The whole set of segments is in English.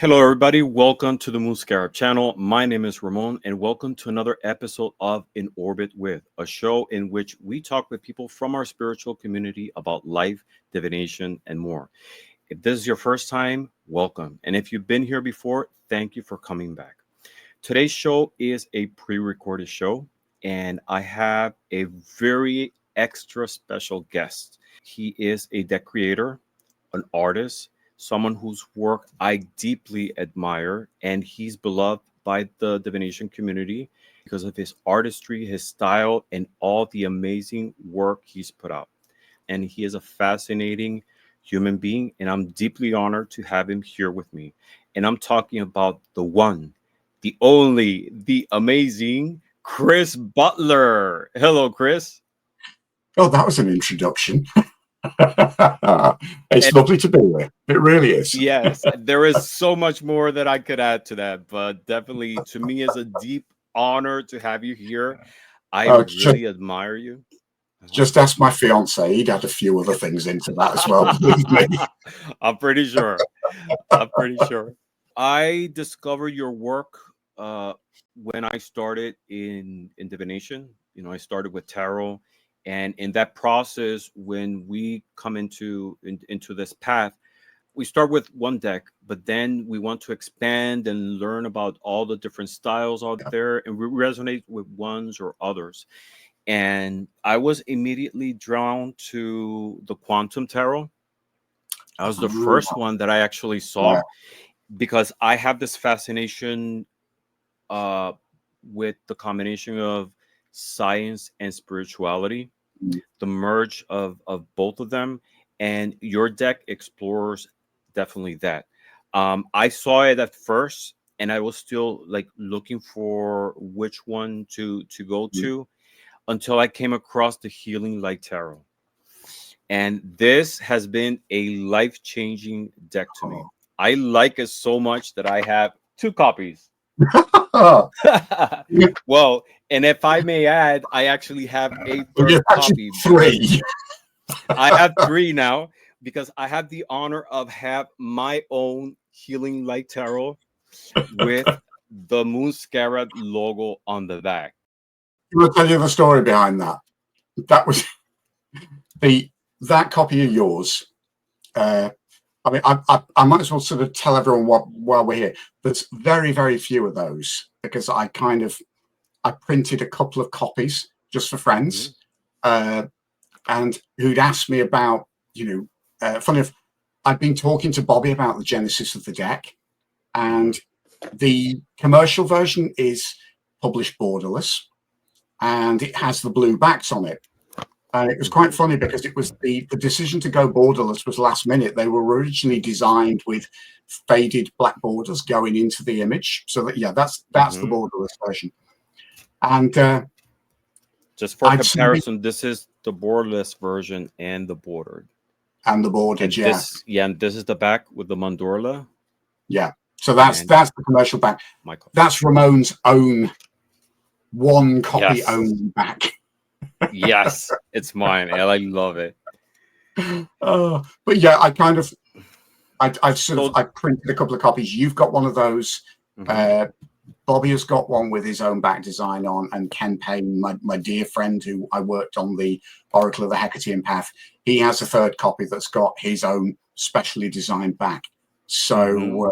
Hello, everybody. Welcome to the Moon Scarab channel. My name is Ramon, and welcome to another episode of In Orbit With, a show in which we talk with people from our spiritual community about life, divination, and more. If this is your first time, welcome. And if you've been here before, thank you for coming back. Today's show is a pre-recorded show, and I have a very extra special guest. He is a deck creator, an artist, someone whose work I deeply admire, and he's beloved by the divination community because of his artistry, his style, and all the amazing work he's put out. And he is a fascinating human being, and I'm deeply honored to have him here with me. And I'm talking about the one, the only, the amazing Chris Butler. Hello, Chris. Oh, that was an introduction. It's And lovely to be here. It really is. yes, there is so much more that I could add to that, but definitely to me it's a deep honor to have you here. I Just, really admire you. Uh-huh. just ask my fiance. He'd add a few other things into that as well. Believe me. I'm pretty sure. I'm pretty sure. I discovered your work when I started in divination. I started with tarot, and in that process, when we come into this path, we start with one deck, but then we want to expand and learn about all the different styles out there, and we resonate with ones or others. And I was immediately drawn to the quantum tarot. I was the first one that I actually saw Yeah. because I have this fascination uh, with the combination of science and spirituality, the merge of both of them. And your deck explores definitely that. I saw it at first, and I was still like looking for which one to go to until I came across the Healing Light Tarot. And this has been a life-changing deck to me. I like it so much that I have two copies. Well, and if I may add, I actually have a third copy. Three. I have three now because I have the honor of have my own Healing Light Tarot with the Moon Scarab logo on the back. I'm going to tell you the story behind that. That was that copy of yours. I mean, I might as well sort of tell everyone while we're here. There's very, very few of those because I printed a couple of copies just for friends, and who'd asked me about, funny enough, I'd been talking to Bobby about the genesis of the deck, and the commercial version is published borderless, and it has the blue backs on it. And it was quite funny because it was the decision to go borderless was last minute. They were originally designed with faded black borders going into the image. So that, that's the borderless version. And just for comparison, this is the borderless version and the bordered. And the bordered, and this is the back with the mandorla. Yeah. So that's the commercial back. That's Ramon's own one copy only back. Yes, it's mine, and I love it. But yeah, I printed a couple of copies. You've got one of those. Bobby has got one with his own back design on, and Ken Payne, my dear friend who I worked on the Oracle of the Hecatian Path, he has a third copy that's got his own specially designed back. So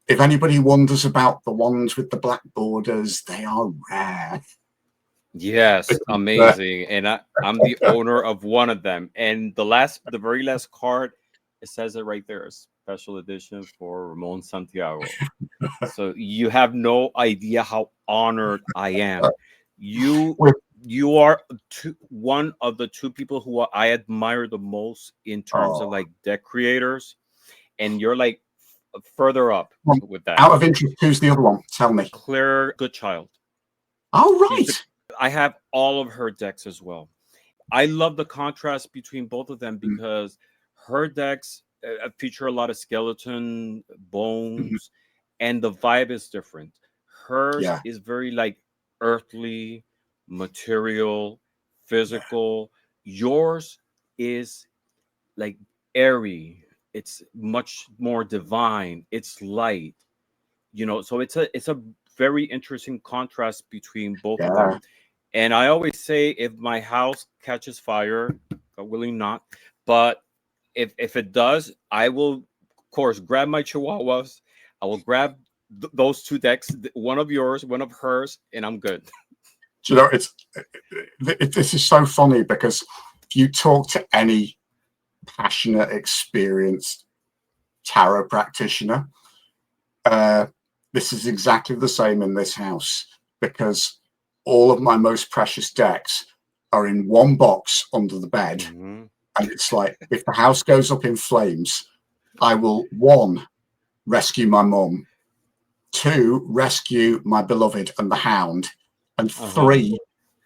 if anybody wonders about the ones with the black borders, they are rare. Yes, amazing. And I'm the owner of one of them. And the very last card, it says it right there, special edition for Ramon Santiago. So you have no idea how honored I am. You are one of the two people who I admire the most in terms of like deck creators, and you're like further up with that. Out of interest, who's the other one? Tell me. Claire Goodchild. Oh, right. I have all of her decks as well. I love the contrast between both of them because her decks feature a lot of skeleton bones, and the vibe is different. Hers is very like earthly, material, physical. Yours is like airy, it's much more divine. It's light, so it's a very interesting contrast between both of them. Yeah. And I always say, if my house catches fire, God willing not, but if it does, I will, of course, grab my chihuahuas. I will grab those two decks, one of yours, one of hers, and I'm good. Do you know, this is so funny, because if you talk to any passionate, experienced tarot practitioner, this is exactly the same in this house, because all of my most precious decks are in one box under the bed. Mm-hmm. And it's like, if the house goes up in flames, I will, one, rescue my mum, two, rescue my beloved and the hound, and Uh-huh. three,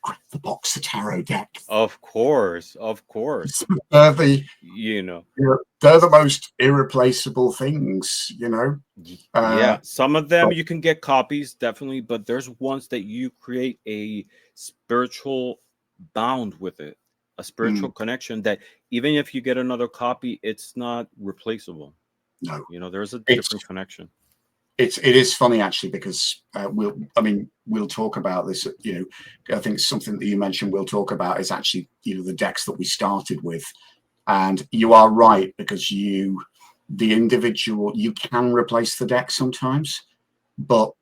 grab the box of tarot decks. Of course, of course. They're the, You know. they're the most irreplaceable things, Yeah, some of them but, you can get copies, definitely, but there's ones that you create a spiritual bound with it, a spiritual connection that even if you get another copy, it's not replaceable. no, There's a it's different connection. it is funny, actually, because we'll talk about this. I think something that you mentioned we'll talk about is actually the decks that we started with, and you are right, because the individual, you can replace the deck sometimes, but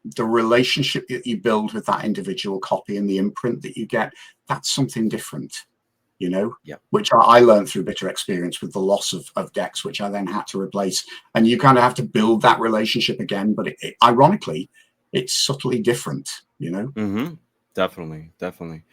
the relationship that you build with that individual copy and the imprint that you get, that's something different. Yeah. Which I learned through bitter experience with the loss of decks, which I then had to replace. And you kind of have to build that relationship again. But ironically, it's subtly different, Mm-hmm. Definitely, definitely.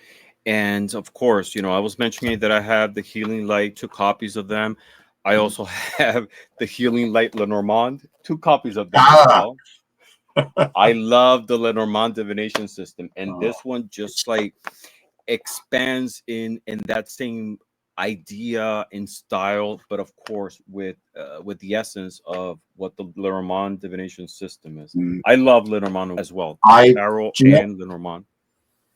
And of course, I was mentioning that I have the Healing Light, 2 copies of them. I also have the Healing Light Lenormand, 2 copies of them as Ah, well. I love the Lenormand divination system, and oh, this one it's, just like expands in that same idea and style, but of course with the essence of what the Lenormand divination system is. mm, I love Lenormand as well, I tarot do you know, and Lenormand.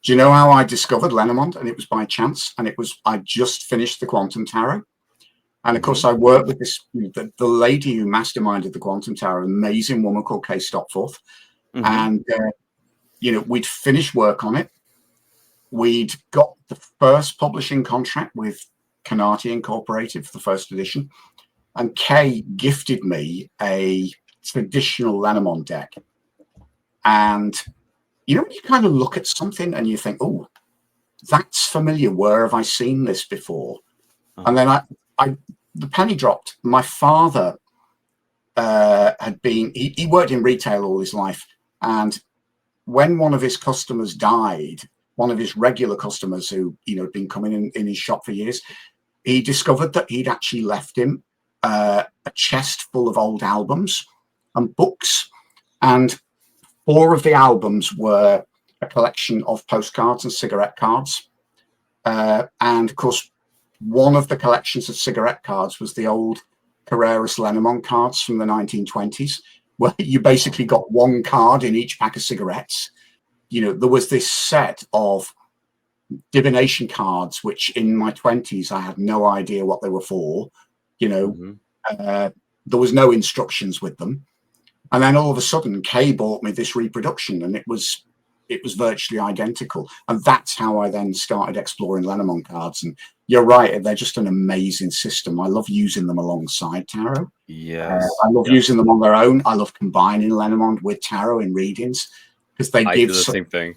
do you know how I discovered Lenormand? And it was by chance. And I just finished the Quantum Tarot. And of course, Mm-hmm. I worked with the lady who masterminded the Quantum Tarot, an amazing woman called Kay Stopforth. Mm-hmm. And, we'd finished work on it. We'd got the first publishing contract with Canati Incorporated for the first edition. And Kay gifted me a traditional Lenormand deck. And, when you kind of look at something and you think, oh, that's familiar. Where have I seen this before? And Uh-huh. then the penny dropped. My father had been, he worked in retail all his life. And when one of his customers died, one of his regular customers who, had been coming in his shop for years, he discovered that he'd actually left him a chest full of old albums and books. And 4 of the albums were a collection of postcards and cigarette cards. And of course, one of the collections of cigarette cards was the old Carreras Lenormand cards from the 1920s, where you basically got one card in each pack of cigarettes. There was this set of divination cards, which in my 20s, I had no idea what they were for. Mm-hmm. There was no instructions with them. And then all of a sudden, Kay bought me this reproduction, and it was virtually identical. And that's how I then started exploring Lenormand cards. And you're right, they're just an amazing system. I love using them alongside tarot. Yes, I love yes. using them on their own. I love combining Lenormand with tarot in readings, because they I give do the same thing.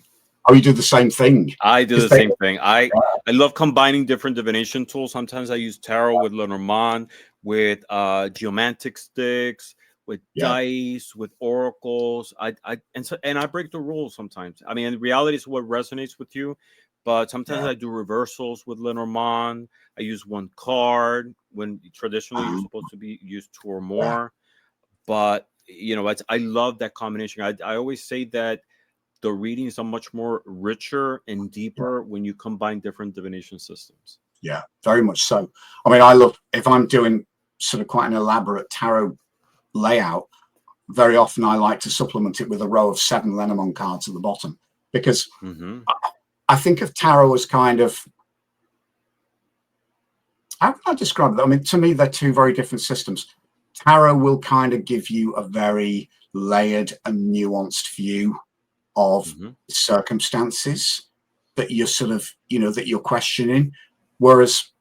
oh, you do the same thing. I do Because the same thing. I love combining different divination tools. Sometimes I use tarot with Lenormand, with geomantic sticks, with yeah, dice, with oracles. And I break the rules sometimes. I mean, in reality, is what resonates with you. But sometimes yeah. I do reversals with Lenormand. I use one card when traditionally you're Um, supposed to be use 2 or yeah. more. But I love that combination. I always say that the readings are much more richer and deeper when you combine different divination systems. Yeah, very much so. I mean, I love, if I'm doing sort of quite an elaborate tarot layout, very often I like to supplement it with a row of 7 Lenormand cards at the bottom, because Mm-hmm. I think of tarot as kind of, how can I describe it? I mean, to me, they're two very different systems. Tarot will kind of give you a very layered and nuanced view of Mm-hmm. circumstances that you're sort of, that you're questioning. Whereas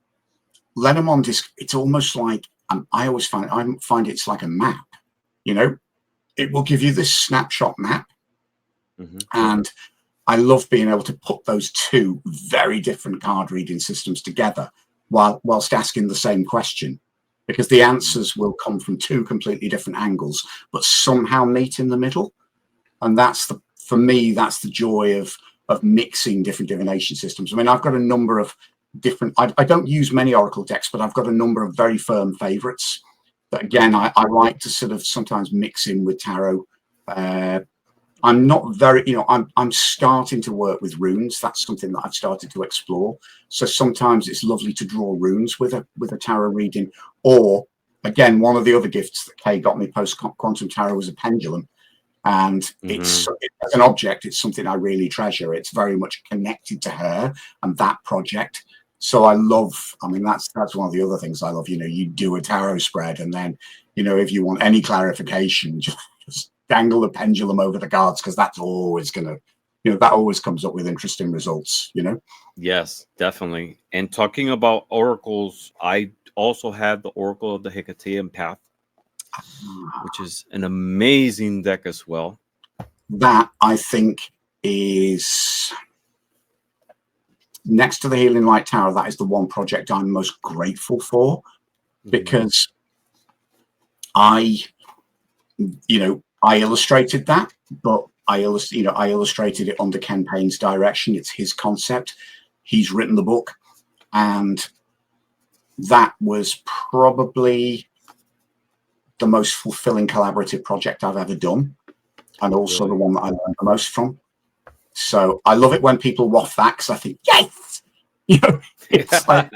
Lenormand is, it's almost like, I find it's like a map, it will give you this snapshot map. Mm-hmm. And I love being able to put those two very different card reading systems together whilst asking the same question, because the answers will come from two completely different angles, but somehow meet in the middle. And for me, that's the joy of mixing different divination systems. I mean, I've got a number of different, I don't use many Oracle decks, but I've got a number of very firm favorites that, again, I like to sort of sometimes mix in with tarot. I'm not very, I'm starting to work with runes. That's something that I've started to explore. So sometimes it's lovely to draw runes with a tarot reading. Or again, one of the other gifts that Kay got me post Quantum Tarot was a pendulum. And it's, as an object, it's something I really treasure. It's very much connected to her and that project. So I mean, that's one of the other things I love. You do a tarot spread, and then, if you want any clarification, just dangle the pendulum over the cards, because that's always gonna, that always comes up with interesting results. Yes, definitely. And talking about oracles, I also have the Oracle of the Hecatian Path, which is an amazing deck as well. That, I think, is next to the Healing Light Tower. That is the one project I'm most grateful for, because I illustrated that, but I illustrated it under Ken Payne's direction. It's his concept. He's written the book, and that was probably the most fulfilling collaborative project I've ever done, and also the one that I learned the most from. So I love it when people waft that, because I think, yes, it's like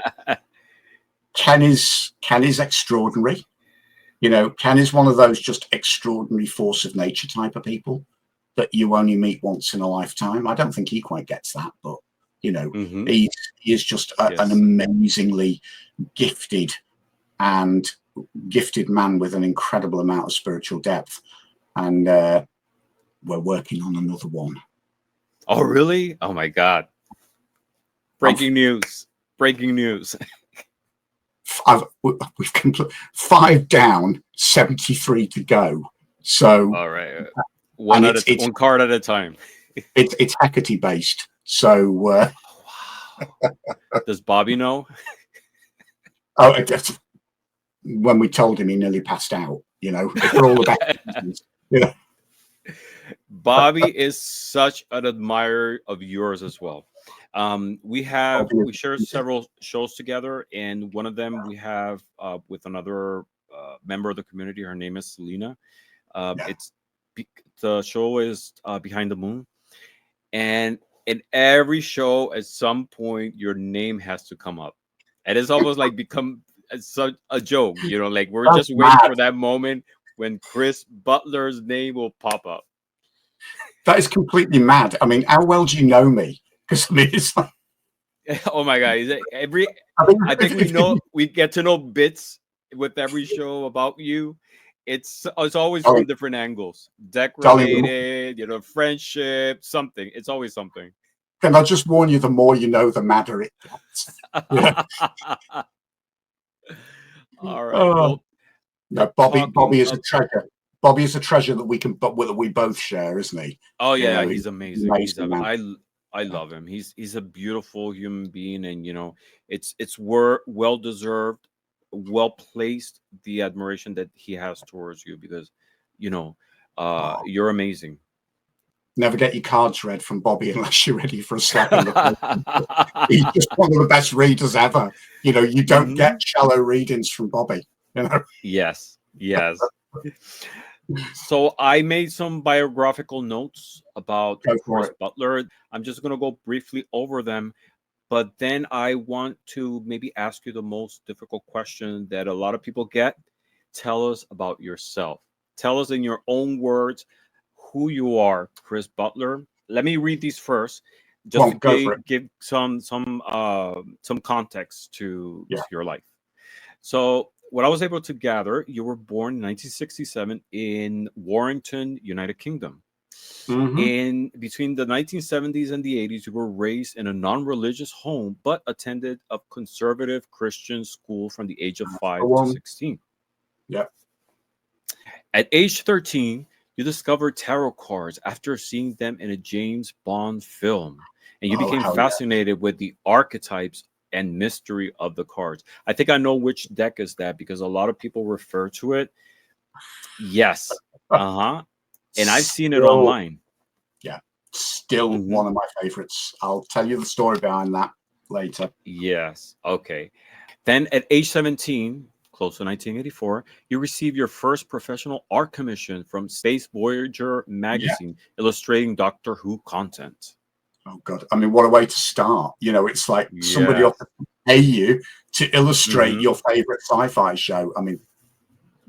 Ken is extraordinary. Ken is one of those just extraordinary force of nature type of people that you only meet once in a lifetime. I don't think he quite gets that, but he is just an amazingly gifted man with an incredible amount of spiritual depth. And we're working on another one. Oh, really? Oh my God. Breaking news. We've completed 5 down, 73 to go. So all right, one card at a time. It's Hecate based. So wow. Does Bobby know? Oh, I guess when we told him, he nearly passed out. For all the best reasons, Bobby is such an admirer of yours as well. We share several shows together, and one of them we have with another member of the community. Her name is Selena. The show is Behind the Moon, and in every show, at some point, your name has to come up, and it's almost like become such a joke. Like we're just waiting for that moment when Chris Butler's name will pop up. That is completely mad. I mean, how well do you know me? Because I mean, it's like, oh my God! I think we get to know bits with every show about you. It's always from different angles, deck related, friendship, something. It's always something. Can I just warn you? The more you know, the madder it gets. Yeah. All right. No, Bobby is a treasure. Bobby is a treasure that we both share, isn't he? Oh yeah, he's amazing. I love him. He's a beautiful human being, and it's well deserved, well placed, the admiration that he has towards you, because you're amazing. Never get your cards read from Bobby unless you're ready for a slap in the face. He's just one of the best readers ever. You don't get shallow readings from Bobby. Yes. So I made some biographical notes about Chris Butler. I'm just going to go briefly over them, but then I want to maybe ask you the most difficult question that a lot of people get. Tell us about yourself. Tell us in your own words who you are, Chris Butler. Let me read these first. just Well, to go for it. give some context to Yeah. your life. So what I was able to gather, you were born in 1967 in Warrington, United Kingdom. Hmm. In between the 1970s and the 80s, you were raised in a non-religious home, but attended a conservative Christian school from the age of 5 to 16. Yeah. At age 13, you discovered tarot cards after seeing them in a James Bond film, and you Oh, became hell yeah. fascinated with the archetypes and mystery of the cards. I think I know which deck is that because a lot of people refer to it. Yes. Uh-huh. And I've seen it Still, online. yeah, still Mhm. one of my favorites. I'll tell you the story behind that later. Yes. Okay. Then at age 17, close to 1984, you received your first professional art commission from Space Voyager Yeah. magazine, illustrating Doctor Who content. Oh God. I mean, what a way to start. You know, it's like somebody Yes. offered to pay you to illustrate Hmm. your favorite sci-fi show. I mean,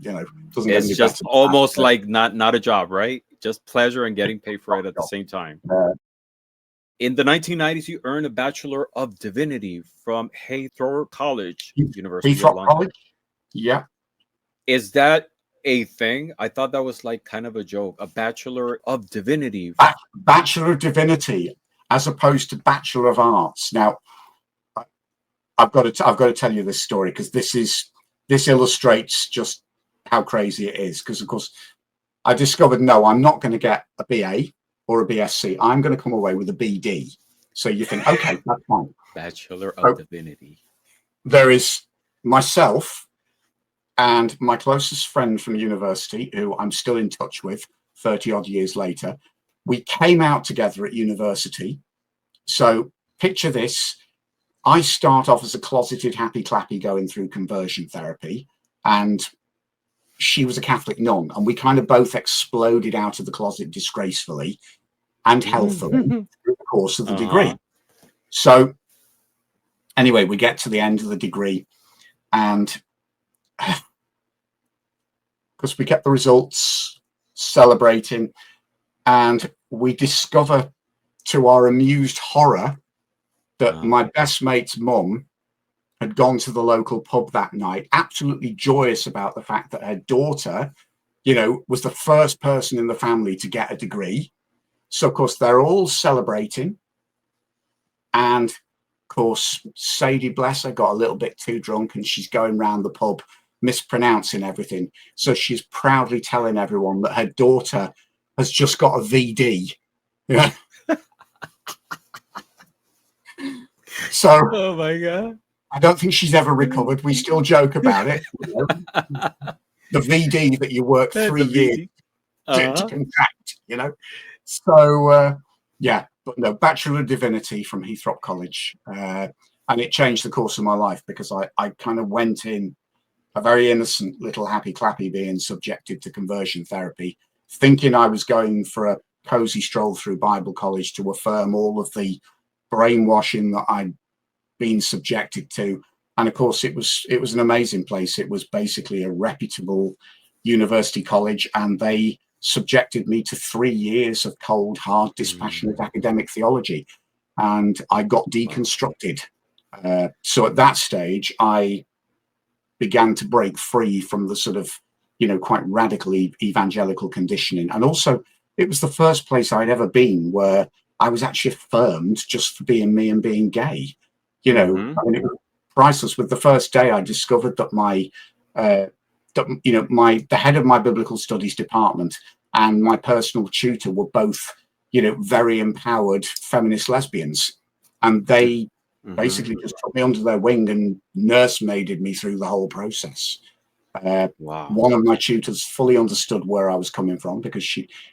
you know, doesn't get It's any just better than almost that. like not a job, right? Just pleasure and getting paid for it at the same time. In the 1990s, you earned a Bachelor of Divinity from Haythorpe College, University of Hecatien London. College. Yeah. Is that a thing? I thought that was like kind of a joke. A Bachelor of Divinity. Bachelor of Divinity as opposed to Bachelor of Arts. Now, I've got to tell you this story because this illustrates just how crazy it is. Because of course, I discovered no, I'm not going to get a BA or a BSc. I'm going to come away with a BD. So you think, okay, that's fine. Bachelor of So Divinity. there is myself and my closest friend from university, who I'm still in touch with 30 odd years later. We came out together at university. So picture this. I start off as a closeted happy clappy going through conversion therapy, and she was a Catholic nun, and we kind of both exploded out of the closet disgracefully and healthily through the course of the degree. Uh-huh. So anyway, we get to the end of the degree, and because we kept the results, celebrating, and we discover to our amused horror that my best mate's mum had gone to the local pub that night, absolutely joyous about the fact that her daughter, you know, was the first person in the family to get a degree. So, of course, they're all celebrating. And, of course, Sadie, bless her, got a little bit too drunk and she's going around the pub mispronouncing everything. So she's proudly telling everyone that her daughter has just got a VD. Yeah. So, Oh my God. I don't think she's ever recovered. We still joke about it. You know? The VD that you work 3 years to contract, you know. So yeah, but no, Bachelor of Divinity from Hecatien College, and it changed the course of my life because I kind of went in a very innocent little happy clappy being subjected to conversion therapy, thinking I was going for a cozy stroll through Bible college to affirm all of the brainwashing that I'd been subjected to. And of course, it was an amazing place. It was basically a reputable university college, and they subjected me to 3 years of cold, hard, dispassionate academic theology, and I got deconstructed. So at that stage, I began to break free from the sort of, you know, quite radically evangelical conditioning. And also, it was the first place I'd ever been where I was actually affirmed just for being me and being gay. You know, I mean, it was priceless. With the first day, I discovered that the head of my biblical studies department and my personal tutor were both, you know, very empowered feminist lesbians, and they basically just took me under their wing and nursemaided me through the whole process. Wow. One of my tutors fully understood where I was coming from because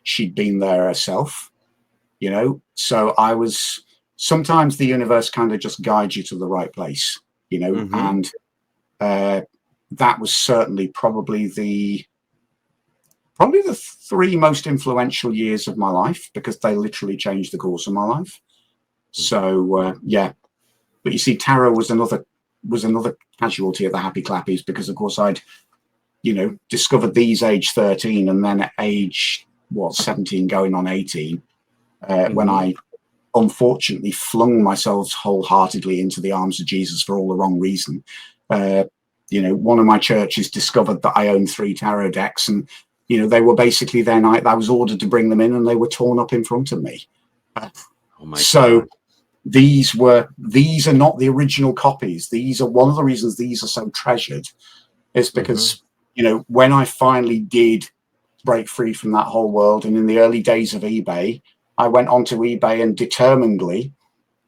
she'd been there herself, you know. So I was, sometimes the universe kind of just guides you to the right place, you know, and that was certainly probably the 3 most influential years of my life because they literally changed the course of my life. So yeah, but you see, tarot was another casualty of the happy clappies because of course I'd, you know, discovered these age 13, and then at age 17 going on 18 when I unfortunately flung myself wholeheartedly into the arms of Jesus for all the wrong reason. You know, one of my churches discovered that I owned 3 tarot decks, and you know, they were basically their night. I was ordered to bring them in, and they were torn up in front of me. Oh my so God. these are not the original copies. These are one of the reasons these are so treasured, is because you know, when I finally did break free from that whole world, and in the early days of eBay, I went onto eBay and determinedly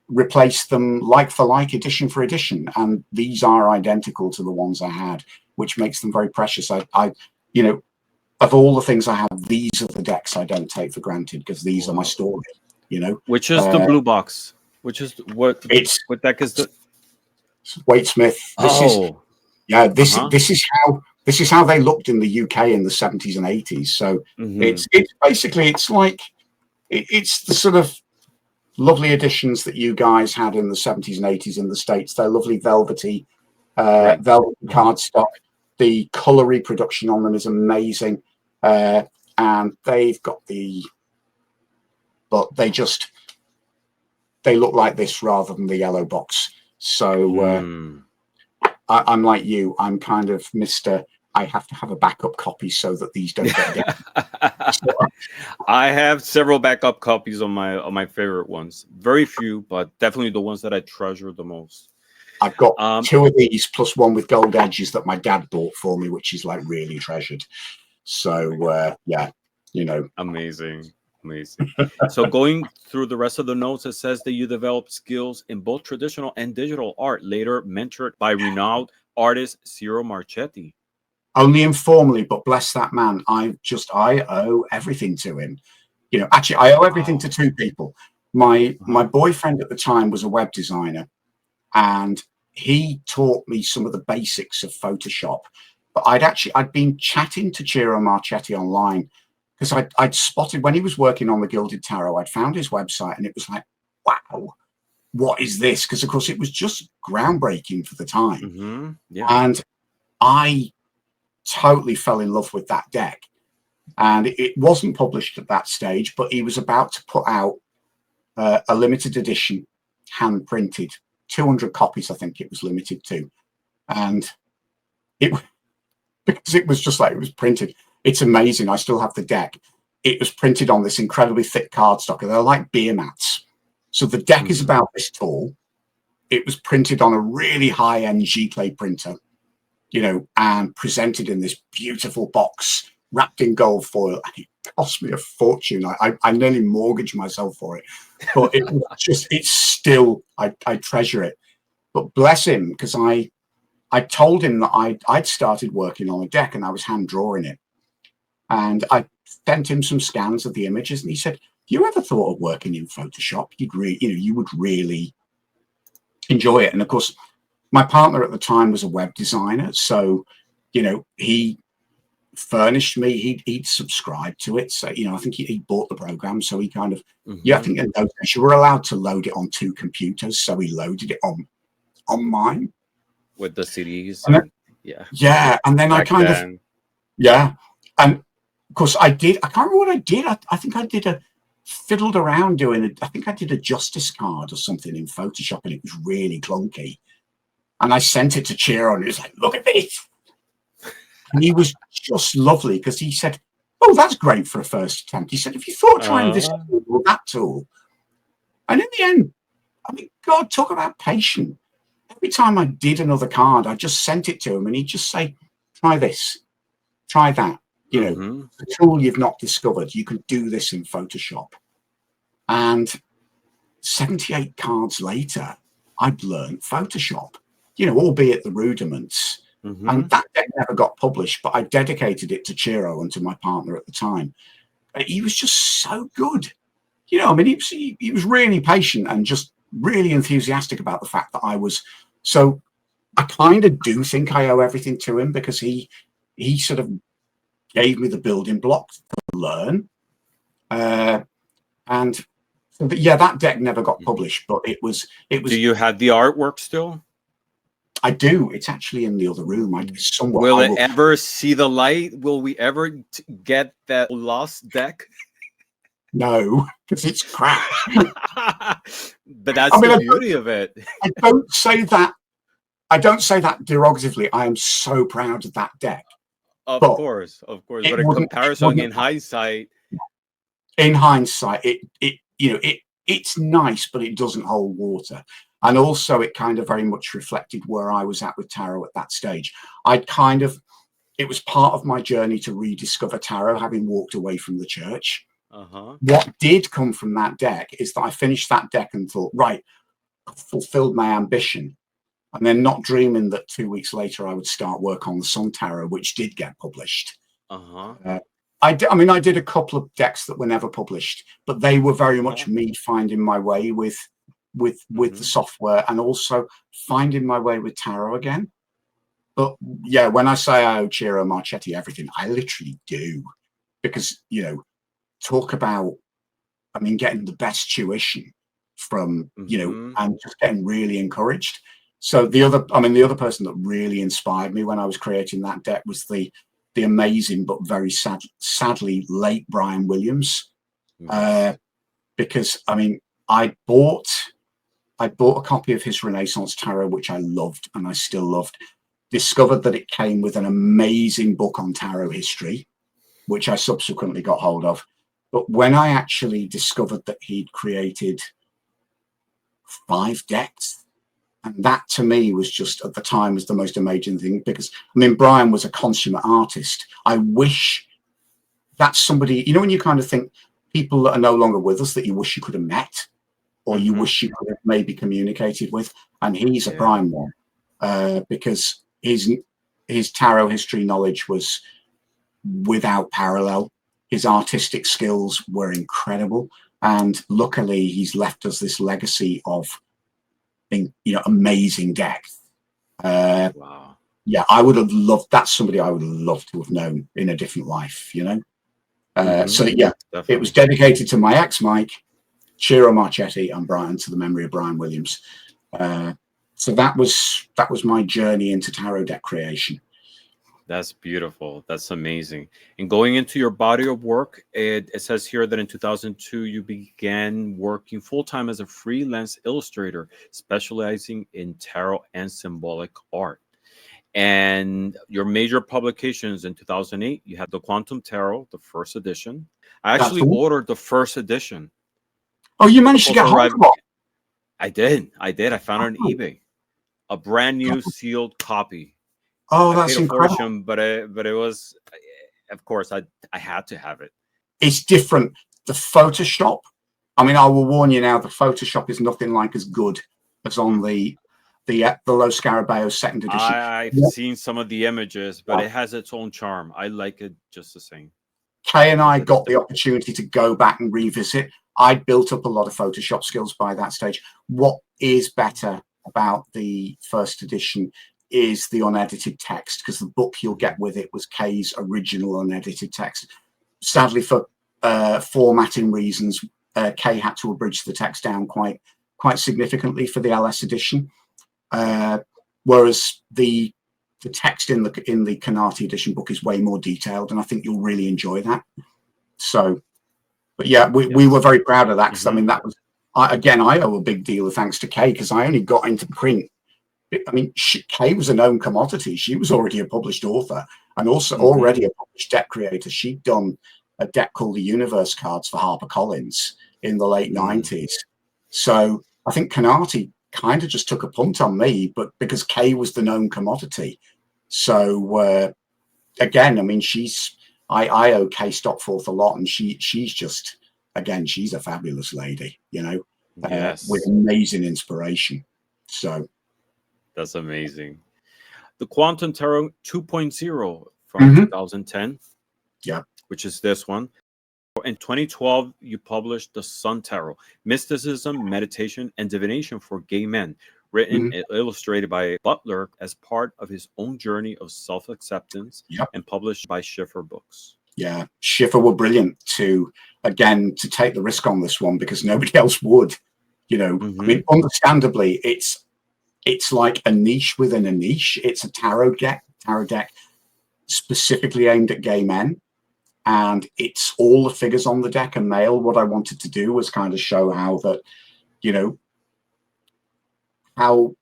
replaced them like for like, edition for edition, and these are identical to the ones I had, which makes them very precious. I you know, of all the things I have, these are the decks I don't take for granted, because these are my story, you know. Which is the blue box? Which is what deck is the Waite-Smith. This is this is how they looked in the UK in the 70s and 80s. So it's basically, it's like it's the sort of lovely editions that you guys had in the 70s and 80s in the States. They're lovely velvety velvety cardstock. The color reproduction on them is amazing. And they've got but they look like this rather than the yellow box. So I'm like you. I'm kind of Mr. I have to have a backup copy so that these don't get down. I have several backup copies on my favorite ones. Very few, but definitely the ones that I treasure the most. I've got 2 of these plus one with gold edges that my dad bought for me, which is like really treasured. So yeah, you know. Amazing. So going through the rest of the notes, it says that you developed skills in both traditional and digital art, later mentored by renowned artist Ciro Marchetti. Only informally, but bless that man. I owe everything to him. You know, actually, I owe everything to 2 people. My boyfriend at the time was a web designer, and he taught me some of the basics of Photoshop. But I'd been chatting to Ciro Marchetti online, because I'd spotted when he was working on the Gilded Tarot, I'd found his website, and it was like, wow, what is this? Because of course it was just groundbreaking for the time. And I totally fell in love with that deck. And it wasn't published at that stage, but he was about to put out a limited edition, hand printed, 200 copies, I think it was limited to. And because it was just like, it was printed. It's amazing. I still have the deck. It was printed on this incredibly thick cardstock, and they're like beer mats. So the deck is about this tall. It was printed on a really high-end G-clay printer, you know, and presented in this beautiful box wrapped in gold foil. And it cost me a fortune. I nearly mortgaged myself for it. But it was just, it's still, I treasure it. But bless him, because I told him that I'd started working on a deck and I was hand drawing it. And I sent him some scans of the images, and he said, "You ever thought of working in Photoshop? You would really enjoy it." And of course, my partner at the time was a web designer, so you know, he furnished me. He'd subscribed to it, so you know, I think he bought the program, so he kind of I think you were allowed to load it on 2 computers, so he loaded it on mine with the CDs. And then I kind of and of course, I can't remember what I did. I think I fiddled around doing I think I did a justice card or something in Photoshop, and it was really clunky. And I sent it to Ciro, and he was like, "Look at this." And he was just lovely, because he said, "Oh, that's great for a first attempt." He said, "If you thought trying this tool or that tool." And in the end, I mean, God, talk about patient. Every time I did another card, I just sent it to him, and he'd just say, "Try this, try that. You know, the tool you've not discovered, you can do this in Photoshop." And 78 cards later, I'd learned Photoshop, you know, albeit the rudiments. And that deck never got published, but I dedicated it to Ciro and to my partner at the time. He was just so good. You know, I mean, he was really patient and just really enthusiastic about the fact that I was. So I kind of do think I owe everything to him, because he sort of gave me the building blocks to learn. And so, yeah, that deck never got published, but it was. Do you have the artwork still? I do. It's actually in the other room. Will it ever see the light? Will we ever get that lost deck? No, because it's crap. But that's I the beauty of it. I don't say that. I don't say that derogatively. I am so proud of that deck. Of But course, of course. it But in wouldn't. It comparison, in wouldn't. hindsight, In hindsight, it's nice, but it doesn't hold water. And also, it kind of very much reflected where I was at with tarot at that stage. It was part of my journey to rediscover tarot, having walked away from the church. What did come from that deck is that I finished that deck and thought, right, I've fulfilled my ambition. And then not dreaming that 2 weeks later I would start work on the Sun Tarot, which did get published. I did a couple of decks that were never published, but they were very much me finding my way with the software, and also finding my way with tarot again. But yeah, when I say I owe Ciro Marchetti everything, I literally do, because talk about, getting the best tuition from and just getting really encouraged. So the other person that really inspired me when I was creating that deck was the amazing but very sadly late Brian Williams. Because I bought a copy of his Renaissance Tarot, which I loved and I still loved. Discovered that it came with an amazing book on tarot history, which I subsequently got hold of. But when I actually discovered that he'd created 5 decks, and that to me was just, at the time, was the most amazing thing, because Brian was a consummate artist. I wish that's somebody, when you kind of think people that are no longer with us that you wish you could have met, or you wish you could have maybe communicated with, and he's a prime one, because his tarot history knowledge was without parallel. His artistic skills were incredible, and luckily he's left us this legacy of amazing depth. Wow. Yeah, I would have loved, that's somebody I would have loved to have known in a different life, So yeah, definitely. It was dedicated to my ex Mike, Ciro Marchetti, and Brian, to the memory of Brian Williams. So that was my journey into tarot deck creation. That's beautiful. That's amazing. And going into your body of work, it says here that in 2002, you began working full-time as a freelance illustrator, specializing in tarot and symbolic art. And your major publications in 2008, you had the Quantum Tarot, the first edition. I actually ordered the first edition. Oh, you managed to get hold of it? I did. I found it on eBay. A brand new sealed copy. Oh, that's incredible. Fortune, but it was, of course, I had to have it. It's different. The Photoshop, I will warn you now, the Photoshop is nothing like as good as on the Los Scarabaeos second edition. I've seen some of the images, but it has its own charm. I like it just the same. Kay and I got the opportunity to go back and revisit. I'd built up a lot of Photoshop skills by that stage. What is better about the first edition is the unedited text, because the book you'll get with it was Kay's original unedited text. Sadly, for formatting reasons, Kay had to abridge the text down quite significantly for the LS edition, whereas the text in the Canati edition book is way more detailed, and I think you'll really enjoy that. So, but yeah, we were very proud of that, because that was, I owe a big deal of thanks to Kay, because I only got into print. Kay was a known commodity. She was already a published author, and also already a published deck creator. She'd done a deck called the Universe Cards for HarperCollins in the late 90s. So I think Canati kind of just took a punt on me, but because Kay was the known commodity. So again, I owe Kay Stockforth a lot, and she's just, again, she's a fabulous lady, with amazing inspiration. So that's amazing. The Quantum Tarot 2.0 from 2010, which is this one. In 2012, you published the Sun Tarot, Mysticism, Meditation, and Divination for Gay Men, written and illustrated by Butler as part of his own journey of self-acceptance, and published by Schiffer Books. Yeah, Schiffer were brilliant to take the risk on this one, because nobody else would. Understandably, it's like a niche within a niche. It's a tarot deck specifically aimed at gay men. and it's all the figures on the deck are male. What I wanted to do was kind of show how that, you know, how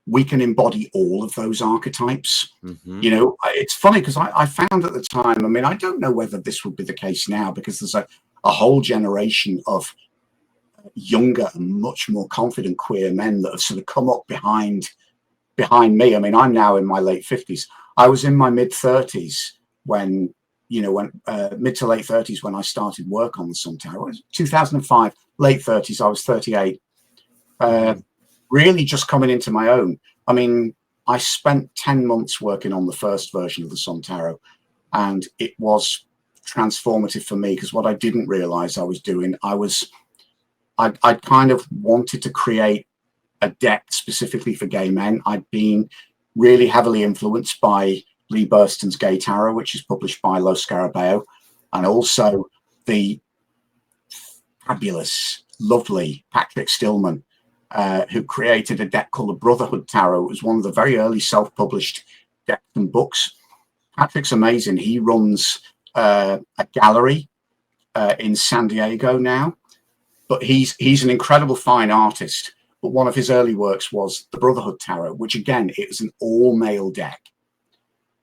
we can embody all of those archetypes. You know, it's funny because I found at the time, I mean, I don't know whether this would be the case now, because there's a whole generation of younger and much more confident queer men that have sort of come up behind me. I mean, I'm now in my late 50s. I was in my mid 30s when, you know, when mid to late 30s when I started work on the Sun Tarot. It was 2005, late 30s. I was 38. Really just coming into my own. I mean, I spent 10 months working on the first version of the Sun Tarot, and it was transformative for me, because what I didn't realize I was doing, I kind of wanted to create a deck specifically for gay men. I'd been really heavily influenced by Lee Burston's Gay Tarot, which is published by Los Scarabeo, and also the fabulous, lovely Patrick Stillman, who created a deck called the Brotherhood Tarot. It was one of the very early self-published decks and books. Patrick's amazing. He runs a gallery in San Diego now, but he's an incredible fine artist. But one of his early works was the Brotherhood Tarot, which again, it was an all-male deck.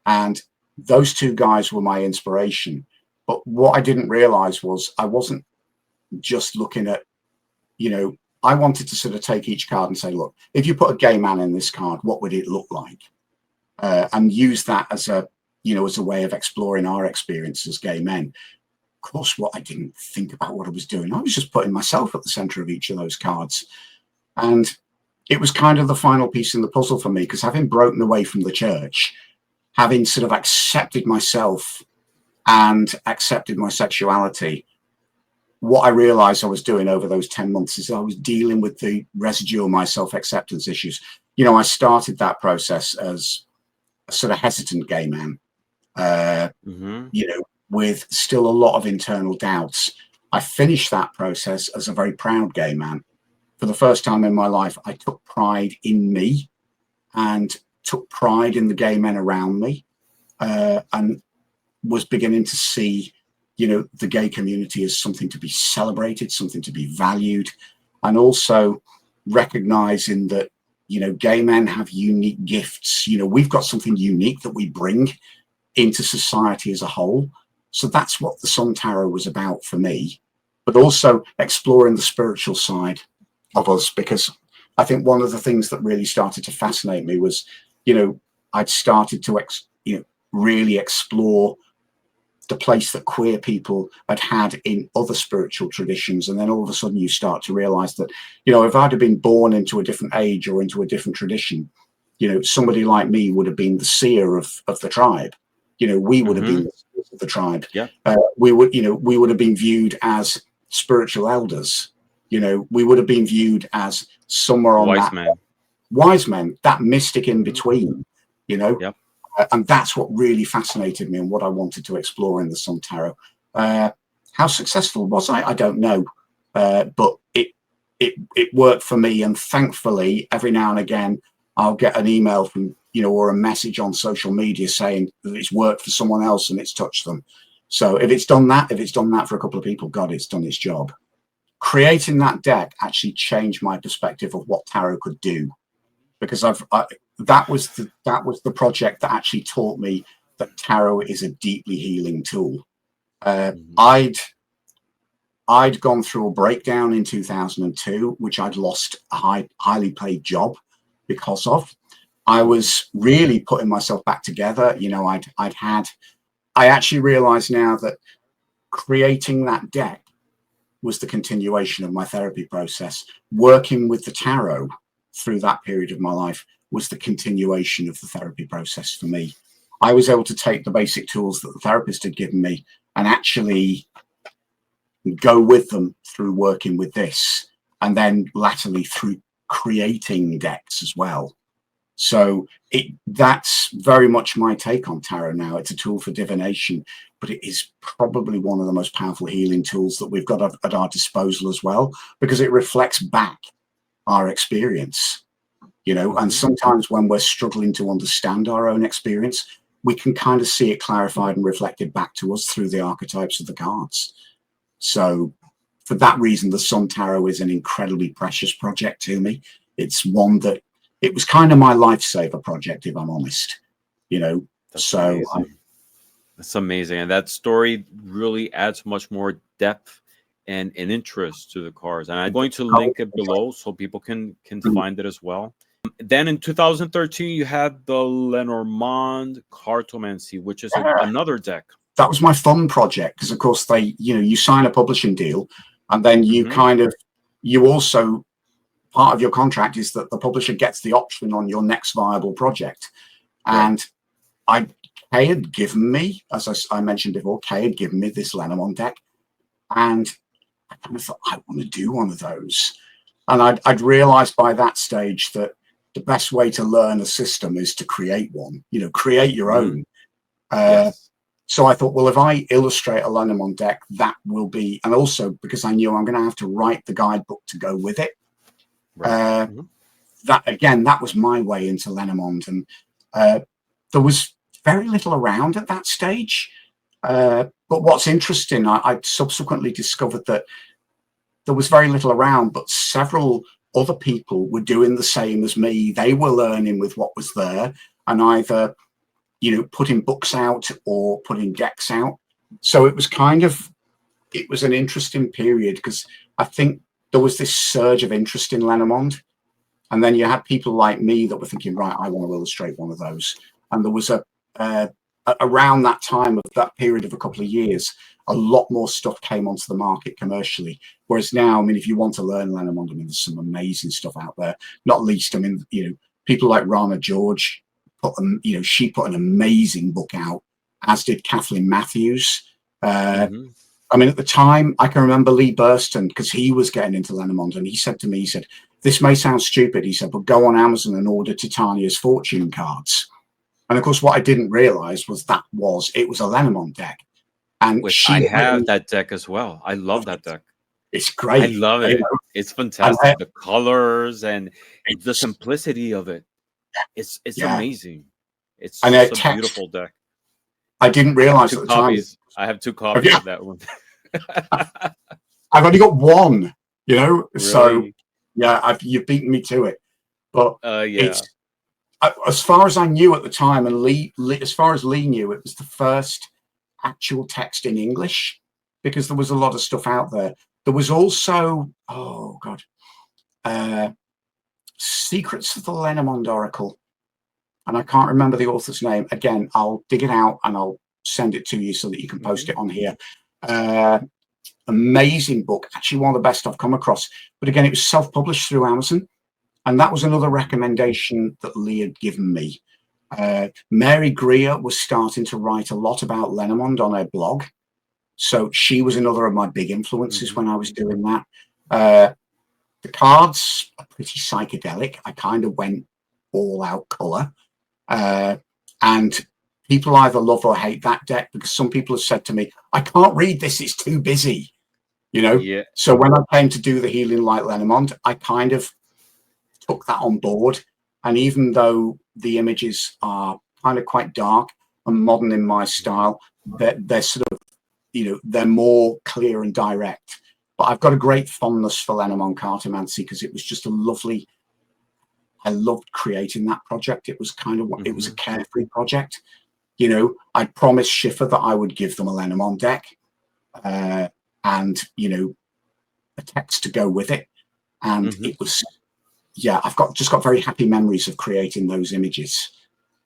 And those two guys were my inspiration. But what I didn't realize was I wasn't just looking at, you know, I wanted to sort of take each card and say, look, if you put a gay man in this card, what would it look like? And use that as a, you know, as a way of exploring our experience as gay men. Of course, what I didn't think about what I was doing, I was just putting myself at the center of each of those cards. And it was kind of the final piece in the puzzle for me, because having broken away from the church, having sort of accepted myself and accepted my sexuality, what I realized I was doing over those 10 months is I was dealing with the residue of my self-acceptance issues. You know, I started that process as a sort of hesitant gay man, you know, with still a lot of internal doubts. I finished that process as a very proud gay man. For the first time in my life, I took pride in me and took pride in the gay men around me, and was beginning to see, you know, the gay community as something to be celebrated, something to be valued, and also recognizing that, you know, gay men have unique gifts. You know, we've got something unique that we bring into society as a whole. So that's what the Sun Tarot was about for me, but also exploring the spiritual side of us, because I think one of the things that really started to fascinate me was, you know, I'd started to, you know, really explore the place that queer people had had in other spiritual traditions. And then all of a sudden you start to realize that, you know, if I'd have been born into a different age or into a different tradition, you know, somebody like me would have been the seer of the tribe. You know, we would have been the seers of the tribe. Yeah. We would, you know, we would have been viewed as spiritual elders. You know, we would have been viewed as somewhere on wise men, that mystic in between, you know. Yep. And that's what really fascinated me and what I wanted to explore in the Sun Tarot. How successful was I? I don't know, but it worked for me. And thankfully, every now and again, I'll get an email from, you know, or a message on social media saying that it's worked for someone else and it's touched them. So if it's done that for a couple of people, God, it's done its job. Creating that deck actually changed my perspective of what tarot could do, because that was the project that actually taught me that tarot is a deeply healing tool. I'd gone through a breakdown in 2002, which I'd lost a highly paid job because of. I was really putting myself back together. You know, I actually realized now that creating that deck was the continuation of my therapy process. Working with the tarot through that period of my life was the continuation of the therapy process for me. I was able to take the basic tools that the therapist had given me and actually go with them through working with this, and then latterly through creating decks as well. So that's very much my take on tarot now. It's a tool for divination, but it is probably one of the most powerful healing tools that we've got at our disposal as well, because it reflects back our experience, you know. And sometimes when we're struggling to understand our own experience, we can kind of see it clarified and reflected back to us through the archetypes of the cards. So for that reason, the Sun Tarot is an incredibly precious project to me. It's one that, it was kind of my lifesaver project, if I'm honest, you know. That's so amazing. That's amazing. And that story really adds much more depth and interest to the cards. And I'm going to link it below so people can find it as well. Then in 2013, you had the Lenormand Cartomancy, which is another deck. That was my fun project because, of course, they, you know, you sign a publishing deal and then you kind of, you also, part of your contract is that the publisher gets the option on your next viable project. And Kay had given me, as I mentioned before, Kay had given me this Lenormand deck. And I kind of thought, I want to do one of those. And I'd realized by that stage that the best way to learn a system is to create one, you know, create your own. So I thought, well, if I illustrate a Lenormand deck, that will be, and also because I knew I'm going to have to write the guidebook to go with it. That, again, that was my way into Lenormand. And there was very little around at that stage. But what's interesting, I subsequently discovered that there was very little around, but several other people were doing the same as me. They were learning with what was there and either, you know, putting books out or putting decks out. So it was kind of, it was an interesting period because I think there was this surge of interest in Lenormand. And then you had people like me that were thinking, right, I want to illustrate one of those. And there was around that time of that period of a couple of years, a lot more stuff came onto the market commercially. Whereas now, I mean, if you want to learn Lenormand, I mean, there's some amazing stuff out there. Not least, I mean, you know, people like Rana George, you know, she put an amazing book out, as did Kathleen Matthews. I mean, at the time, I can remember Lee Burston, because he was getting into Lenormand, and he said to me, he said, this may sound stupid, he said, but go on Amazon and order Titania's fortune cards. And of course, what I didn't realize was it was a Lenormand deck. And which I have that deck as well. I love that deck. It's great. I love it. It's fantastic. The colors and the simplicity of it. It's amazing. It's such a beautiful deck. I didn't realize at the time. I have 2 copies of that one. I've only got one, you know. Really? So yeah, you've beaten me to it. But it's, as far as I knew at the time, and Lee, as far as Lee knew, it was the first actual text in English, because there was a lot of stuff out there. There was also, oh God, Secrets of the Lenormand Oracle. And I can't remember the author's name. Again, I'll dig it out and I'll send it to you so that you can post it on here. Amazing book, actually one of the best I've come across. But again, it was self-published through Amazon. And that was another recommendation that Lee had given me. Mary Greer was starting to write a lot about Lenormand on her blog. So she was another of my big influences when I was doing that. The cards are pretty psychedelic. I kind of went all out color. And people either love or hate that deck, because some people have said to me, I can't read this, it's too busy, you know? So when I came to do the Healing Light Lenormand, I kind of took that on board. And even though the images are kind of quite dark and modern in my style, they're sort of, you know, they're more clear and direct. But I've got a great fondness for Lenormand Cartomancy because it was just a lovely, I loved creating that project. It was kind of, it was a carefree project. You know, I promised Schiffer that I would give them a Lenormand deck and, you know, a text to go with it. And it was, yeah, I've just got very happy memories of creating those images.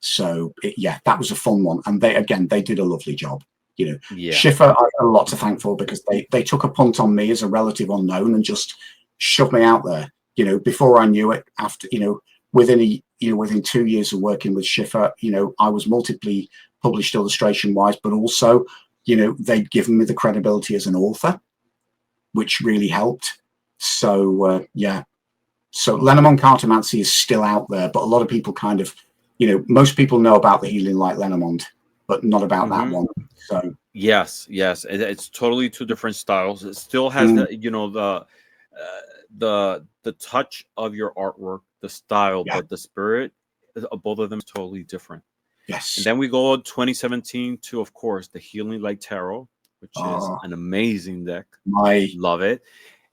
So yeah, that was a fun one. And they did a lovely job. You know, Schiffer, I got a lot to thank for, because they took a punt on me as a relative unknown and just shoved me out there. You know, before I knew it, after, you know, within 2 years of working with Schiffer, you know, I was multiply published illustration wise, but also, you know, they'd given me the credibility as an author, which really helped. So yeah, so Lenormand Cartomancy is still out there, but a lot of people kind of, you know, most people know about the Healing Light Lenormand, but not about that one. So yes, it's totally 2 different styles. It still has the, you know, the touch of your artwork, the style, but the spirit of both of them is totally different. Yes. And then we go 2017 to, of course, the Healing Light Tarot, which is an amazing deck. Love it.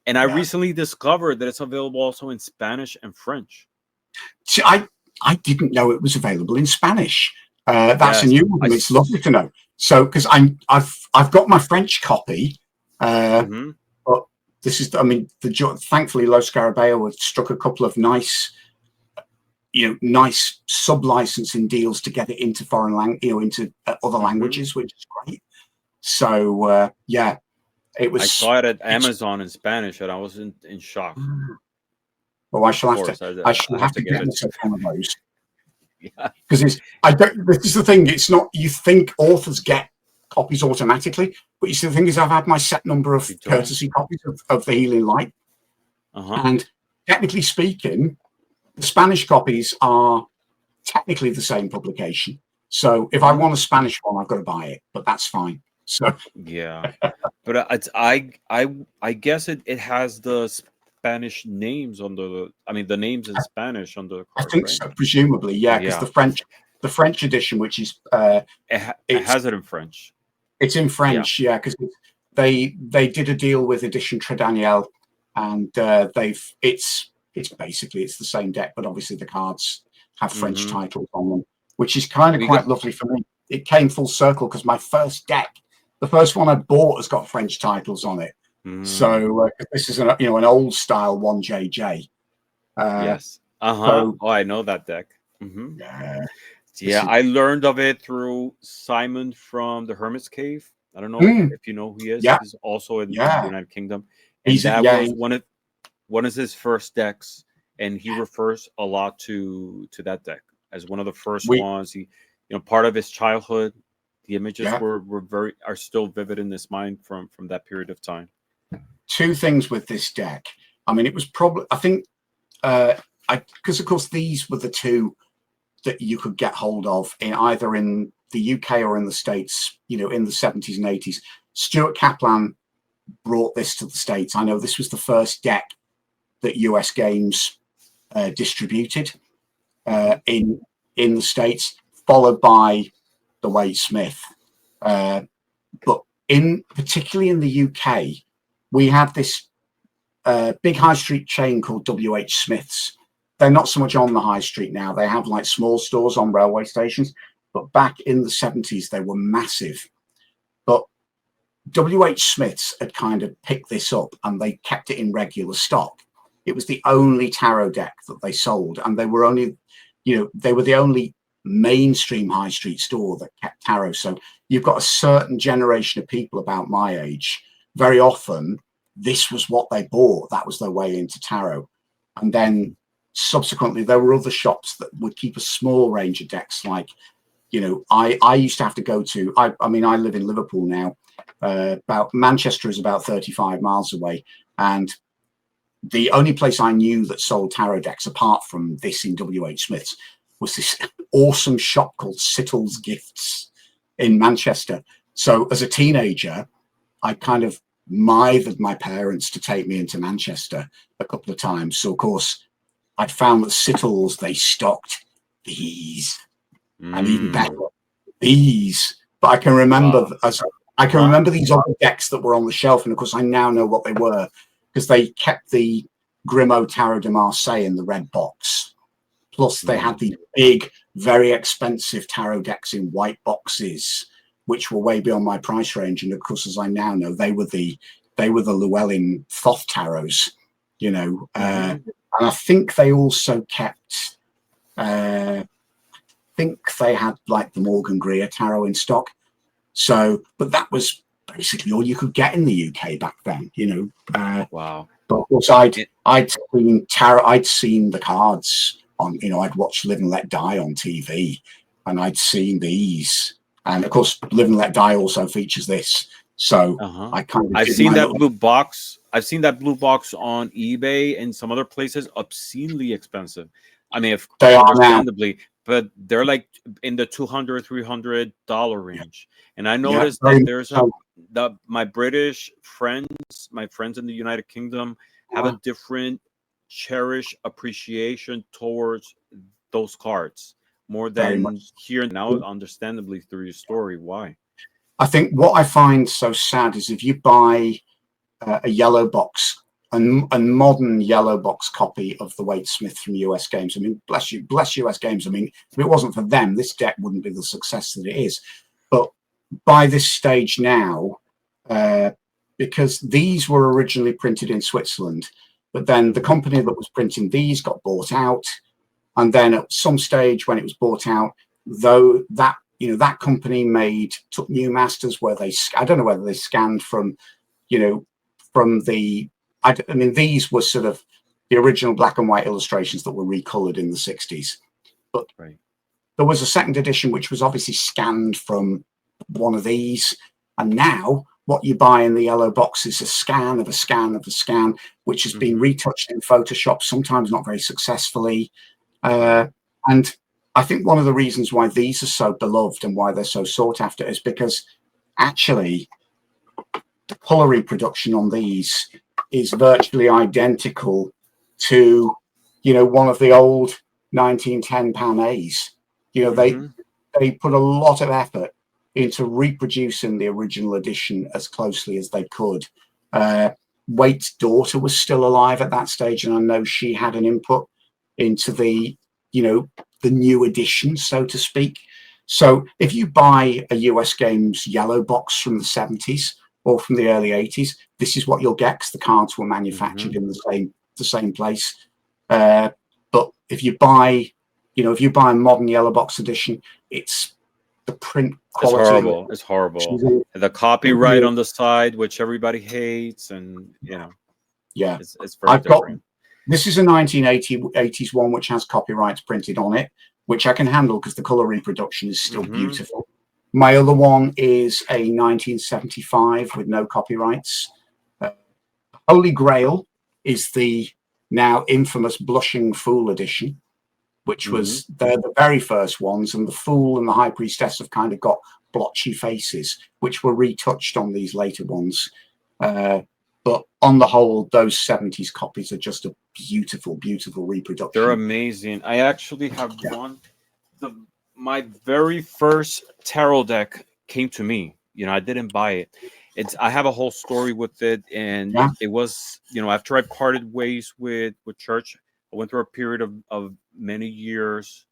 And I recently discovered that it's available also in Spanish and French. See, I didn't know it was available in Spanish. That's a new one. It's lovely to know. So, because I've got my French copy, but this is, I mean, thankfully, Los Scarabeo had struck a couple of nice sub-licensing deals to get it into foreign into other languages, which is great. So yeah, it was. I saw it at Amazon in Spanish, and I was in shock. Well, I shall have to get myself one of those. Yeah, because this is the thing. It's not, you think authors get copies automatically, but you see, the thing is, I've had my set number of courtesy copies of the Healing Light, and technically speaking, the Spanish copies are technically the same publication. So if I want a Spanish one, I've got to buy it, but that's fine. So yeah, but I guess it has the Spanish names on the. I mean, the names in Spanish on the card. I think so, presumably, yeah, because the French edition, which is it has it in French. It's in French, yeah, because they did a deal with Edition Tredaniel, and it's basically the same deck, but obviously the cards have French titles on them, which is kind of quite lovely for me. It came full circle because my first deck, the first one I bought, has got French titles on it. So this is an old style 1JJ. Yes. So, I know that deck. Yeah, I learned of it through Simon from the Hermit's Cave. I don't know if you know who he is. Yeah. He's also in the United Kingdom, and He's, that was one of his first decks, and he refers a lot to that deck as one of the first ones. He, part of his childhood, the images are still vivid in his mind from that period of time. Two things with this deck. I mean, it was probably, I think, because of course these were the two that you could get hold of either in the UK or in the States, in the 70s and 80s. Stuart Kaplan brought this to the States. I know this was the first deck that US Games distributed in the States, followed by the Waite-Smith. But particularly in the UK, we have this big high street chain called WH Smith's. They're not so much on the high street now. They have like small stores on railway stations, but back in the 70s, they were massive. But WH Smith's had kind of picked this up and they kept it in regular stock. It was the only tarot deck that they sold, and they were only, they were the only mainstream high street store that kept tarot. So you've got a certain generation of people about my age. Very often, this was what they bought. That was their way into tarot. And then subsequently, there were other shops that would keep a small range of decks. Like, I used to have to go to, I mean, I live in Liverpool now. About Manchester is about 35 miles away. And the only place I knew that sold tarot decks, apart from this in WH Smith's, was this awesome shop called Sittle's Gifts in Manchester. So as a teenager, I kind of mithered my parents to take me into Manchester a couple of times. So, of course, I'd found that Sittle's, they stocked these, and even better, these. But I can remember remember these other decks that were on the shelf, and of course I now know what they were, because they kept the Grimaud Tarot de Marseille in the red box. Plus they had these big, very expensive tarot decks in white boxes, which were way beyond my price range. And of course, as I now know, they were the Llewellyn Thoth tarots, and I think they also kept, I think they had like the Morgan Greer tarot in stock. So, but that was basically all you could get in the UK back then, Wow. But of course, I'd seen tarot, I'd seen the cards on, I'd watched Live and Let Die on TV, and I'd seen these. And of course, Live and Let Die also features this. So I've seen that blue box. I've seen that blue box on eBay and some other places, obscenely expensive. I mean, they understandably, but they're like in the $200, $300 range. And I noticed that there's my British friends, my friends in the United Kingdom, have a different cherish appreciation towards those cards. more very than much. here now, understandably through your story. Why? I think what I find so sad is if you buy a yellow box, a modern yellow box copy of the Waite-Smith from US Games. I mean, bless US Games. I mean, if it wasn't for them, this deck wouldn't be the success that it is. But by this stage now, because these were originally printed in Switzerland, but then the company that was printing these got bought out, and then at some stage when it was bought out, though that that company took new masters where I don't know whether they scanned from from the I mean these were sort of the original black and white illustrations that were recolored in the 60s, but Right. there was a second edition which was obviously scanned from one of these, and now what you buy in the yellow box is a scan of a scan of a scan, which has been retouched in Photoshop, sometimes not very successfully. And I think one of the reasons why these are so beloved and why they're so sought after is because actually the color reproduction on these is virtually identical to, one of the old 1910 Pan A's. They put a lot of effort into reproducing the original edition as closely as they could. Waite's daughter was still alive at that stage, and I know she had an input into the new edition, so to speak. So if you buy a US Games yellow box from the 70s or from the early 80s, this is what you'll get, because the cards were manufactured in the same place. But if you buy a modern yellow box edition, it's the print quality. It's horrible. It's horrible. The copyright on the side, which everybody hates, and yeah, it's very different. This is a 1980s one which has copyrights printed on it, which I can handle because the color reproduction is still beautiful. My other one is a 1975 with no copyrights. Holy Grail is the now infamous Blushing Fool edition, which was they're the very first ones, and the Fool and the High Priestess have kind of got blotchy faces, which were retouched on these later ones. But on the whole, those 70s copies are just a beautiful, beautiful reproduction. They're amazing. I actually have one. My very first tarot deck came to me. I didn't buy it. I have a whole story with it, and it was, after I parted ways with church, I went through a period of many years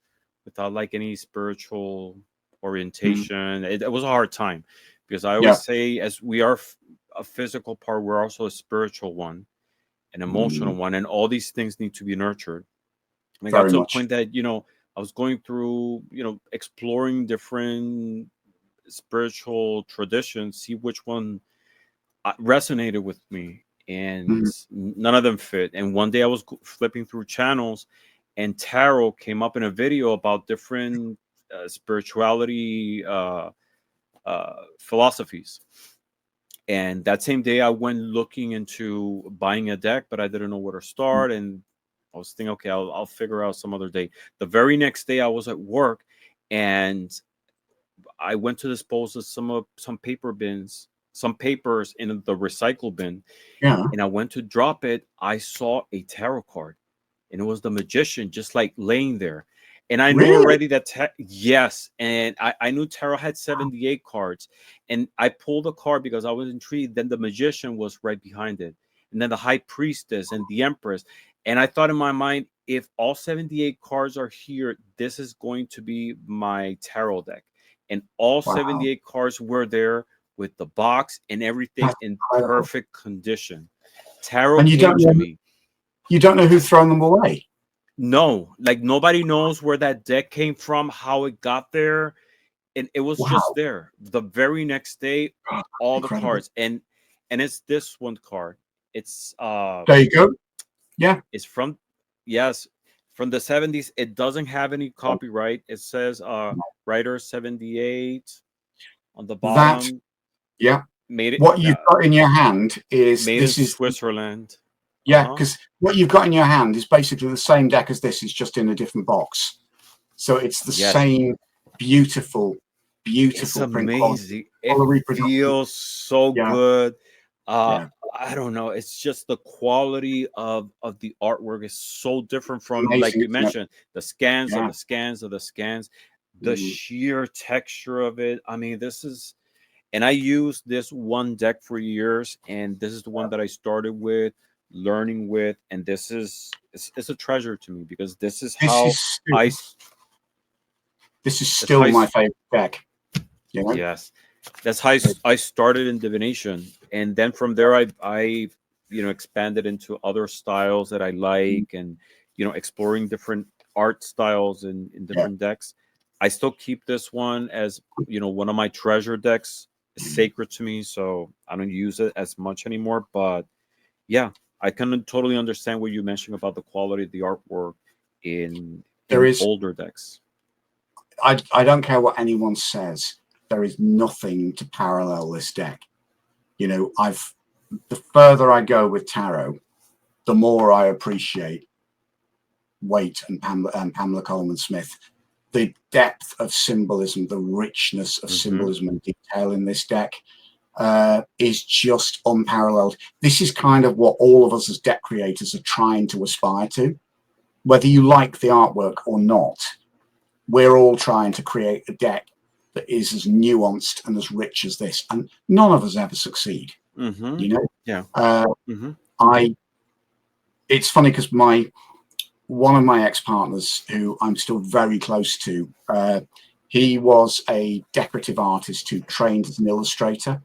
without like any spiritual orientation. It was a hard time, because I always say, as we are a physical part, we're also a spiritual one, an emotional one, and all these things need to be nurtured. And I got to a point that I was going through exploring different spiritual traditions, see which one resonated with me, and none of them fit. And one day I was flipping through channels, and tarot came up in a video about different spirituality philosophies. And that same day I went looking into buying a deck, but I didn't know where to start. And I was thinking, okay, I'll figure out some other day. The very next day I was at work, and I went to dispose of some paper bins, some papers in the recycle bin. And I went to drop it. I saw a tarot card, and it was the Magician, just like laying there. And I knew already that, yes. And I knew tarot had 78 cards. And I pulled a card because I was intrigued. Then the Magician was right behind it. And then the High Priestess and the Empress. And I thought in my mind, if all 78 cards are here, this is going to be my tarot deck. And all 78 cards were there with the box and everything in perfect condition. Tarot came to me. You don't know who's thrown them away? No, like nobody knows where that deck came from, how it got there, and it was just there. The very next day, all the cards, and it's this one card. It's there you go. Yeah, it's from from the 70s. It doesn't have any copyright. It says Rider 78 on the bottom. Made it. What you've got in your hand is made in Switzerland. Yeah, because what you've got in your hand is basically the same deck as this. It's just in a different box. So it's the same beautiful, beautiful it's print amazing. quality. It feels so good. Uh, Yeah, I don't know. It's just the quality of the artwork is so different from, like amazing, you isn't it? mentioned, the scans of Yeah. the scans of the scans, the Mm, sheer texture of it. I mean, this is, and I used this one deck for years, and this is the one that I started with, learning with, and this is it's a treasure to me because this is this how is I still, this is that's how still my favorite deck. You know, yes, that's how I started in divination, and then from there I expanded into other styles that I like, and exploring different art styles in yeah, different decks. I still keep this one as one of my treasure decks. It's sacred to me, so I don't use it as much anymore. But yeah, I can totally understand what you mentioned about the quality of the artwork in there in is. older decks. I don't care what anyone says. There is nothing to parallel this deck. You know, the further I go with tarot, the more I appreciate Waite and Pamela Coleman Smith. The depth of symbolism, the richness of Hmm. symbolism and detail in this deck is just unparalleled. This is kind of what all of us as deck creators are trying to aspire to. Whether you like the artwork or not, we're all trying to create a deck that is as nuanced and as rich as this, and none of us ever succeed. Hmm. You know, Yeah. uh, Hmm. I. It's funny because one of my ex-partners, who I'm still very close to, he was a decorative artist who trained as an illustrator.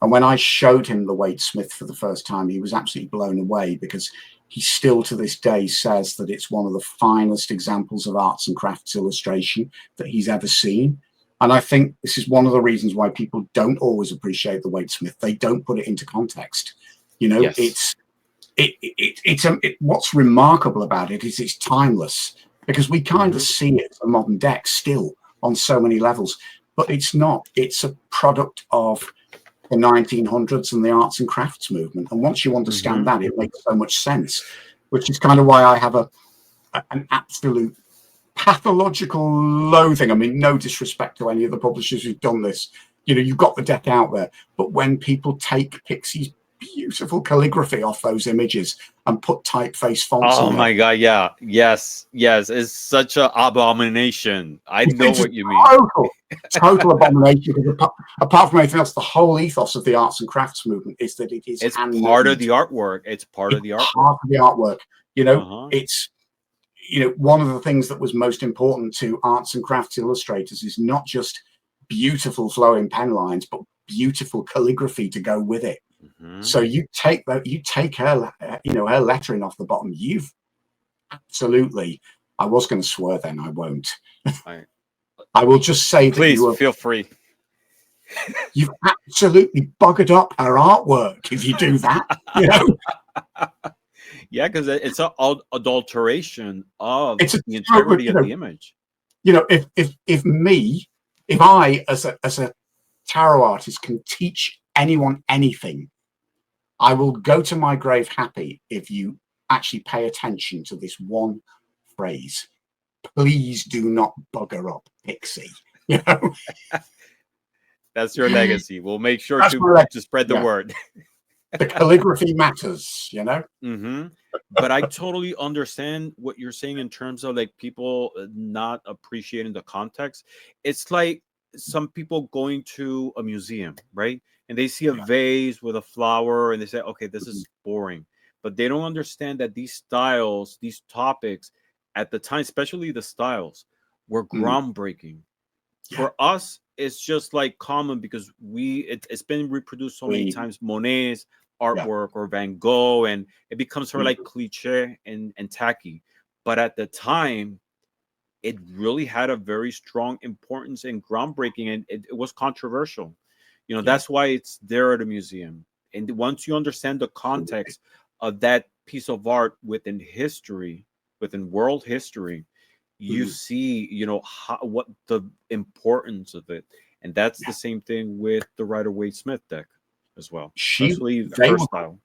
And when I showed him the Waite-Smith for the first time, he was absolutely blown away because he still to this day says that it's one of the finest examples of arts and crafts illustration that he's ever seen. And I think this is one of the reasons why people don't always appreciate the Waite-Smith. They don't put it into context. You know, Yes. what's remarkable about it is it's timeless, because we kind of Hmm. see it as a modern deck still on so many levels, but it's not. It's a product of the 1900s and the arts and crafts movement. And once you understand Hmm. that, it makes so much sense, which is kind of why I have an absolute pathological loathing. I mean, no disrespect to any of the publishers who've done this. You know, you've got the deck out there, but when people take Pixie's beautiful calligraphy off those images and put typeface fonts Oh in there, my god, yeah. Yes, yes. It's such a abomination. I know it's a what you mean. total abomination. Because apart from anything else, the whole ethos of the arts and crafts movement is that it is It's part of handmade. the artwork. It's part It's of the artwork. part of the artwork. You know, Uh-huh. it's one of the things that was most important to arts and crafts illustrators is not just beautiful flowing pen lines, but beautiful calligraphy to go with it. Hmm. So you take her, her lettering off the bottom. You've absolutely. I was going to swear then. I won't. I, I will just say that please feel free. you've absolutely buggered up her artwork if you do that. You know, Yeah, because it's a adulteration of it's a the stroke. integrity of the image. If I as a tarot artist can teach anyone anything, I will go to my grave happy if you actually pay attention to this one phrase. Please do not bugger up Pixie. You know, That's your legacy. We'll make sure that's to my spread the yeah. word. The calligraphy matters. You know. Hmm. But I totally understand what you're saying in terms of like people not appreciating the context. It's like some people going to a museum, right? And they see a Yeah. vase with a flower and they say, okay, this is boring. But they don't understand that these styles, these topics at the time, especially the styles, were Mm, groundbreaking. yeah. For us, it's just like common because it's been reproduced so many We, times. Monet's yeah. artwork or Van Gogh, and it becomes sort of Mm, like cliche and tacky. But at the time, it really had a very strong importance and groundbreaking, and it was controversial. yeah. That's why it's there at a museum. And once you understand the Absolutely. context of that piece of art within history, within world history, you Mm, see, what the importance of it. And that's the yeah. same thing with the Rider-Waite-Smith deck as well, She. especially They her were. style.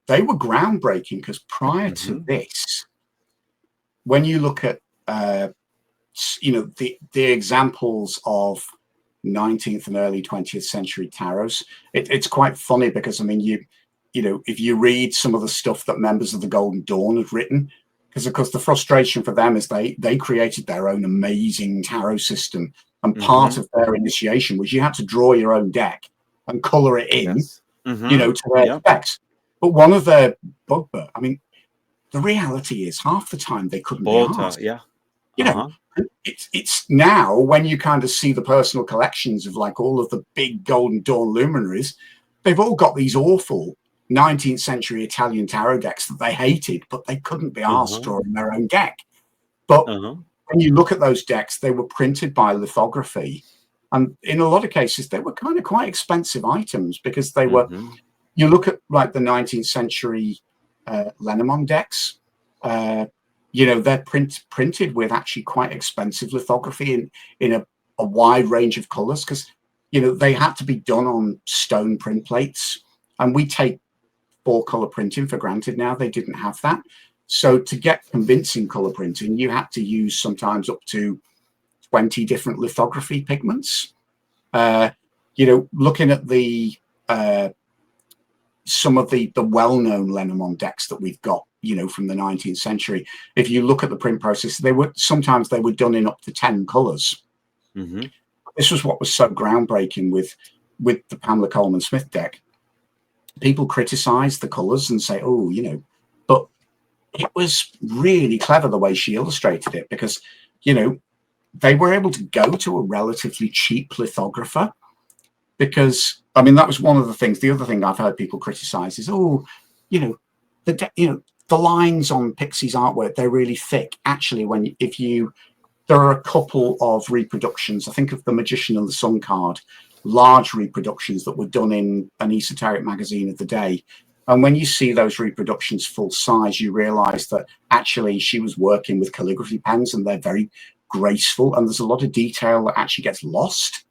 They were groundbreaking because prior to Hmm. this, when you look at the examples of 19th and early 20th century tarots. It's quite funny because, I mean, you know, if you read some of the stuff that members of the Golden Dawn have written, because of course the frustration for them is they created their own amazing tarot system, and part of their initiation was you had to draw your own deck and color it in, you know, to their specs. But one of their bugbear, I mean, the reality is half the time they couldn't be asked. You know, it's now when you kind of see the personal collections of like all of the big Golden Dawn luminaries, they've all got these awful 19th century Italian tarot decks that they hated, but they couldn't be asked drawing their own deck. But when you look at those decks, they were printed by lithography. And in a lot of cases, they were kind of quite expensive items because they were, you look at like the 19th century Lenormand decks, you know, they're printed with actually quite expensive lithography in a wide range of colors because, you know, they had to be done on stone print plates. And we take 4-color printing for granted now. They didn't have that. So to get convincing color printing, you had to use sometimes up to 20 different lithography pigments. You know, looking at the some of the well-known Lenormand decks that we've got, you know, from the 19th century, if you look at the print process, they were done in up to 10 colors. This was what was so groundbreaking with the Pamela Coleman Smith deck. People criticize the colors and say, oh, you know, but it was really clever the way she illustrated it because, you know, they were able to go to a relatively cheap lithographer because, I mean, that was one of the things. The other thing I've heard people criticize is, oh, you know, the lines on Pixie's artwork, they're really thick. Actually, there are a couple of reproductions. I think of the Magician and the Sun card, large reproductions that were done in an esoteric magazine of the day. And when you see those reproductions full size, you realize that actually she was working with calligraphy pens and they're very graceful. And there's a lot of detail that actually gets lost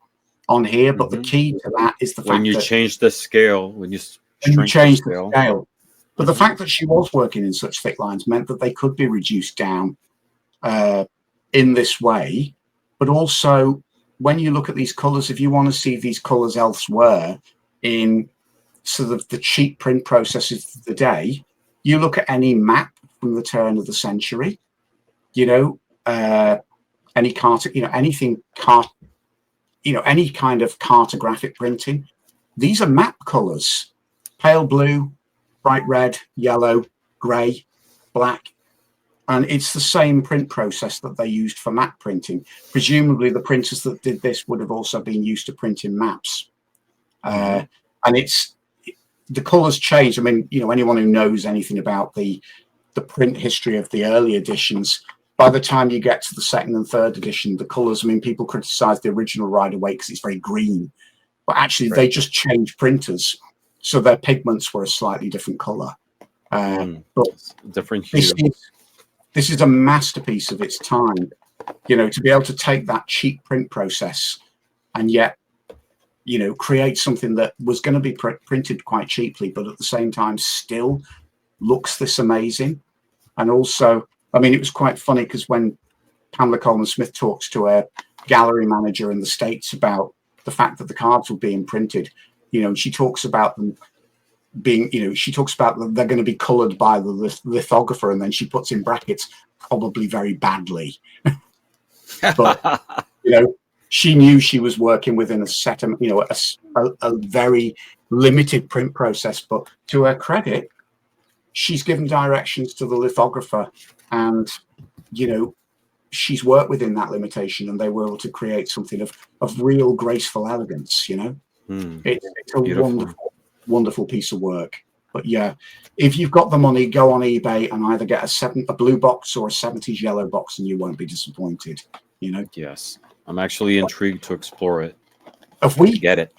on here. But the key to that is the fact that when you change the scale, when you change the scale. But the fact that she was working in such thick lines meant that they could be reduced down in this way. But also, when you look at these colors, if you want to see these colors elsewhere in sort of the cheap print processes of the day, you look at any map from the turn of the century, you know, any anything any kind of cartographic printing. These are map colors: pale blue, bright red, yellow, gray, black. And it's the same print process that they used for map printing. Presumably the printers that did this would have also been used to printing maps. And the colors change. I mean, you know, anyone who knows anything about the print history of the early editions, by the time you get to the second and third edition, the colors, I mean, people criticize the original Rider-Waite because it's very green, but actually they just changed printers. So their pigments were a slightly different color. But different hue. This is a masterpiece of its time, you know, to be able to take that cheap print process and yet, you know, create something that was going to be printed quite cheaply, but at the same time still looks this amazing. And also, I mean, it was quite funny because when Pamela Coleman Smith talks to a gallery manager in the States about the fact that the cards were being printed, you know, she talks about them being, you know, she talks about that they're going to be colored by the lithographer, and then she puts in brackets, probably very badly. But, you know, she knew she was working within a set of, you know, a very limited print process. But to her credit, she's given directions to the lithographer, and, you know, she's worked within that limitation, and they were able to create something of real graceful elegance. You know, it's a wonderful piece of work. But yeah, if you've got the money, go on eBay and either get a blue box or a 70s yellow box, and you won't be disappointed. You know. Yes, I'm actually intrigued to explore it. If we get it,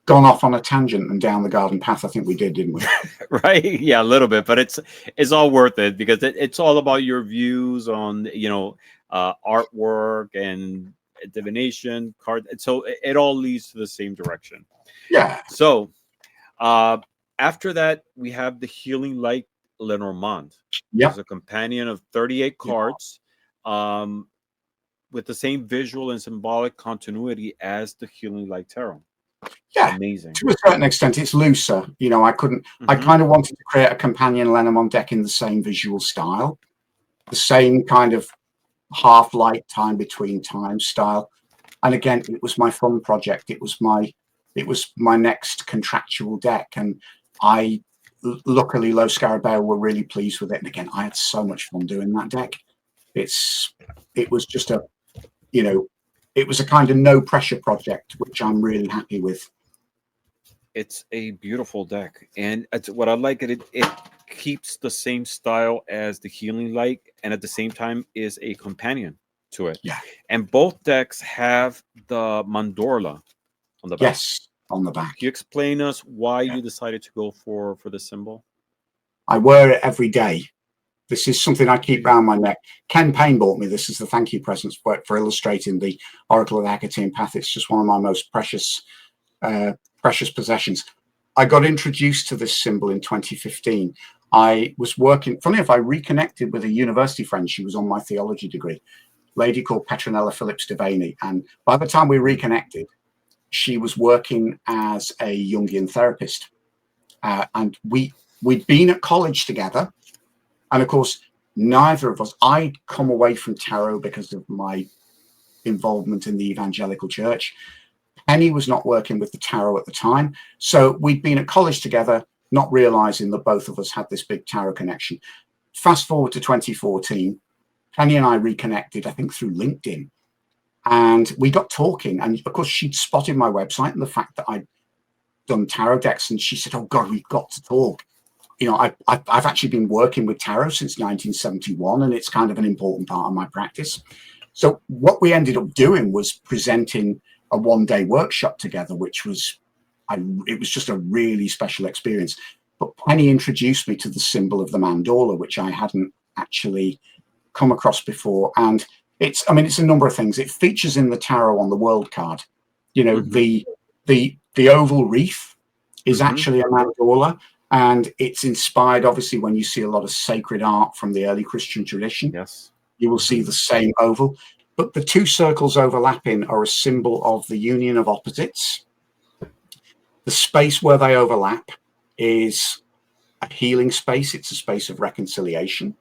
gone off on a tangent and down the garden path, I think we did, didn't we? Right? Yeah, a little bit, but it's all worth it because it's all about your views on, you know, artwork and divination card. So it all leads to the same direction. Yeah. So after that, we have the Healing Light Lenormand. Yeah. It's a companion of 38 cards. with the same visual and symbolic continuity as the Healing Light Tarot. Yeah, Amazing. to a certain extent, it's looser. You know, I kind of wanted to create a companion Lenormand deck in the same visual style, the same kind of half light time between time style. And again, it was my fun project. It was my next contractual deck. And luckily, Low Scarabeo were really pleased with it. And again, I had so much fun doing that deck. It was just it was a kind of no pressure project, which I'm really happy with. It's a beautiful deck, and it's what I like. It keeps the same style as the Healing Light, and at the same time is a companion to it. Yeah. And both decks have the mandorla on the back. Yes, on the back. Can you explain us why you decided to go for the symbol? I wear it every day. This is something I keep around my neck. Ken Payne bought me this as the thank you present for illustrating the Oracle of the Hecatian Path. It's just one of my most precious possessions. I got introduced to this symbol in 2015. I was working, funny enough, I reconnected with a university friend. She was on my theology degree, a lady called Petronella Phillips Devaney. And by the time we reconnected, she was working as a Jungian therapist. And we'd been at college together. And of course, neither of us, I'd come away from tarot because of my involvement in the evangelical church. Penny was not working with the tarot at the time. So we'd been at college together, not realizing that both of us had this big tarot connection. Fast forward to 2014, Penny and I reconnected, I think through LinkedIn. And we got talking. And of course, she'd spotted my website and the fact that I'd done tarot decks. And she said, oh God, we've got to talk. You know, I've actually been working with tarot since 1971, and it's kind of an important part of my practice. So what we ended up doing was presenting a one-day workshop together, which was, it was just a really special experience. But Penny introduced me to the symbol of the mandorla, which I hadn't actually come across before. And it's a number of things. It features in the tarot on the world card. You know, the oval wreath is actually a mandorla. And it's inspired, obviously, when you see a lot of sacred art from the early Christian tradition. Yes. You will see the same oval. But the two circles overlapping are a symbol of the union of opposites. The space where they overlap is a healing space. It's a space of reconciliation.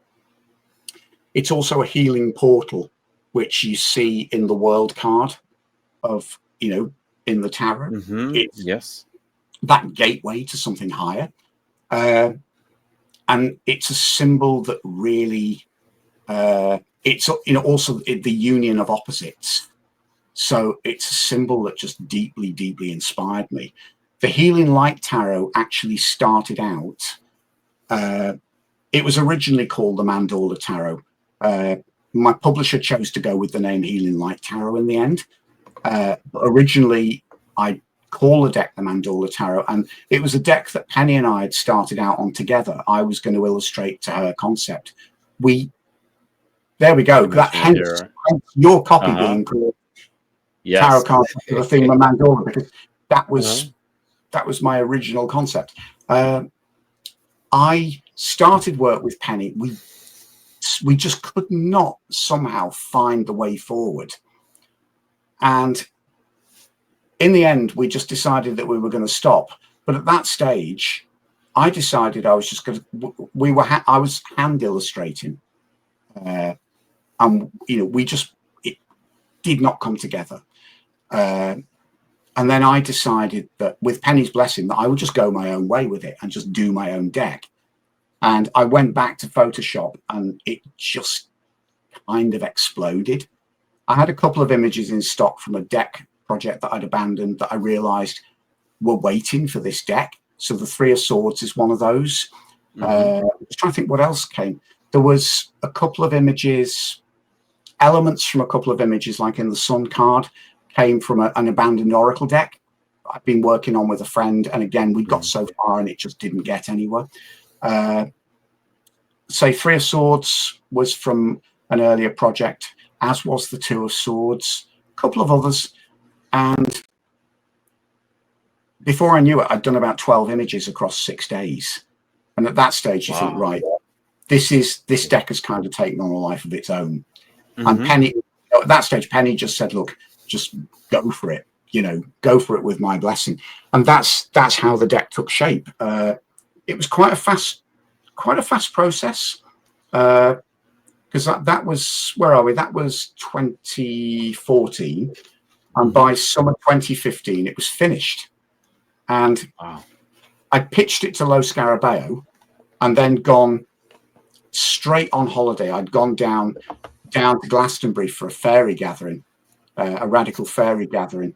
It's also a healing portal, which you see in the world card of, you know, in the tarot. It's that gateway to something higher. And it's a symbol that really, it's, you know, also the union of opposites. So it's a symbol that just deeply, deeply inspired me. The Healing Light Tarot actually started out, it was originally called the Mandorla Tarot. My publisher chose to go with the name Healing Light Tarot in the end. But originally, I call the deck the Mandorla Tarot, and it was a deck that Penny and I had started out on together. I was going to illustrate to her concept. There we go. That hence your copy being called Tarot Card for the theme of Mandorla, because that was my original concept. I started work with Penny. We just could not somehow find the way forward, and in the end, we just decided that we were going to stop. But at that stage, I decided I was just going to. I was hand illustrating, and you know, it did not come together. And then I decided that, with Penny's blessing, that I would just go my own way with it and just do my own deck. And I went back to Photoshop, and it just kind of exploded. I had a couple of images in stock from a deck project that I'd abandoned that I realized were waiting for this deck. So the Three of Swords is one of those. I was trying to think what else came. There was a couple of images, elements from a couple of images, like in the Sun card, came from an abandoned Oracle deck I've been working on with a friend. And again, we got so far and it just didn't get anywhere. Say Three of Swords was from an earlier project, as was the Two of Swords, a couple of others. And before I knew it, I'd done about 12 images across 6 days. And at that stage, you think, right, this deck has kind of taken on a life of its own. And Penny, at that stage, Penny just said, look, just go for it, go for it with my blessing. And that's how the deck took shape. It was quite a fast process. Because that was, where are we? That was 2014. And by summer 2015, it was finished. And wow. I pitched it to Lo Scarabeo and then gone straight on holiday. I'd gone down to Glastonbury for a fairy gathering, a radical fairy gathering.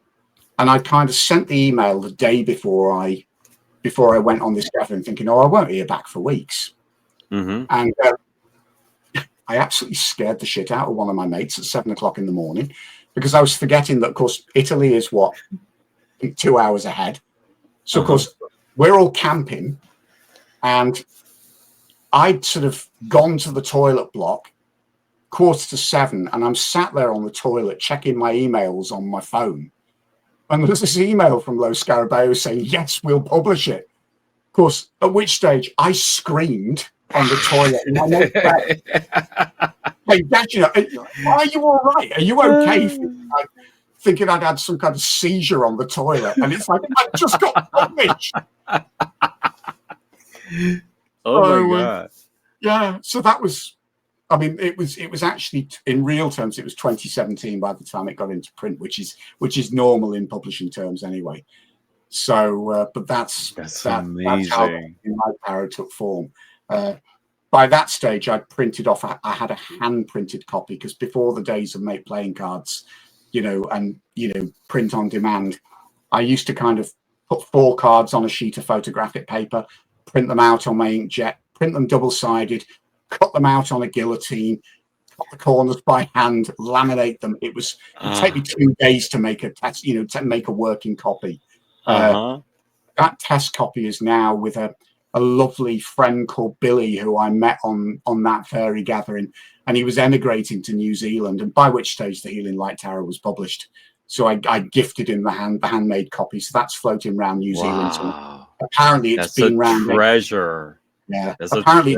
And I kind of sent the email the day before I went on this gathering, thinking, oh, I won't hear back for weeks. And I absolutely scared the shit out of one of my mates at 7 o'clock in the morning, because I was forgetting that, of course, Italy is 2 hours ahead. So, of course, we're all camping, and I'd sort of gone to the toilet block 6:45, and I'm sat there on the toilet checking my emails on my phone. And there's this email from Lo Scarabeo saying, yes, we'll publish it. Of course, at which stage I screamed on the toilet. And I know, hey, Dad, are you all right? Are you okay? Thinking I'd had some kind of seizure on the toilet. And it's like, I just got published. Oh my God. Yeah. So that was, I mean, it was actually, in real terms, it was 2017 by the time it got into print, which is normal in publishing terms anyway. So, but that's amazing. That's how my Tarot took form. By that stage, I'd printed off. I had a hand-printed copy, because before the days of make playing cards, and print on demand, I used to kind of put 4 cards on a sheet of photographic paper, print them out on my inkjet, print them double-sided, cut them out on a guillotine, cut the corners by hand, laminate them. It'd take me 2 days to make a test, to make a working copy. That test copy is now with a lovely friend called Billy, who I met on that fairy gathering, and he was emigrating to New Zealand, and by which stage the Healing Light Tarot was published. So I gifted him the handmade copy. So that's floating around New Zealand. So apparently it's been round treasure. Yeah, that's apparently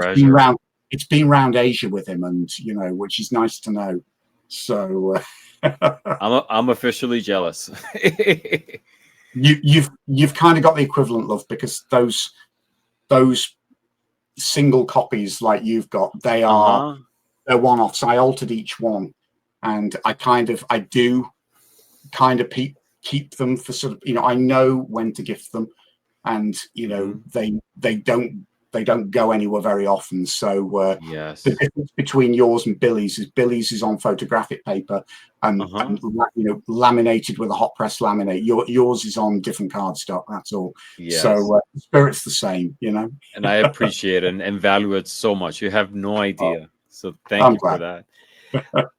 it's been round Asia with him, and which is nice to know. So I'm officially jealous. You've kind of got the equivalent, love, because those single copies like you've got, they're one-offs. I altered each one, and I do keep them for sort of, I know when to gift them, and they don't go anywhere very often. So yes, the difference between yours and Billy's is on photographic paper and laminated with a hot press laminate. Yours is on different cardstock. That's all. Yes. So the spirit's the same, And I appreciate it and value it so much. You have no idea. So thank you for that.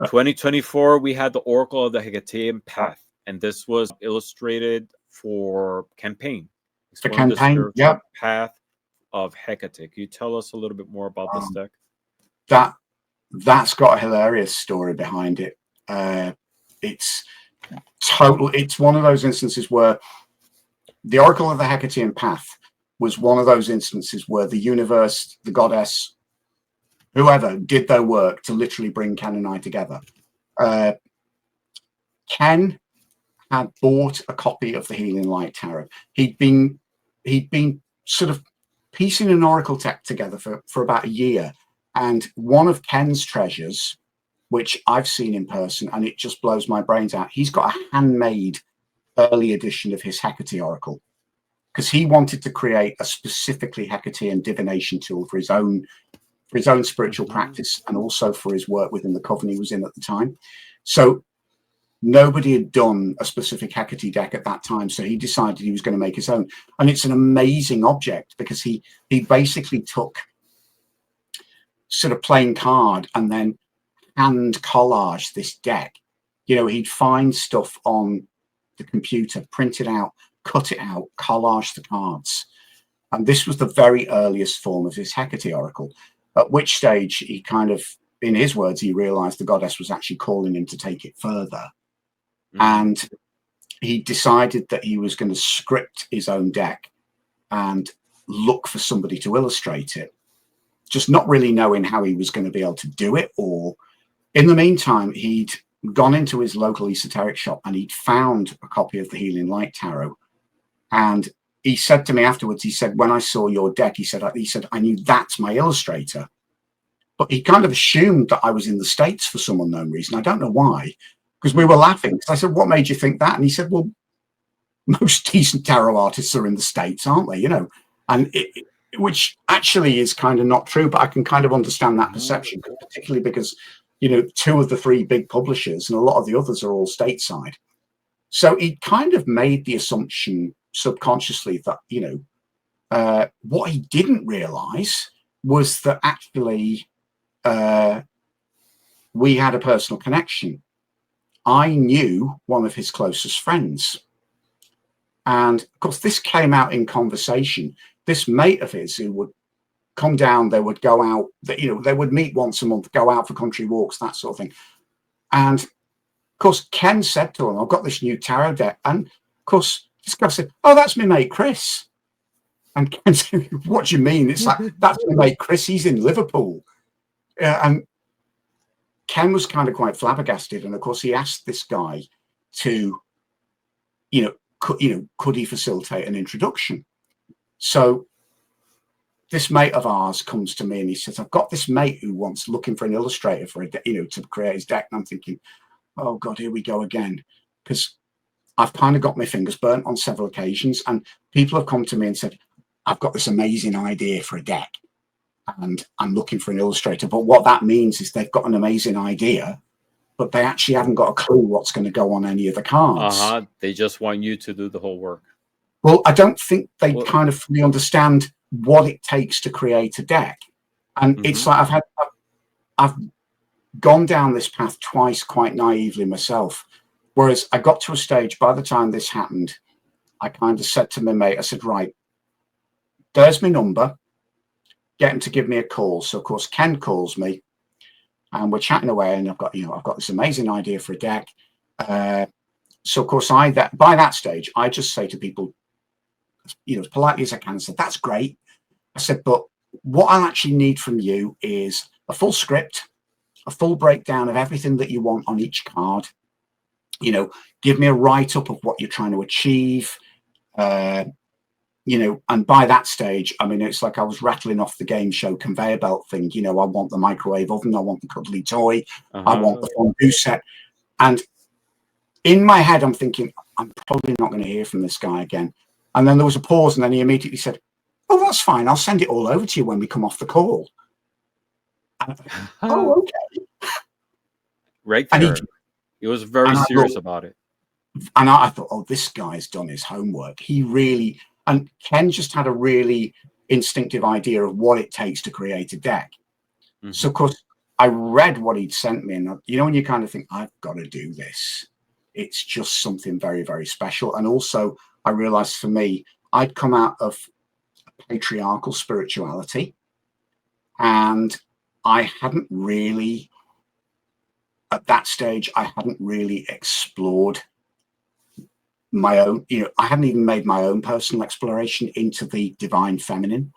2024, we had the Oracle of the Hecatian Path, and this was illustrated for campaign. The campaign, yeah. Path of Hecate. Can you tell us a little bit more about this deck? That's got a hilarious story behind it. It's one of those instances where the Oracle of the Hecatian Path was one of those instances where the universe, the goddess, whoever did their work to literally bring Ken and I together. Ken had bought a copy of the Healing Light Tarot. He'd been sort of piecing an oracle deck together for about a year, and one of Ken's treasures, which I've seen in person, and it just blows my brains out, he's got a handmade early edition of his Hecate Oracle, because he wanted to create a specifically Hecatian divination tool for his own spiritual practice, and also for his work within the coven he was in at the time. So nobody had done a specific Hecate deck at that time, so he decided he was going to make his own. And it's an amazing object, because he basically took sort of plain card and then hand collage this deck. He'd find stuff on the computer, print it out, cut it out, collage the cards. And this was the very earliest form of his Hecate Oracle, at which stage he kind of, in his words, he realized the goddess was actually calling him to take it further. And he decided that he was going to script his own deck and look for somebody to illustrate it, just not really knowing how he was going to be able to do it. Or in the meantime, he'd gone into his local esoteric shop and he'd found a copy of the Healing Light Tarot. And he said to me afterwards, he said, when I saw your deck, he said, I knew that's my illustrator. But he kind of assumed that I was in the States for some unknown reason. I don't know why, because we were laughing. I said, what made you think that? And he said, well, most decent tarot artists are in the States, aren't they? You know, and which actually is kind of not true, but I can kind of understand that perception, particularly because, you know, 2 of the 3 big publishers and a lot of the others are all stateside. So he kind of made the assumption subconsciously that, you know, what he didn't realize was that actually we had a personal connection. I knew one of his closest friends. And of course, this came out in conversation. This mate of his who would come down, they would go out, you know, they would meet once a month, go out for country walks, that sort of thing. And of course, Ken said to him, I've got this new tarot deck. And of course, this guy said, oh, that's my mate, Chris. And Ken said, what do you mean? It's like, that's my mate, Chris. He's in Liverpool. And Ken was kind of quite flabbergasted. And of course, he asked this guy to, could he facilitate an introduction? So this mate of ours comes to me and he says, I've got this mate who wants looking for an illustrator for to create his deck. And I'm thinking, oh God, here we go again. Because I've kind of got my fingers burnt on several occasions and people have come to me and said, I've got this amazing idea for a deck and I'm looking for an illustrator. But what that means is they've got an amazing idea, but they actually haven't got a clue what's going to go on any of the cards. They just want you to do the whole work. Well, I don't think they kind of fully understand what it takes to create a deck. And it's like I've gone down this path twice quite naively myself. Whereas I got to a stage, by the time this happened, I kind of said to my mate, I said, right, there's my number, get him to give me a call. So of course, Ken calls me and we're chatting away and I've got this amazing idea for a deck. So of course, by that stage, I just say to people, as politely as I can, I said, that's great. I said, but what I'll actually need from you is a full script, a full breakdown of everything that you want on each card. Give me a write-up of what you're trying to achieve. And by that stage, I mean, it's like I was rattling off the game show conveyor belt thing. I want the microwave oven. I want the cuddly toy. I want the fondue set. And in my head, I'm thinking, I'm probably not going to hear from this guy again. And then there was a pause and then he immediately said, oh, that's fine. I'll send it all over to you when we come off the call. And I thought, oh, okay. Right there. He was very serious about it. And I thought, oh, this guy's done his homework. He really, and Ken just had a really instinctive idea of what it takes to create a deck. So, of course, I read what he'd sent me. And, when you kind of think, I've got to do this. It's just something very, very special. And also, I realized for me, I'd come out of patriarchal spirituality. And I hadn't really, at that stage, I hadn't really explored my own, I hadn't even made my own personal exploration into the divine feminine.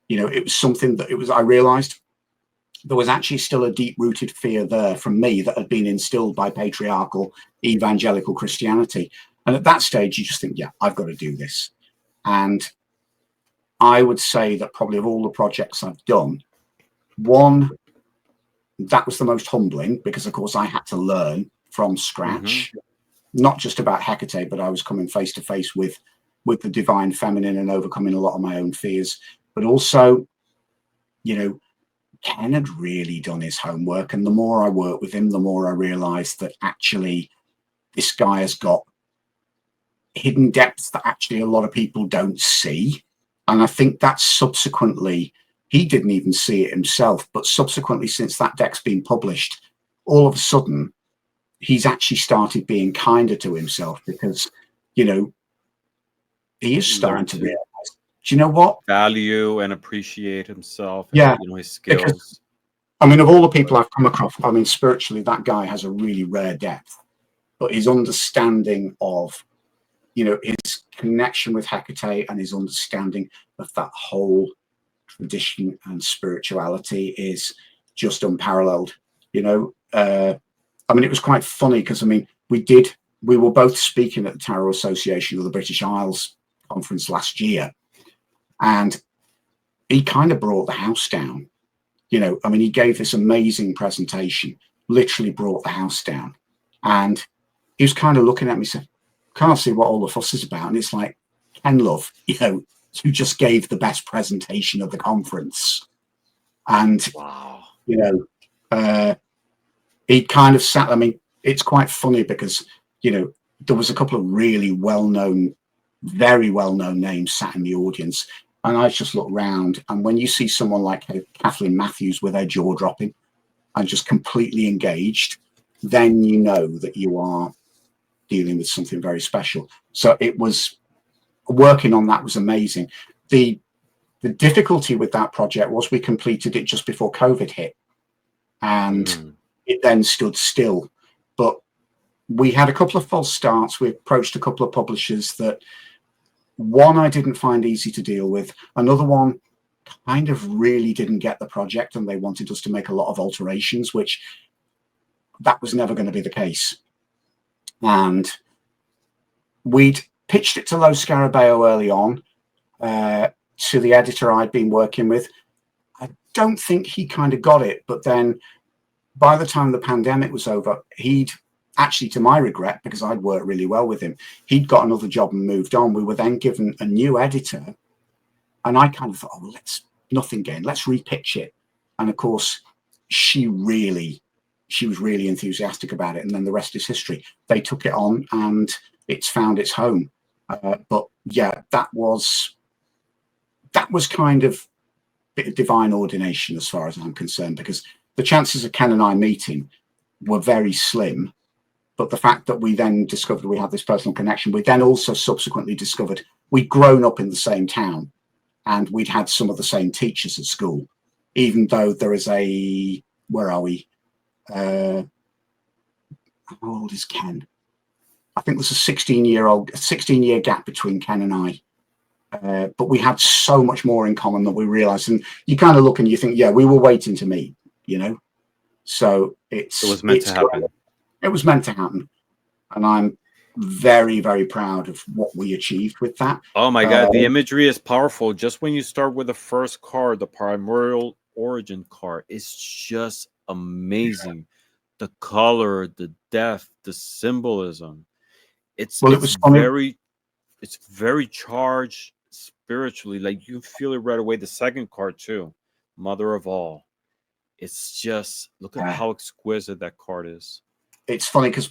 It was something that I realized there was actually still a deep rooted fear there from me that had been instilled by patriarchal evangelical Christianity. And at that stage, you just think, yeah, I've got to do this. And I would say that probably of all the projects I've done, one, that was the most humbling because, of course, I had to learn from scratch. Not just about Hecate, but I was coming face to face with the divine feminine and overcoming a lot of my own fears. But also, Ken had really done his homework. And the more I worked with him, the more I realized that actually this guy has got hidden depths that actually a lot of people don't see. And I think that subsequently, he didn't even see it himself. But subsequently, since that deck's been published, all of a sudden, he's actually started being kinder to himself because, he is starting to realize, do you know what? Value and appreciate himself. Yeah. And, his skills. Because, of all the people I've come across, spiritually, that guy has a really rare depth, but his understanding of, his connection with Hecate and his understanding of that whole tradition and spirituality is just unparalleled, I mean, it was quite funny because, I mean, we were both speaking at the Tarot Association of the British Isles conference last year, and he kind of brought the house down. You know, I mean, he gave this amazing presentation, literally brought the house down. And he was kind of looking at me, saying, can't see what all the fuss is about. And it's like, Ken Love, you know, who just gave the best presentation of the conference. And, Wow. you know, he kind of sat, I mean, it's quite funny because, you know, there was a couple of really well-known, very well-known names sat in the audience. And I just looked round, and when you see someone like Kathleen Matthews with her jaw dropping and just completely engaged, then you know that you are dealing with something very special. So it was, working on that was amazing. The difficulty with that project was we completed it just before COVID hit, and it then stood still. But we had a couple of false starts. We approached a couple of publishers that, one I didn't find easy to deal with. Another one kind of really didn't get the project, and they wanted us to make a lot of alterations, which that was never going to be the case. And we'd pitched it to Lo Scarabeo early on, to the editor I'd been working with. I don't think he kind of got it, but then by the time the pandemic was over, he'd actually, to my regret, because I'd worked really well with him, he'd got another job and moved on. We were then given a new editor, and I kind of thought, oh, well, let's nothing gain, let's repitch it. And of course, she was really enthusiastic about it, and then the rest is history. They took it on, and it's found its home. But yeah, that was kind of a bit of divine ordination as far as I'm concerned, because the chances of Ken and I meeting were very slim. But the fact that we then discovered we had this personal connection, we then also subsequently discovered we'd grown up in the same town, and we'd had some of the same teachers at school, even though there is a, where are we? How old is Ken? I think there's a 16-year gap between Ken and I. But we had so much more in common than we realized. And you kind of look and you think, yeah, we were waiting to meet, you know? So it was meant to happen. It was meant to happen. And I'm very, very proud of what we achieved with that. Oh my God, the imagery is powerful. Just when you start with the first card, the primordial origin card, it's just amazing. The color, the depth, the symbolism. It's very charged spiritually. Like, you feel it right away. The second card too, Mother of All. It's just, look at how exquisite that card is. It's funny because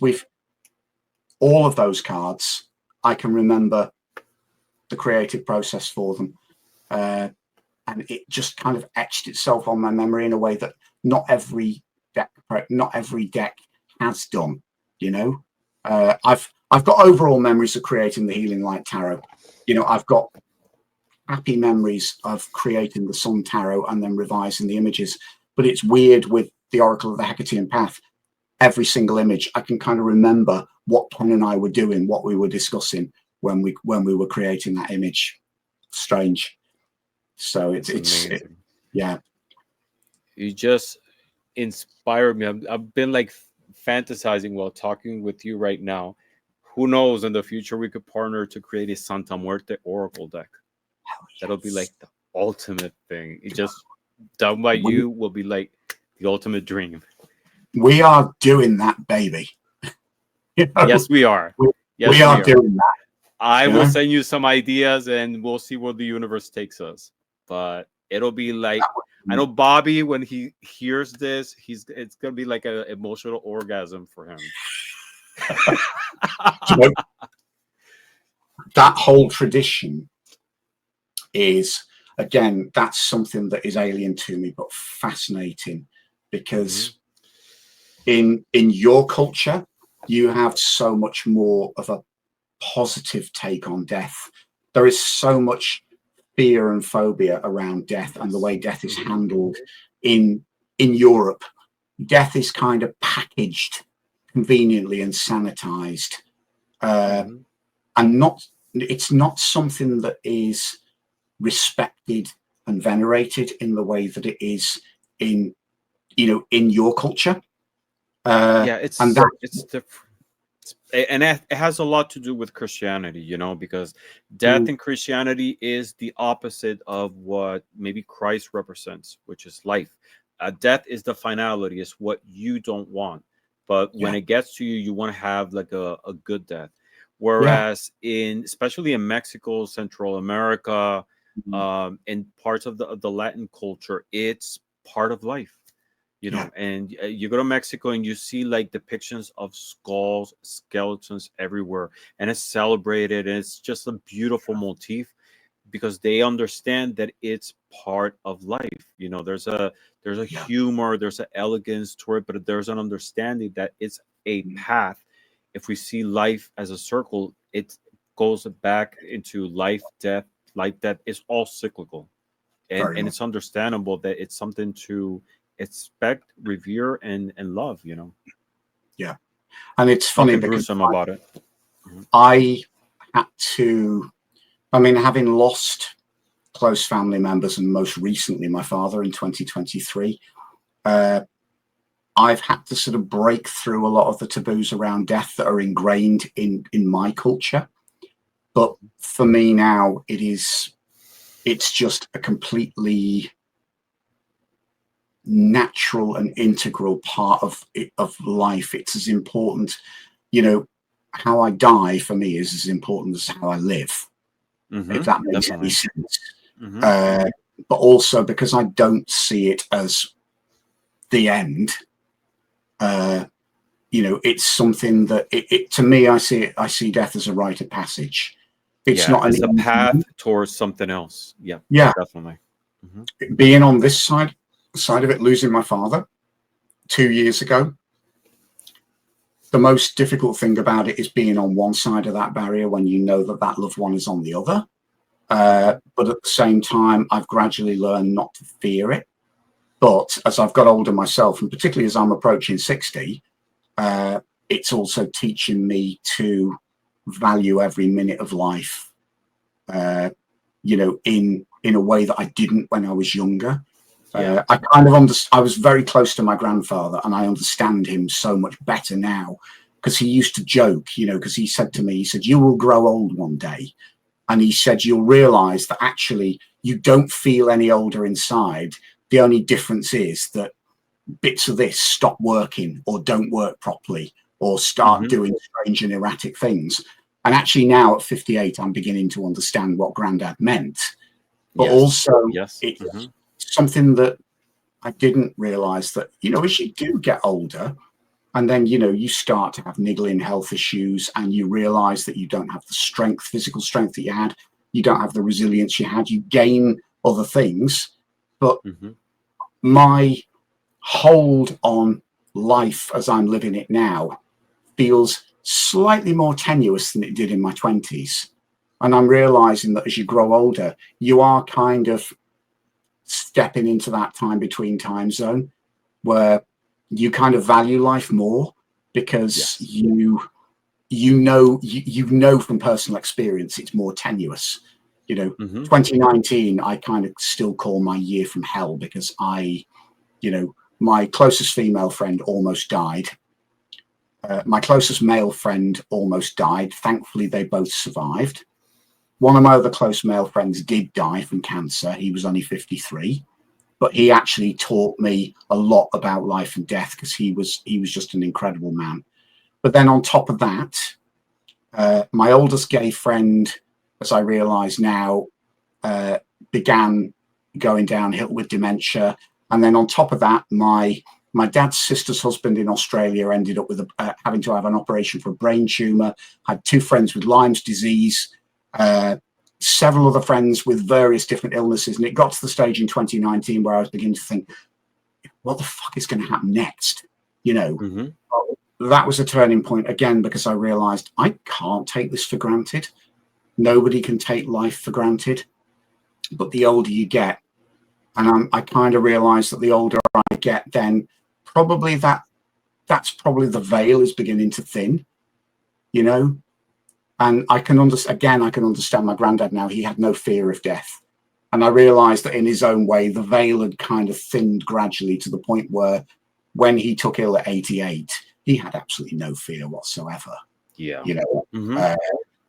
all of those cards, I can remember the creative process for them. And it just kind of etched itself on my memory in a way that not every deck has done, you know. I've got overall memories of creating the Healing Light Tarot. You know, I've got happy memories of creating the Sun Tarot and then revising the images. But it's weird with the Oracle of the Hecatian Path. Every single image, I can kind of remember what Ken and I were doing, what we were discussing when we were creating that image. Strange. So it's yeah. You just inspired me. I've been like fantasizing while talking with you right now. Who knows, in the future we could partner to create a Santa Muerte Oracle deck. Yes. That'll be like the ultimate thing. It just done by you will be like the ultimate dream. We are doing that, baby. You know? Yes, we are. We are doing that. I will send you some ideas, and we'll see where the universe takes us. But it'll be like, I know Bobby, when he hears this, it's gonna be like an emotional orgasm for him. So, that whole tradition is, again, that's something that is alien to me, but fascinating, because in your culture, you have so much more of a positive take on death. There is so much fear and phobia around death and the way death is handled in Europe. Death is kind of packaged conveniently and sanitized, and it's not something that is respected and venerated in the way that it is in your culture. Yeah, And that, it's different. And it has a lot to do with Christianity, you know, because death mm, in Christianity is the opposite of what maybe Christ represents, which is life. Death is the finality, is what you don't want. But when yeah, it gets to you, you want to have like a good death. yeah, Whereas especially in Mexico, Central America, mm, in parts of the Latin culture, it's part of life, you yeah, know. And you go to Mexico and you see like depictions of skulls, skeletons everywhere, and it's celebrated, and it's just a beautiful motif because they understand that it's part of life. You know, there's a yeah, humor, there's an elegance to it, but there's an understanding that it's a mm, path. If we see life as a circle, it goes back into life, death is all cyclical. and very and much. it's understandable that it's something to expect, revere, and love, you know. Yeah. And it's funny Nothing because gruesome about it. Mhm. I had to, I mean, having lost close family members and most recently my father in 2023, uh, I've had to sort of break through a lot of the taboos around death that are ingrained in my culture. But for me now, it's just a completely natural and integral part of life. It's as important, you know, how I die for me is as important as how I live, if that makes any Definitely. sense. Hmm. Uh, but also because I don't see it as the end. Uh, it's something that to me, I see death as a rite of passage. It's Yeah, not an it's a path towards something else. Yeah, yeah. definitely. Hmm. Being on this side of it, losing my father 2 years ago, the most difficult thing about it is being on one side of that barrier when you know that that loved one is on the other. Hmm. But at the same time, I've gradually learned not to fear it. But as I've got older myself, and particularly as I'm approaching 60, uh, it's also teaching me to value every minute of life, uh, in a way that I didn't when I was younger. Yeah. I kind of I was very close to my grandfather, and I understand him so much better now because he used to joke, because he said to me, he said, "You will grow old one day." And he said, "You'll realize that actually you don't feel any older inside. The only difference is that bits of this stop working or don't work properly or start Hmm. doing strange and erratic things." And actually now at 58, I'm beginning to understand what granddad meant. But Yes. also Yes. it's Hmm. something that I didn't realize that, as you do get older and then, you start to have niggling health issues and you realize that you don't have the strength, physical strength that you had, you don't have the resilience you had, you gain other things. But Hmm. my hold on life as I'm living it now feels slightly more tenuous than it did in my 20s. And I'm realizing that as you grow older, you are kind of stepping into that time between time zone where you kind of value life more because Yes. you know from personal experience it's more tenuous. Hmm. 2019 I kind of still call my year from hell because my closest female friend almost died. My closest male friend almost died. Thankfully they both survived. One of my other close male friends did die from cancer. He was only 53, but he actually taught me a lot about life and death because he was just an incredible man. But then on top of that, my oldest gay friend, as I realise now, uh, began going downhill with dementia. And then on top of that, my dad's sister's husband in Australia ended up with having to have an operation for a brain tumour. Had two friends with Lyme's disease, uh, several other friends with various different illnesses. And it got to the stage in 2019 where I was beginning to think, what the fuck is going to happen next? You know, Hmm. that was a turning point again because I realised I can't take this for granted. Nobody can take life for granted. But the older you get, and I kind of realised that the older I get, then probably that's probably the veil is beginning to thin, you know. And I can understand my granddad now. He had no fear of death, and I realised that in his own way, the veil had kind of thinned gradually to the point where when he took ill at 88, he had absolutely no fear whatsoever. Yeah. You know,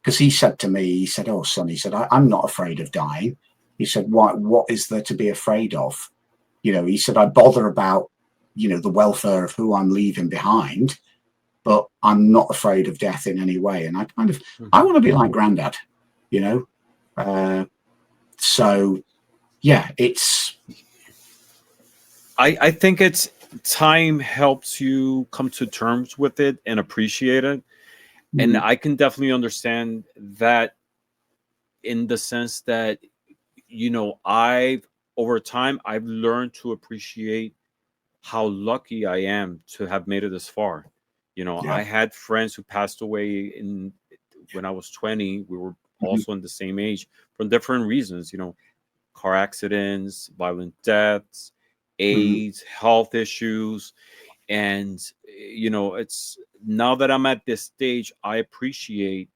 because he said to me, he said, "Oh, son," he said, I'm not afraid of dying. He said, what is there to be afraid of? You know, he said, I bother about, you know, the welfare of who I'm leaving behind, but I'm not afraid of death in any way. And I kind of, I want to be like Granddad, you know? So, yeah, it's... I think it's time helps you come to terms with it and appreciate it. And I can definitely understand that in the sense that, you know, over time, I've learned to appreciate how lucky I am to have made it this far. You know, I had friends who passed away when I was 20. We were also in the same age for different reasons, you know, car accidents, violent deaths, AIDS, health issues. And, you know, it's now that I'm at this stage, I appreciate,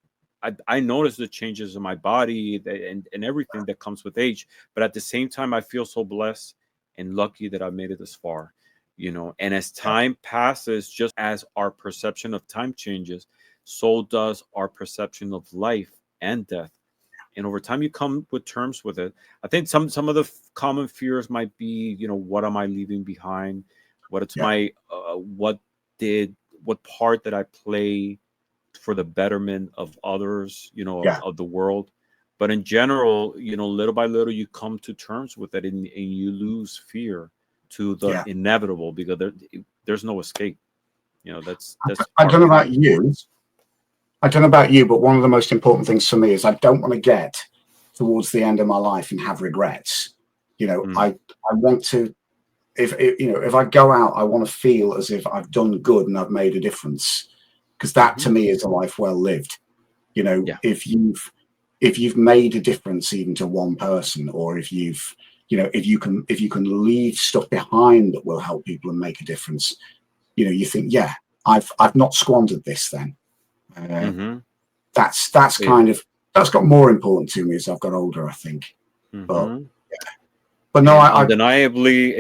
I notice the changes in my body and everything that comes with age. But at the same time, I feel so blessed and lucky that I made it this far, you know. And as time passes, just as our perception of time changes, so does our perception of life and death. And over time, you come with terms with it. I think some of the common fears might be, you know, what am I leaving behind? What part did I play for the betterment of others, you know, of the world? But in general, you know, little by little, you come to terms with it, and you lose fear to the inevitable, because there's no escape. You know, that's I don't know about you. I don't know about you, but one of the most important things for me is I don't want to get towards the end of my life and have regrets. You know, I want to, if I go out, I want to feel as if I've done good and I've made a difference, because that to me is a life well lived. You know, if you've made a difference even to one person, or if you've, you know, if you can leave stuff behind that will help people and make a difference, you know, you think, yeah, I've not squandered this then. That's kind of, that's got more important to me as I've got older, I think. But no, undeniably,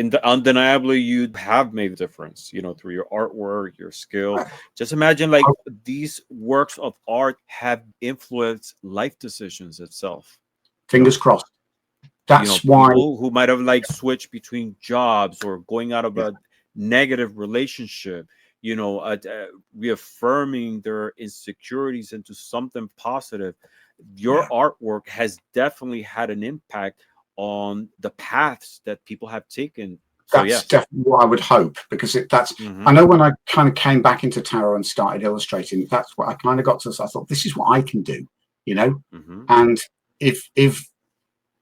you have made a difference, you know, through your artwork, your skill. Just imagine, like, these works of art have influenced life decisions itself. Fingers crossed. That's why people who might have like switched between jobs or going out of a negative relationship, you know, reaffirming their insecurities into something positive. Your artwork has definitely had an impact on the paths that people have taken. So that's definitely what I would hope, because that's I know when I kind of came back into tarot and started illustrating, that's what I kind of got to. I thought, this is what I can do, you know. And if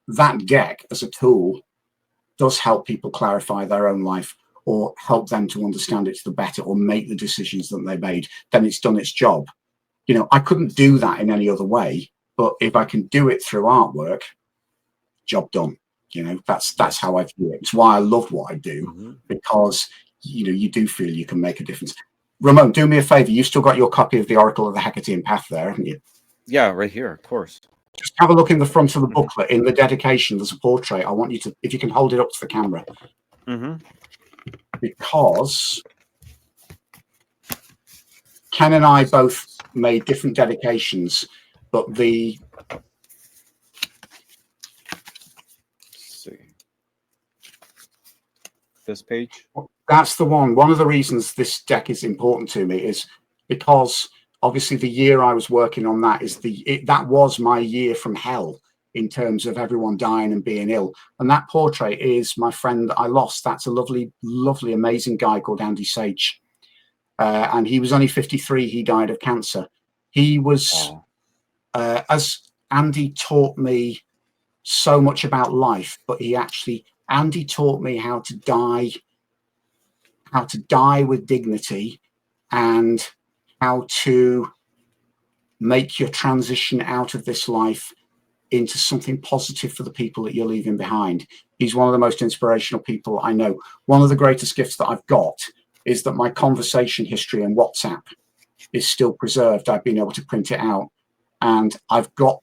that deck as a tool does help people clarify their own life, or help them to understand it to the better, or make the decisions that they made, then it's done its job. You know, I couldn't do that in any other way, but if I can do it through artwork, job done. You know, that's how I view it. It's why I love what I do, because, you know, you do feel you can make a difference. Ramon, do me a favor. You still got your copy of the Oracle of the Hecatian Path there, haven't you? Yeah, right here, of course. Just have a look in the front of the booklet. In the dedication, there's a portrait. I want you to, if you can hold it up to the camera, because Ken and I both made different dedications, but let's see, this page, that's the one. One of the reasons this deck is important to me is because obviously the year I was working on that is that was my year from hell, in terms of everyone dying and being ill. And that portrait is my friend that I lost. That's a lovely, lovely, amazing guy called Andy Sage. And he was only 53. He died of cancer. He was, as Andy taught me so much about life, but Andy taught me how to die with dignity, and how to make your transition out of this life into something positive for the people that you're leaving behind. He's one of the most inspirational people I know. One of the greatest gifts that I've got is that my conversation history in WhatsApp is still preserved. I've been able to print it out, and I've got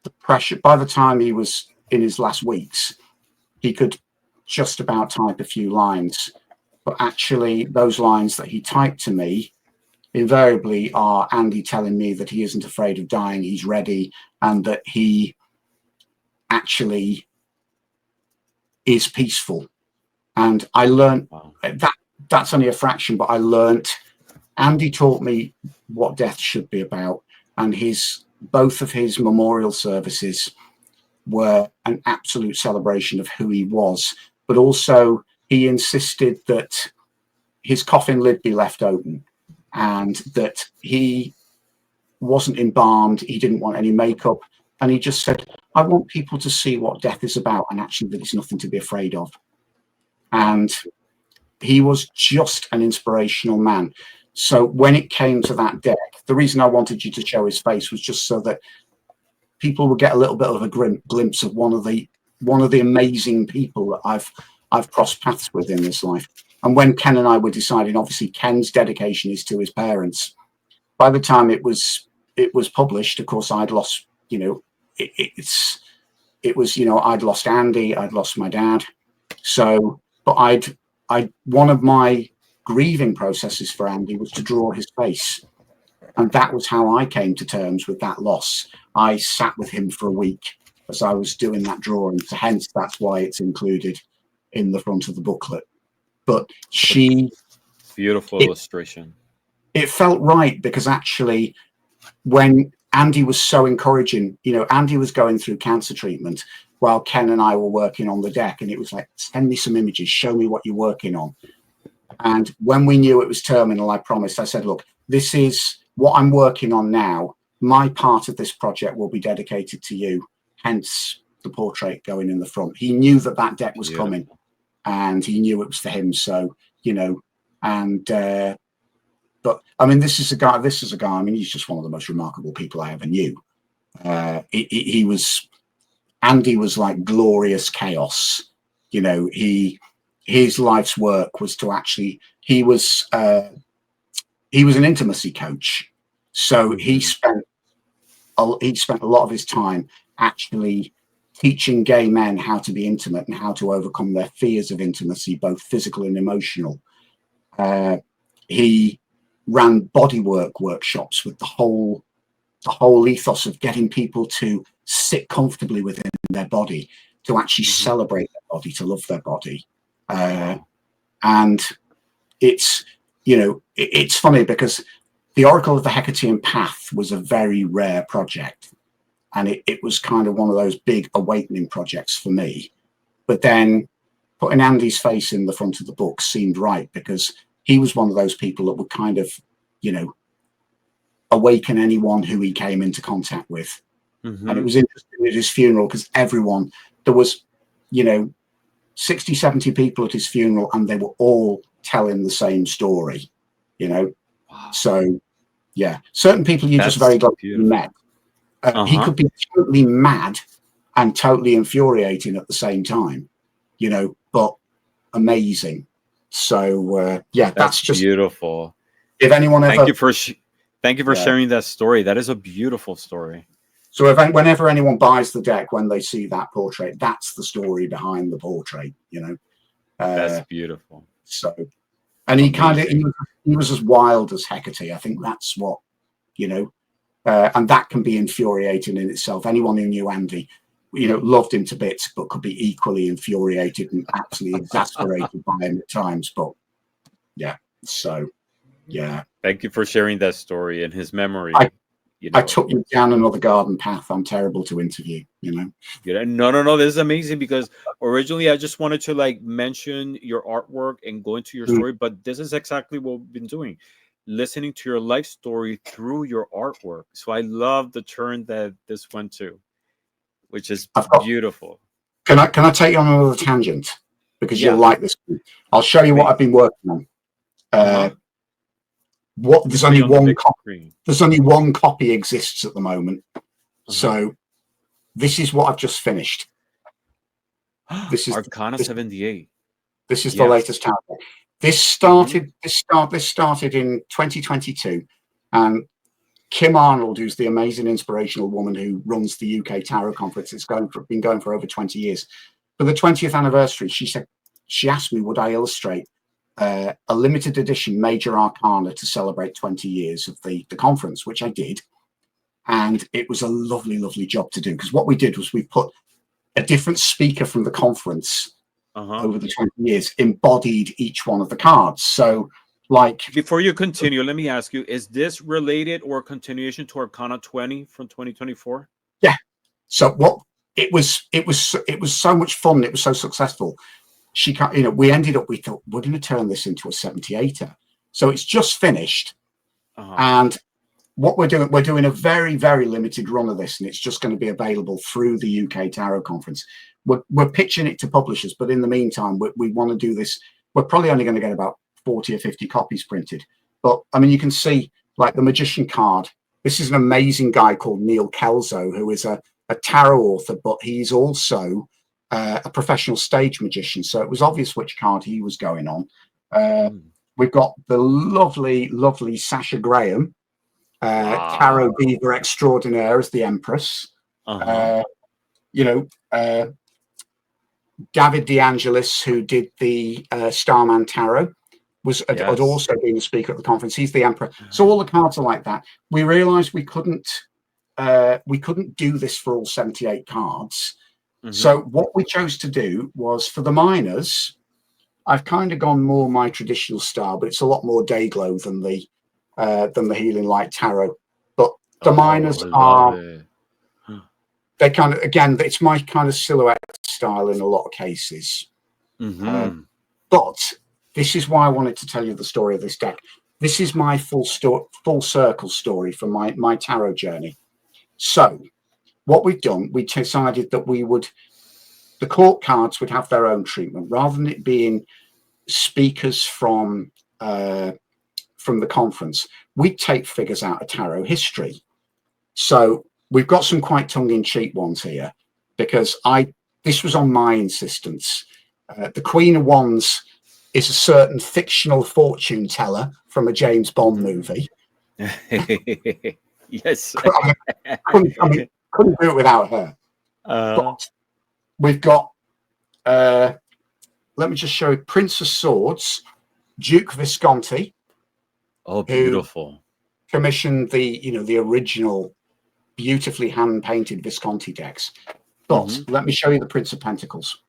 the pressure. By the time he was in his last weeks, he could just about type a few lines. but actually those lines that he typed to me invariably are Andy telling me that he isn't afraid of dying, he's ready, and that he actually is peaceful. And I learned that that's only a fraction, but I learned, Andy taught me what death should be about, and both of his memorial services were an absolute celebration of who he was, but also he insisted that his coffin lid be left open and that he wasn't embalmed, he didn't want any makeup, and he just said, I want people to see what death is about and actually that it's nothing to be afraid of. And he was just an inspirational man. So when it came to that deck, the reason I wanted you to show his face was just so that people would get a little bit of a glimpse of one of the amazing people that I've crossed paths with in this life. And when Ken and I were deciding, obviously Ken's dedication is to his parents. By the time it was published, of course, I'd lost, you know, it was, you know, I'd lost Andy, I'd lost my dad. So, but one of my grieving processes for Andy was to draw his face. And that was how I came to terms with that loss. I sat with him for a week as I was doing that drawing. So hence, that's why it's included in the front of the booklet. But beautiful illustration. It felt right because actually, when Andy was so encouraging, you know, Andy was going through cancer treatment while Ken and I were working on the deck. And it was like, send me some images, show me what you're working on. And when we knew it was terminal, I promised, I said, look, this is what I'm working on now. My part of this project will be dedicated to you, hence the portrait going in the front. He knew that that deck was coming and he knew it was for him. So, you know, and, but I mean, this is a guy, I mean, he's just one of the most remarkable people I ever knew. Andy was like glorious chaos. You know, his life's work was to actually, he was an intimacy coach. So he spent a lot of his time actually teaching gay men how to be intimate and how to overcome their fears of intimacy, both physical and emotional. He ran bodywork workshops with the whole ethos of getting people to sit comfortably within their body, to actually celebrate their body, to love their body. And it's, you know, it's funny because the Oracle of the Hecatian Path was a very rare project. And it was kind of one of those big awakening projects for me. But then putting Andy's face in the front of the book seemed right because he was one of those people that would kind of, you know, awaken anyone who he came into contact with. And it was interesting at his funeral because there was, you know, 60, 70 people at his funeral and they were all telling the same story, you know. So, yeah, certain people you're just very glad you met. He could be totally mad and totally infuriating at the same time, you know, but amazing. So, yeah, that's just beautiful. If anyone ever... Thank you for sharing that story. That is a beautiful story. So whenever anyone buys the deck, when they see that portrait, that's the story behind the portrait, you know. That's beautiful. So, and he was as wild as Hecate. I think that's what, you know, and that can be infuriating in itself. Anyone who knew Andy, you know, loved him to bits, but could be equally infuriated and absolutely exasperated by him at times. But yeah, so yeah. Thank you for sharing that story and his memory. I took you down another garden path. I'm terrible to interview, you know. No. This is amazing because originally I just wanted to like mention your artwork and go into your story, but this is exactly what we've been doing, listening to your life story through your artwork. So I love the turn that this went to, which is beautiful. Can I take you on another tangent because you'll like this? I'll show you what I've been working on. There's only one copy. There's only one copy exists at the moment. So this is what I've just finished. This is Arcana 78. This is the latest tablet. This started in 2022, and Kim Arnold, who's the amazing inspirational woman who runs the UK Tarot Conference, it's been going for over 20 years. For the 20th anniversary, she asked me, would I illustrate a limited edition major arcana to celebrate 20 years of the conference, which I did. And it was a lovely, lovely job to do, because what we did was we put a different speaker from the conference over the 20 years, embodied each one of the cards. So, like, before you continue, let me ask you, is this related or a continuation to Arcana 20 from 2024? Yeah. So what it was so much fun. It was so successful. We ended up, we thought, we're going to turn this into a 78er. So it's just finished. And what we're doing a very, very limited run of this, and it's just going to be available through the UK Tarot Conference. We're pitching it to publishers, but in the meantime, we want to do this. We're probably only going to get about 40 or 50 copies printed. But I mean, you can see, like, the Magician card. This is an amazing guy called Neil Kelso, who is a tarot author, but he's also a professional stage magician. So it was obvious which card he was going on. We've got the lovely, lovely Sasha Graham, Tarot Diva Extraordinaire as the Empress. David DeAngelis, who did the Starman Tarot, had also been a speaker at the conference. He's the Emperor. So all the cards are like that. We realized we couldn't do this for all 78 cards. So what we chose to do was, for the minors, I've kind of gone more my traditional style, but it's a lot more day glow than the Healing Light Tarot. But the minors they kind of, again, it's my kind of silhouette style in a lot of cases. But this is why I wanted to tell you the story of this deck. This is my full circle story from my tarot journey. So what we've done, we decided that the court cards would have their own treatment, rather than it being speakers from the conference. We'd take figures out of tarot history. So we've got some quite tongue-in-cheek ones here, because this was on my insistence. The Queen of Wands is a certain fictional fortune teller from a James Bond movie. Yes. Couldn't do it without her. But we've got, let me just show you, Prince of Swords, Duke Visconti. Oh, beautiful. Commissioned the original beautifully hand-painted Visconti decks. But let me show you the Prince of Pentacles.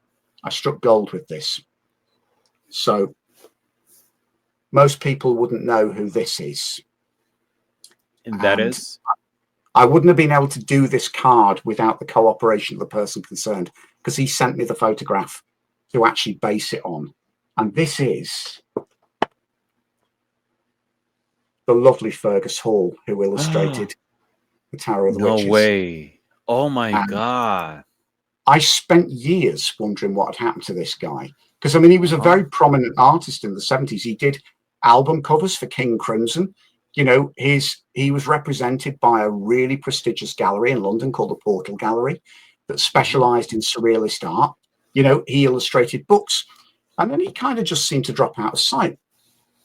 I struck gold with this. So most people wouldn't know who this is. And that is? I wouldn't have been able to do this card without the cooperation of the person concerned, because he sent me the photograph to actually base it on. And this is the lovely Fergus Hall, who illustrated the Tower of the Witches. No way. Oh my God. I spent years wondering what had happened to this guy, because I mean, he was a very prominent artist in the 70s. He did album covers for King Crimson. You know, he was represented by a really prestigious gallery in London called the Portal Gallery that specialized in surrealist art. You know, he illustrated books, and then he kind of just seemed to drop out of sight.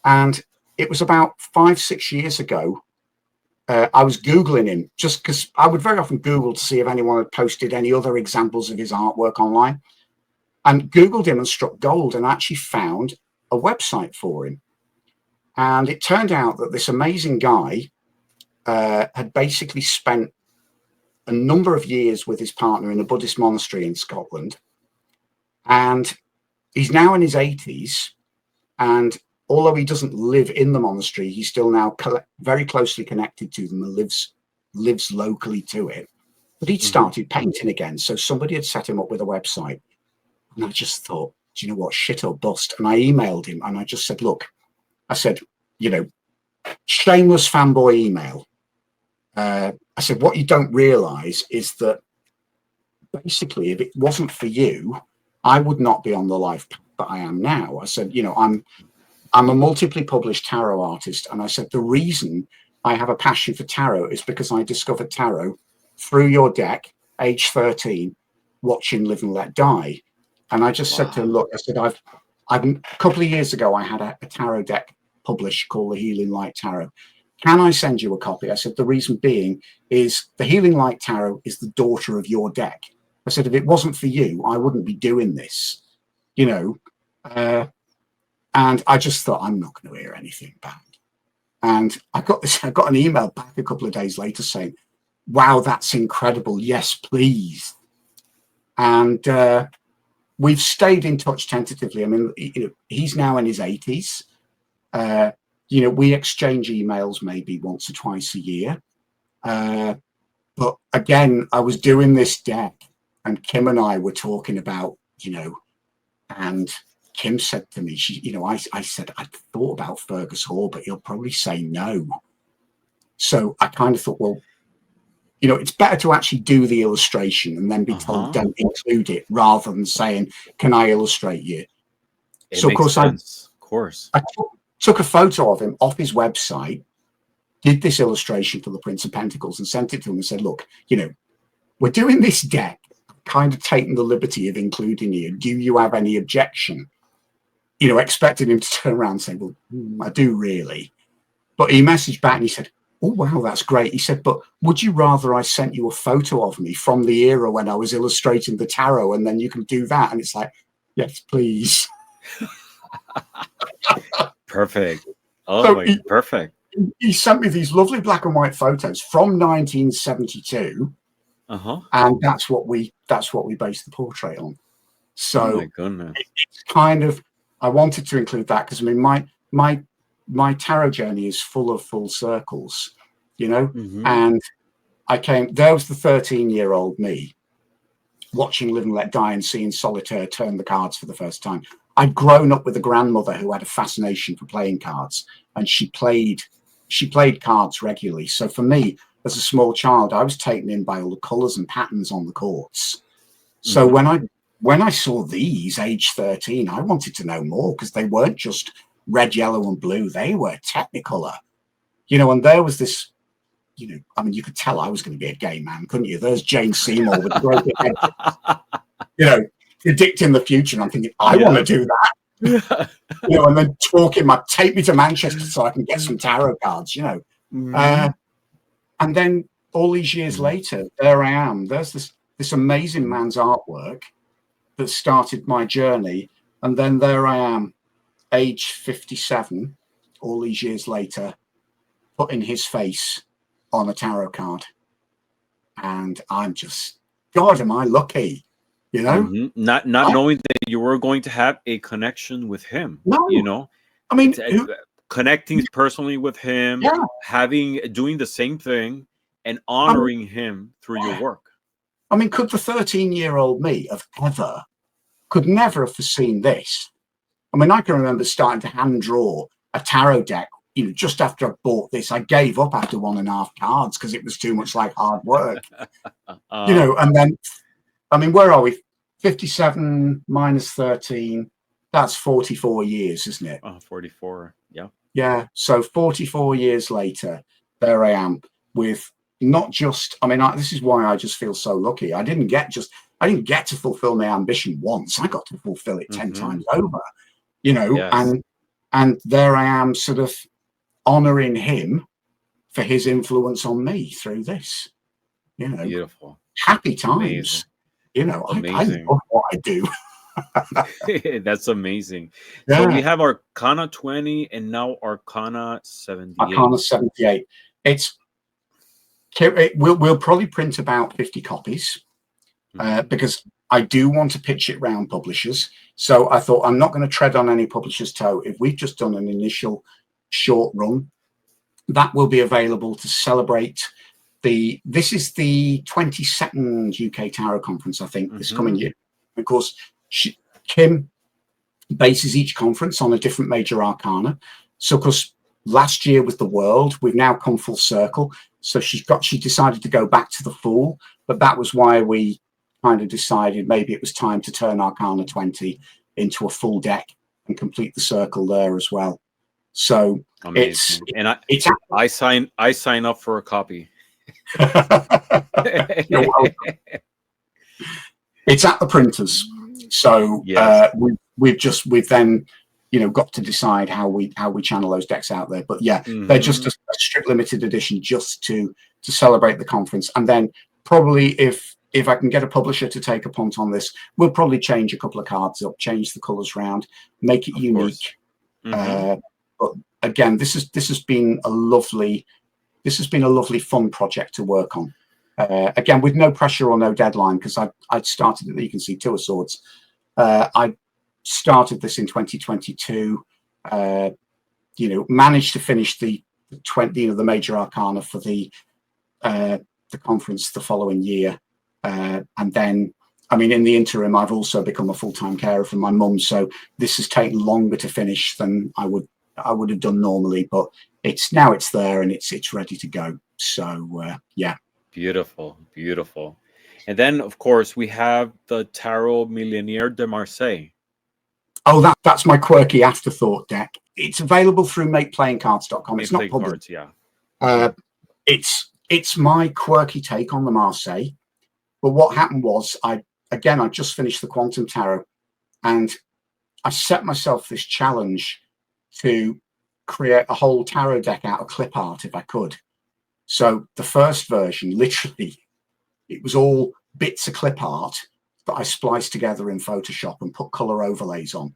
And it was about 5-6 years ago, I was Googling him, just because I would very often Google to see if anyone had posted any other examples of his artwork online, and Googled him and struck gold, and actually found a website for him. And it turned out that this amazing guy had basically spent a number of years with his partner in a Buddhist monastery in Scotland. And he's now in his 80s. And although he doesn't live in the monastery, he's still now very closely connected to them and lives locally to it. But he'd started painting again. So somebody had set him up with a website. And I just thought, do you know what, shit or bust? And I emailed him and I just said, look, I said, you know, shameless fanboy email. I said, what you don't realize is that basically, if it wasn't for you, I would not be on the life that I am now. I said, you know, I'm a multiply published tarot artist. And I said, the reason I have a passion for tarot is because I discovered tarot through your deck, age 13, watching Live and Let Die. And I just said to him, look, I said, I've a couple of years ago, I had a tarot deck published called the Healing Light Tarot. Can I send you a copy? I said, the reason being is the Healing Light Tarot is the daughter of your deck. I said, if it wasn't for you, I wouldn't be doing this, you know. And I just thought, I'm not going to hear anything back. And I got an email back a couple of days later saying, wow, that's incredible. Yes, please. And we've stayed in touch tentatively. I mean, he's now in his 80s. We exchange emails maybe once or twice a year. But again, I was doing this deck, and Kim and I were talking about, and Kim said to me, I said, I thought about Fergus Hall, but he'll probably say no. So I kind of thought, well, it's better to actually do the illustration and then be told don't include it, rather than saying, can I illustrate you? So of course, I took a photo of him off his website, did this illustration for the Prince of Pentacles, and sent it to him and said, look, we're doing this deck, kind of taking the liberty of including you. Do you have any objection? Expecting him to turn around and say, well, I do really. But he messaged back and he said, oh, wow, that's great. He said, but would you rather I sent you a photo of me from the era when I was illustrating the tarot, and then you can do that? And it's like, yes, please. Perfect. Oh, so perfect. He sent me these lovely black and white photos from 1972. And that's what we based the portrait on. So oh my goodness. It's kind of, I wanted to include that because, I mean, my tarot journey is full of full circles, and there was the 13-year-old me watching Live and Let Die and seeing Solitaire turn the cards for the first time. I'd grown up with a grandmother who had a fascination for playing cards, and she played cards regularly. So for me, as a small child, I was taken in by all the colors and patterns on the courts. So when I saw these, age 13, I wanted to know more, because they weren't just red, yellow, and blue. They were Technicolor, and there was this, I mean, you could tell I was going to be a gay man, couldn't you? There's Jane Seymour with the great head, predicting the future. And I'm thinking, I want to do that, and then take me to Manchester so I can get some tarot cards, And then all these years later, there I am. There's this amazing man's artwork that started my journey. And then there I am, age 57, all these years later, putting his face on a tarot card. And I'm just, God, am I lucky, Not knowing that you were going to have a connection with him. No. I mean, connecting personally with him, doing the same thing and honoring him through your work. I mean, could the 13-year-old me could never have foreseen this? I mean, I can remember starting to hand draw a tarot deck, just after I bought this. I gave up after 1.5 cards because it was too much like hard work, and then, I mean, where are we? 57 minus 13, that's 44 years, isn't it? 44, yeah. Yeah, so 44 years later, there I am with not just, I mean, this is why I just feel so lucky. I didn't get to fulfill my ambition once. I got to fulfill it 10 times over, yes. And there I am, sort of honoring him for his influence on me through this, Beautiful. Happy times. Amazing. I love what I do. That's amazing. Yeah. So we have Arcana 20 and now Arcana 78. Arcana 78. We'll probably print about 50 copies because I do want to pitch it round publishers. So I thought, I'm not going to tread on any publisher's toe. If we've just done an initial short run, that will be available to celebrate this is the 22nd UK Tarot Conference, I think, this coming year. Of course, Kim bases each conference on a different major arcana. So, of course, last year was the World. We've now come full circle. So she decided to go back to the Fool, but that was why we kind of decided maybe it was time to turn Arcana 20 into a full deck and complete the circle there as well. So amazing. I sign up for a copy. You're welcome. It's at the printers, so yes. we've then got to decide how we channel those decks out there. But they're just a strict limited edition just to celebrate the conference. And then probably if I can get a publisher to take a punt on this, we'll probably change a couple of cards up, change the colors around, make it unique. Mm-hmm. But again, this has been a lovely fun project to work on. Again, with no pressure or no deadline, because I'd started it. You can see Two of Swords. I started this in 2022. Managed to finish the major arcana for the conference the following year, and then, I mean, in the interim, I've also become a full-time carer for my mum, so this has taken longer to finish than I would have done normally. But it's there and it's ready to go. So yeah. Beautiful, beautiful. And then, of course, we have the Tarot Millionnaire de Marseille. Oh, that's my quirky afterthought deck. It's available through makeplayingcards.com. It's not public. Cards, yeah. It's my quirky take on the Marseille. But what happened was, I just finished the Quantum Tarot, and I set myself this challenge to create a whole tarot deck out of clip art if I could. So the first version, literally, it was all bits of clip art that I spliced together in Photoshop and put color overlays on.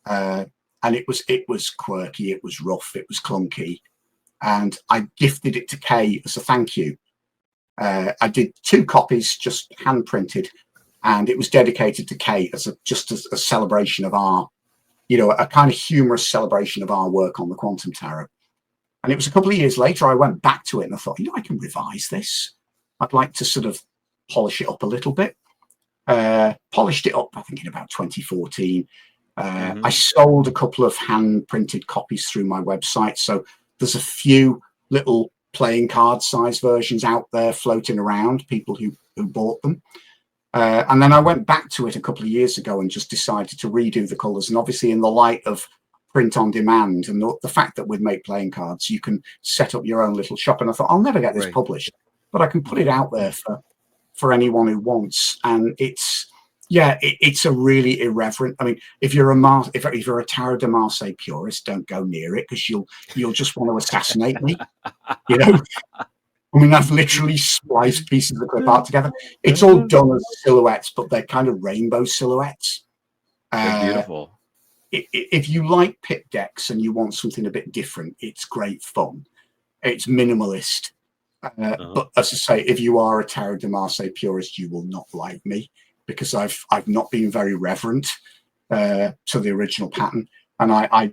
And it was quirky, it was rough, it was clunky. And I gifted it to Kay as a thank you. I did 2 copies, just hand printed, and it was dedicated to Kay as a celebration of our, a kind of humorous celebration of our work on the Quantum Tarot. And it was a couple of years later, I went back to it and I thought, I can revise this. I'd like to sort of polish it up a little bit. Polished it up, I think, in about 2014. I sold a couple of hand printed copies through my website. So there's a few little playing card size versions out there floating around, people who bought them. And then I went back to it a couple of years ago and just decided to redo the colors. And obviously, in the light of print on demand and the fact that with Make Playing Cards, you can set up your own little shop. And I thought, I'll never get this published, but I can put it out there for anyone who wants. And it's a really irreverent. I mean, if you're a Tarot de Marseille purist, don't go near it, because you'll just want to assassinate me. I mean, I've literally spliced pieces of clip art together. It's all done as silhouettes, but they're kind of rainbow silhouettes. They're beautiful. If you like pit decks and you want something a bit different, it's great fun. It's minimalist. But as I say, if you are a Tarot de Marseille purist, you will not like me, because I've not been very reverent to the original pattern. And I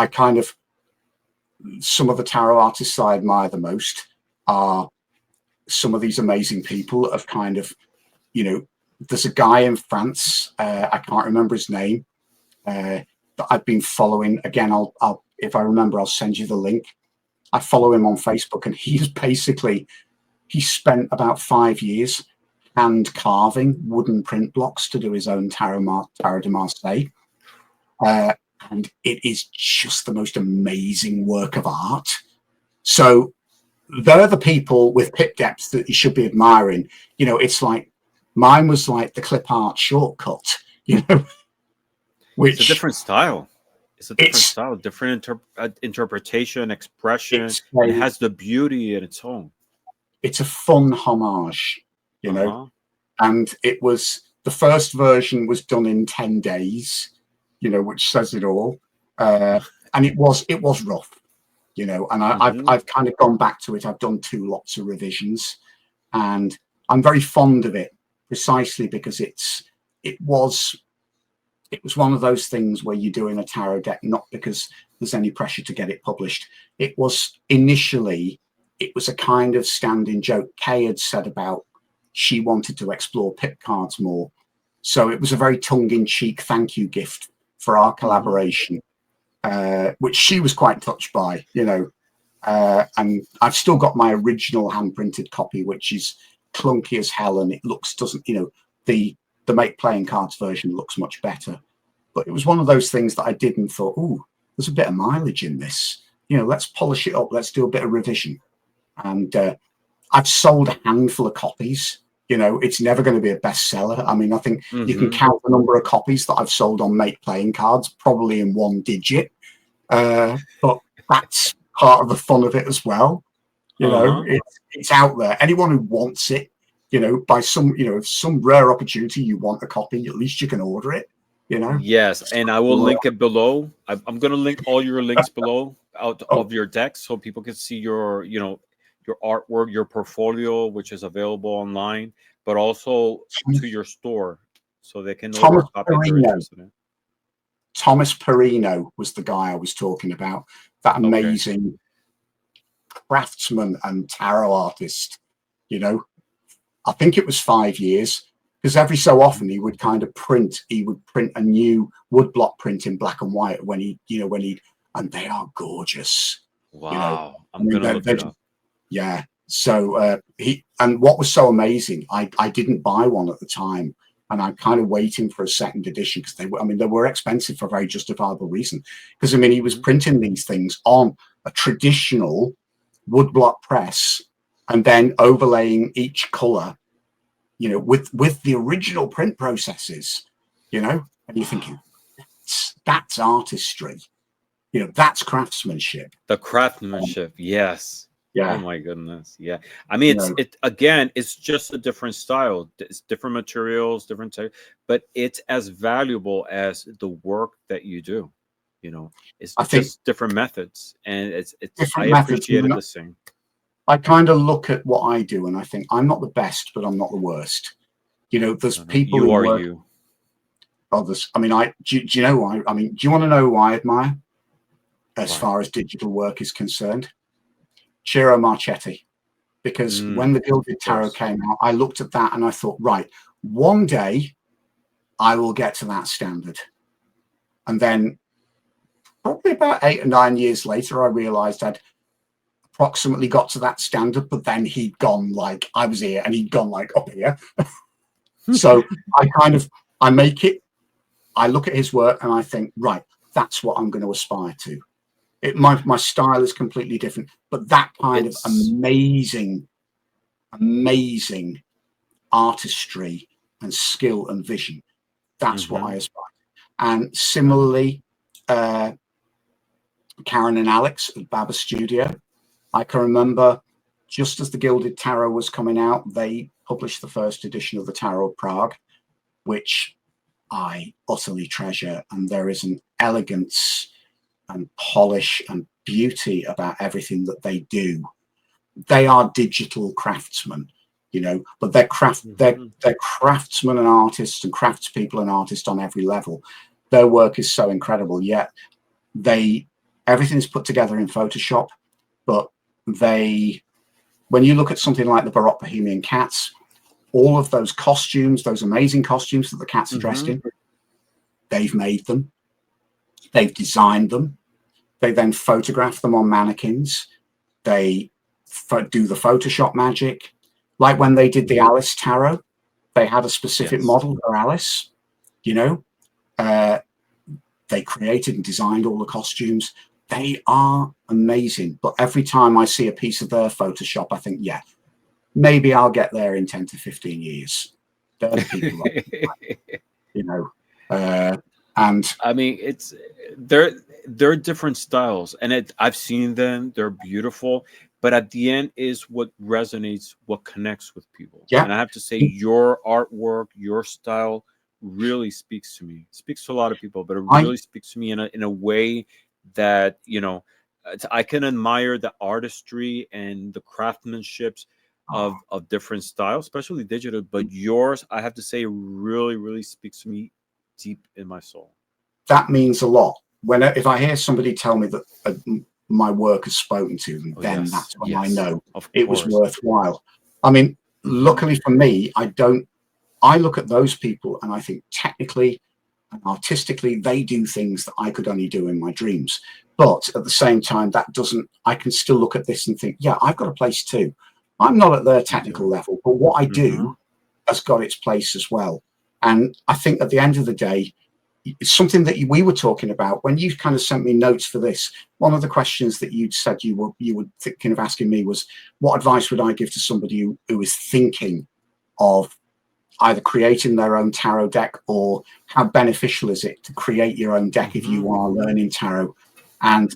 kind of, some of the tarot artists I admire the most are some of these amazing people that have kind of, there's a guy in France, I can't remember his name, that I've been following. Again, I'll if I remember, I'll send you the link. I follow him on Facebook, and he spent about 5 years hand carving wooden print blocks to do his own Tarot de Marseille. And it is just the most amazing work of art. So they're the people with pit depth that you should be admiring. It's like, mine was like the clip art shortcut, which it's a different style. It's a different style, different interpretation, expression. It has the beauty in its own. It's a fun homage, and it was, the first version was done in 10 days, which says it all. And it was rough, and I've kind of gone back to it. I've done 2 lots of revisions, and I'm very fond of it, precisely because it was one of those things where you're doing a tarot deck not because there's any pressure to get it published. It was a kind of standing joke. Kay had said about she wanted to explore pit cards more, so it was a very tongue-in-cheek thank you gift for our collaboration, which she was quite touched by, and I've still got my original hand-printed copy, which is clunky as hell, and it doesn't the Make Playing Cards version looks much better. But it was one of those things that I did and thought, oh, there's a bit of mileage in this. Let's polish it up. Let's do a bit of revision. And I've sold a handful of copies. It's never going to be a bestseller. I mean, I think you can count the number of copies that I've sold on Make Playing Cards, probably in 1 digit. But that's part of the fun of it as well. It's out there. Anyone who wants it, by some rare opportunity, you want a copy, at least you can order it. you know. Yes, and I will link it below. I'm going to link all your links below out Oh, of your decks so people can see your, your artwork, your portfolio, which is available online, but also to your store so they can order Thomas a copy if they're Perino. interested in it. Thomas Perino was the guy I was talking about. That Okay. amazing craftsman and tarot artist. You know, I think it was 5 years, because every so often he would kind of print. He would print a new woodblock print in black and white when he, and they are gorgeous. You know, Wow. I I'm mean, going to look it up. yeah. So and what was so amazing, I didn't buy one at the time, and I'm kind of waiting for a second edition because they were expensive for a very justifiable reason. Because I mean, he was Mhm. printing these things on a traditional woodblock press, and then overlaying each color, with the original print processes, and you're thinking Wow. that's artistry, that's craftsmanship. The Um, craftsmanship, yes. Oh yeah, my goodness, yeah. I mean, you it's know, it again. It's just a different style. It's different materials, different type, but it's as valuable as the work that you do. You know, it's I think just different methods, and it's. I different methods. appreciate it the same. I kind of look at what I do and I think I'm not the best, but I'm not the worst. There's people You who are work you. others. I mean, do you know why? I mean, do you want to know who I admire as Why? far as digital work is concerned? Ciro Marchetti. Because when the Gilded Of Tarot course. came out, I looked at that and I thought, right, one day I will get to that standard. And then probably about 8 or 9 years later, I realized I'd approximately got to that standard, but then he'd gone like, I was here and he'd gone like up here. So I make it, I look at his work and I think, right, that's what I'm going to aspire to. My style is completely different, but that kind of It's amazing, amazing artistry and skill and vision, that's what I hmm aspire to. And similarly, Karen and Alex at Baba Studio, I can remember just as the Gilded Tarot was coming out, they published the first edition of the Tarot of Prague, which I utterly treasure. And there is an elegance and polish and beauty about everything that they do. They are digital craftsmen, but they're craftsmen and artists and craftspeople and artists on every level. Their work is so incredible. Yet everything's put together in Photoshop, but when you look at something like the Baroque Bohemian Cats, all of those costumes, those amazing costumes that the cats are dressed in, they've made them, they've designed them, they then photograph them on mannequins, they do the Photoshop magic. Like when they did the Alice Tarot, they had a specific yes. model for Alice, you know. They created and designed all the costumes. They are amazing. But every time I see a piece of their Photoshop, I think, yeah, maybe I'll get there in 10 to 15 years. They're the people that, and I mean, they're different styles, and I've seen them. They're beautiful, but at the end is what resonates, what connects with people. yeah, And I have to say, your artwork, your style, really speaks to me. Speaks to a lot of people, but it I really speaks to me in a way that I can admire the artistry and the craftsmanships of different styles, especially digital. But yours, I have to say, really, really speaks to me deep in my soul. that means a lot. If I hear somebody tell me that my work has spoken to them, Oh then yes, that's when I yes, know of it was course. worthwhile. I mean, hmm luckily for me, I don't. I look at those people and I think technically and artistically, they do things that I could only do in my dreams. But at the same time, that doesn't. I can still look at this and think, yeah, I've got a place too. I'm not at their You technical do. level, but what I hmm do has got its place as well. And I think at the end of the day, it's something that we were talking about when you kind of sent me notes for this. One of the questions that you'd said you were thinking of asking me was, what advice would I give to somebody who is thinking of either creating their own tarot deck, or how beneficial is it to create your own deck if hmm you are learning tarot? And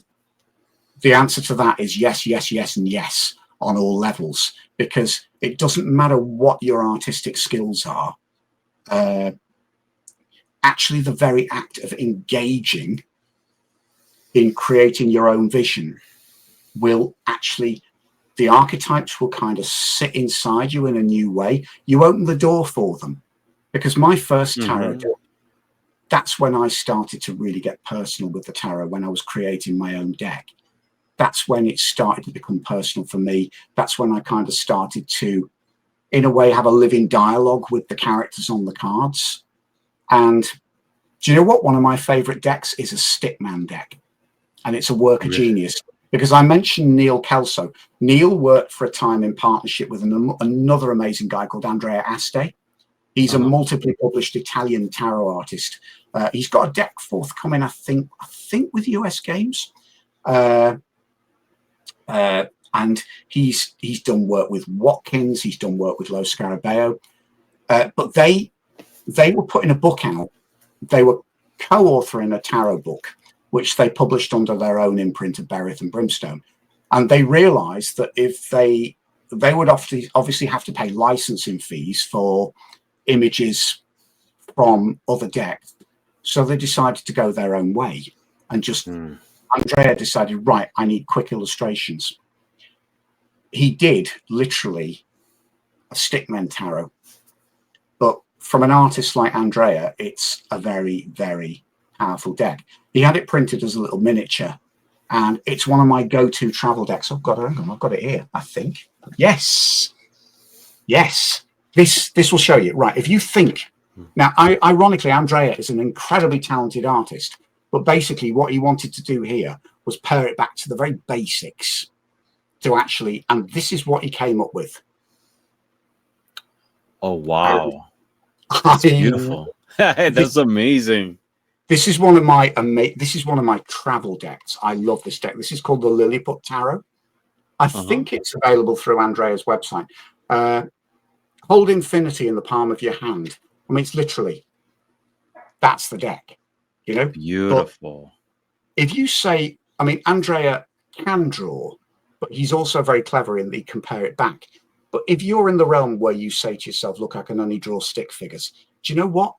the answer to that is yes, yes, yes, and yes on all levels, because it doesn't matter what your artistic skills are. Uh, actually the very act of engaging in creating your own vision will actually, the archetypes will kind of sit inside you in a new way. You open the door for them. Because my first tarot deck, that's when I started to really get personal with the tarot, when I was creating my own deck. That's when it started to become personal for me. That's when I kind of started to, in a way, have a living dialogue with the characters on the cards. And do you know what? One of my favorite decks is a Stickman deck. And it's a work of genius. Because I mentioned Neil Kelso. Neil worked for a time in partnership with another amazing guy called Andrea Aste. He's a multiply published Italian tarot artist. He's got a deck forthcoming, I think with US Games. And he's done work with Watkins. He's done work with Lo Scarabeo. But they were putting a book out. They were co-authoring a tarot book, which they published under their own imprint of Berith and Brimstone. And they realized that if they would obviously have to pay licensing fees for images from other decks. So they decided to go their own way and just, Andrea decided, right, I need quick illustrations. He did literally a Stickman tarot. But from an artist like Andrea, it's a very, very powerful deck. He had it printed as a little miniature, and it's one of my go-to travel decks. Oh God, hang on, I've got it here, I think. Yes. This will show you. Right, if you think, now, ironically, Andrea is an incredibly talented artist, but basically what he wanted to do here was pare it back to the very basics to actually, and this is what he came up with. Oh, wow. That's beautiful. That's amazing. This is one of my travel decks. I love this deck. This is called the Lilliput Tarot. I think it's available through Andrea's website. Hold infinity in the palm of your hand. I mean, it's literally, that's the deck, you know? Beautiful. But if you say, I mean, Andrea can draw, but he's also very clever in that he can pare it back. But if you're in the realm where you say to yourself, look, I can only draw stick figures, do you know what?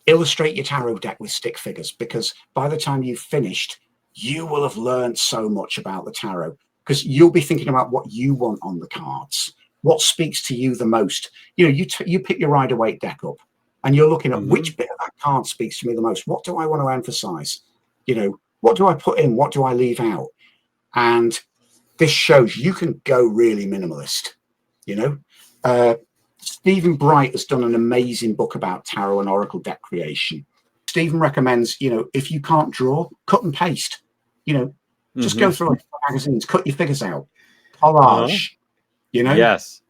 Illustrate your tarot deck with stick figures, because by the time you've finished, you will have learned so much about the tarot, because you'll be thinking about what you want on the cards, what speaks to you the most. You know, you pick your Rider-Waite deck up and you're looking at which bit of that card speaks to me the most. What do I want to emphasize? You know, what do I put in? What do I leave out? And this shows you can go really minimalist, you know. Stephen Bright has done an amazing book about tarot and oracle deck creation. Stephen recommends, you know, if you can't draw, cut and paste. You know, just go through magazines, cut your figures out, collage. You know, yes,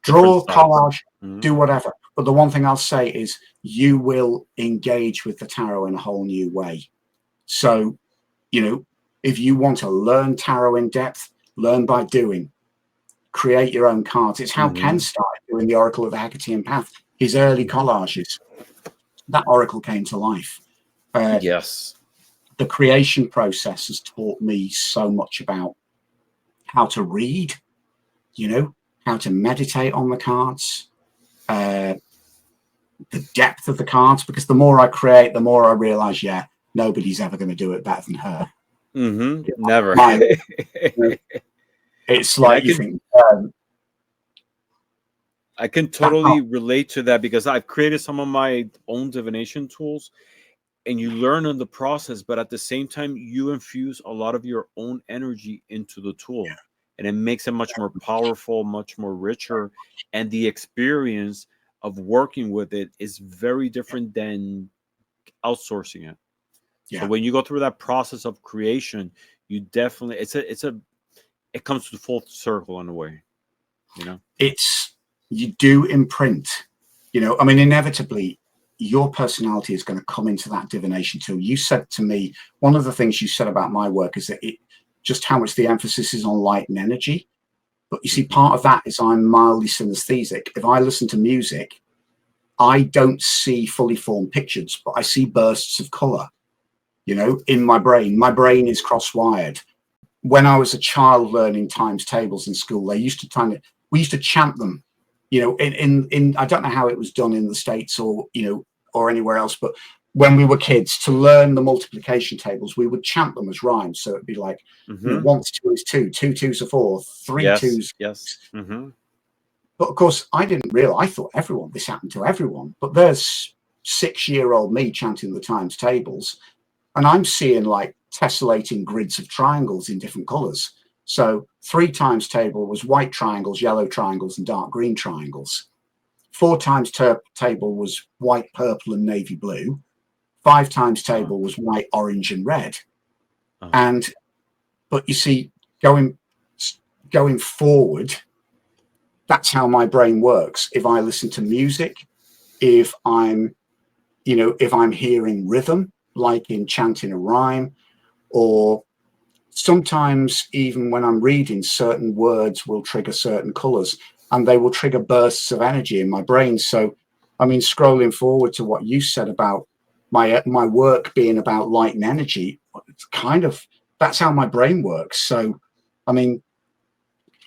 draw, collage, do whatever. But the one thing I'll say is you will engage with the tarot in a whole new way. So, you know, if you want to learn tarot in depth, learn by doing. Create your own cards. It's how Ken started doing the Oracle of the Hecatian Path. His early collages, that oracle came to life. Yes. The creation process has taught me so much about how to read, you know, how to meditate on the cards, the depth of the cards, because the more I create, the more I realize, yeah, nobody's ever going to do it better than her. Never. It's like you think. I can totally relate to that, because I've created some of my own divination tools, and you learn in the process, but at the same time, you infuse a lot of your own energy into the tool, and it makes it much more powerful, much more richer. And the experience of working with it is very different than outsourcing it. So when you go through that process of creation, you definitely, it comes to full circle in a way, you know? You do imprint, you know, I mean, inevitably, your personality is going to come into that divination tool. You said to me, one of the things you said about my work is that just how much the emphasis is on light and energy. But you see, part of that is I'm mildly synesthetic. If I listen to music, I don't see fully formed pictures, but I see bursts of color, you know, in my brain. My brain is cross-wired. When I was a child learning times tables in school, we used to chant them, you know, in I don't know how it was done in the States or, you know, or anywhere else, but when we were kids, to learn the multiplication tables, we would chant them as rhymes. So it'd be like, you know, 1 to 2 is 2, 2 twos are 4, 3 twos. Yes. But of course, I didn't realize. I thought this happened to everyone. But there's 6-year-old me chanting the times tables, and I'm seeing like tessellating grids of triangles in different colors. So 3 times table was white triangles, yellow triangles, and dark green triangles. 4 times table was white, purple, and navy blue. 5 times table was white, orange, and red. But you see, going forward, that's how my brain works. If I listen to music, if I'm hearing rhythm, like in chanting a rhyme, or sometimes even when I'm reading, certain words will trigger certain colors, and they will trigger bursts of energy in my brain. So, I mean, scrolling forward to what you said about my work being about light and energy, it's that's how my brain works. So, I mean,